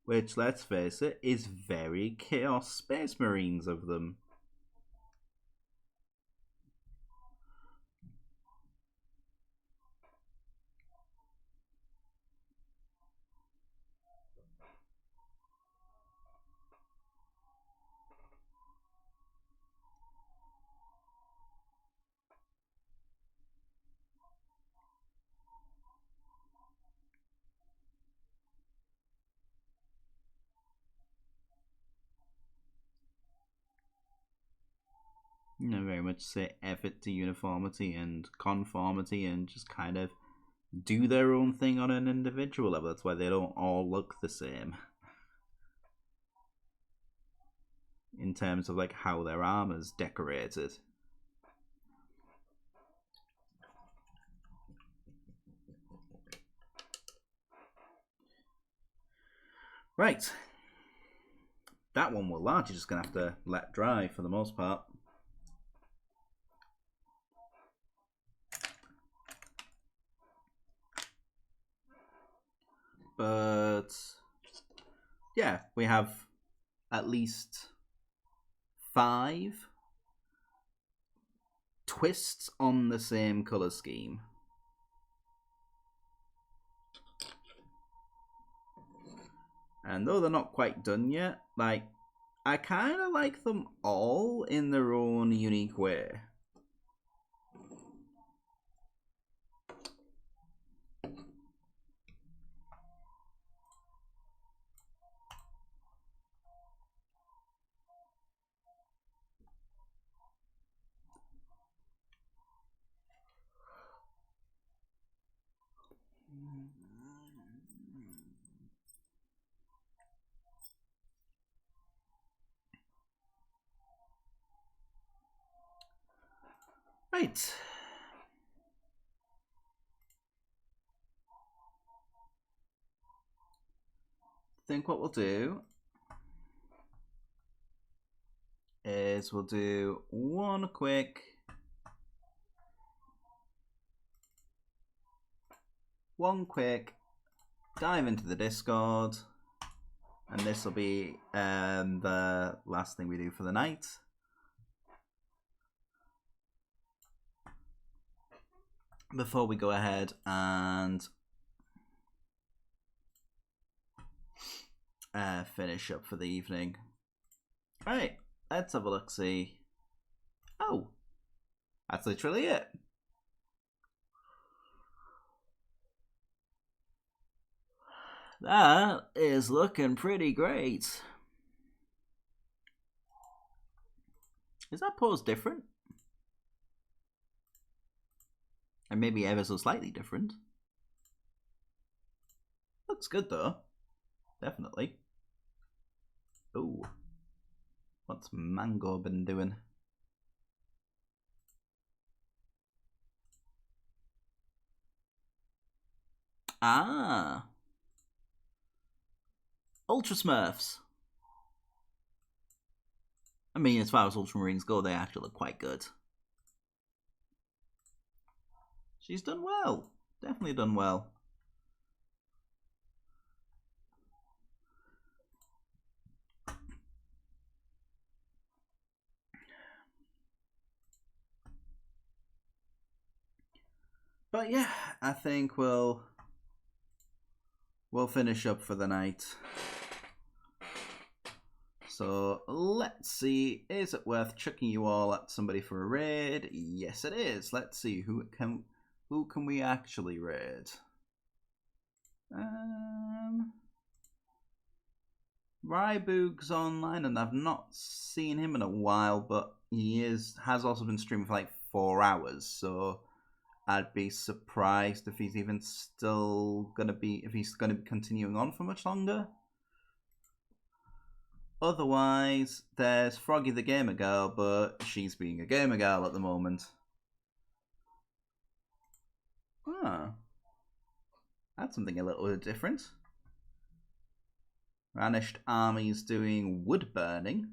Which, let's face it, is very Chaos Space Marines of them. You know, very much say effort to uniformity and conformity and just kind of do their own thing on an individual level. That's why they don't all look the same in terms of like how their armor's decorated. Right. That one we're largely just going to have to let dry for the most part. But yeah, we have at least 5 twists on the same color scheme. And though they're not quite done yet, like, I kind of like them all in their own unique way. Right. I think what we'll do is we'll do one quick dive into the Discord And this will be the last thing we do for the night. Before we go ahead and finish up for the evening. Alright, let's have a look, see. Oh, that's literally it. That is looking pretty great. Is that pose different? And maybe ever so slightly different. Looks good though. Definitely. Ooh. What's Mango been doing? Ah. Ultra Smurfs. I mean, as far as Ultramarines go, they actually look quite good. She's done well. Definitely done well. But yeah, I think we'll finish up for the night. So let's see, is it worth chucking you all at somebody for a raid? Yes, it is. Let's see, who can we actually raid? Ryboog's online, and I've not seen him in a while, but he has also been streaming for like 4 hours, so I'd be surprised if he's even still gonna be continuing on for much longer. Otherwise, there's Froggy the Gamer Girl, but she's being a gamer girl at the moment. Ah, that's something a little bit different. Vanished Army's doing wood burning.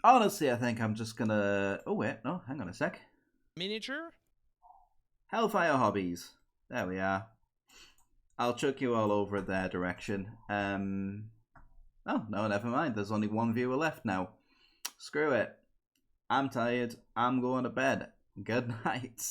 Honestly, I think I'm just gonna... Oh wait, no, hang on a sec. Miniature? Hellfire Hobbies. There we are. I'll chuck you all over their direction. Oh, no, never mind. There's only one viewer left now. Screw it. I'm tired. I'm going to bed. Good night.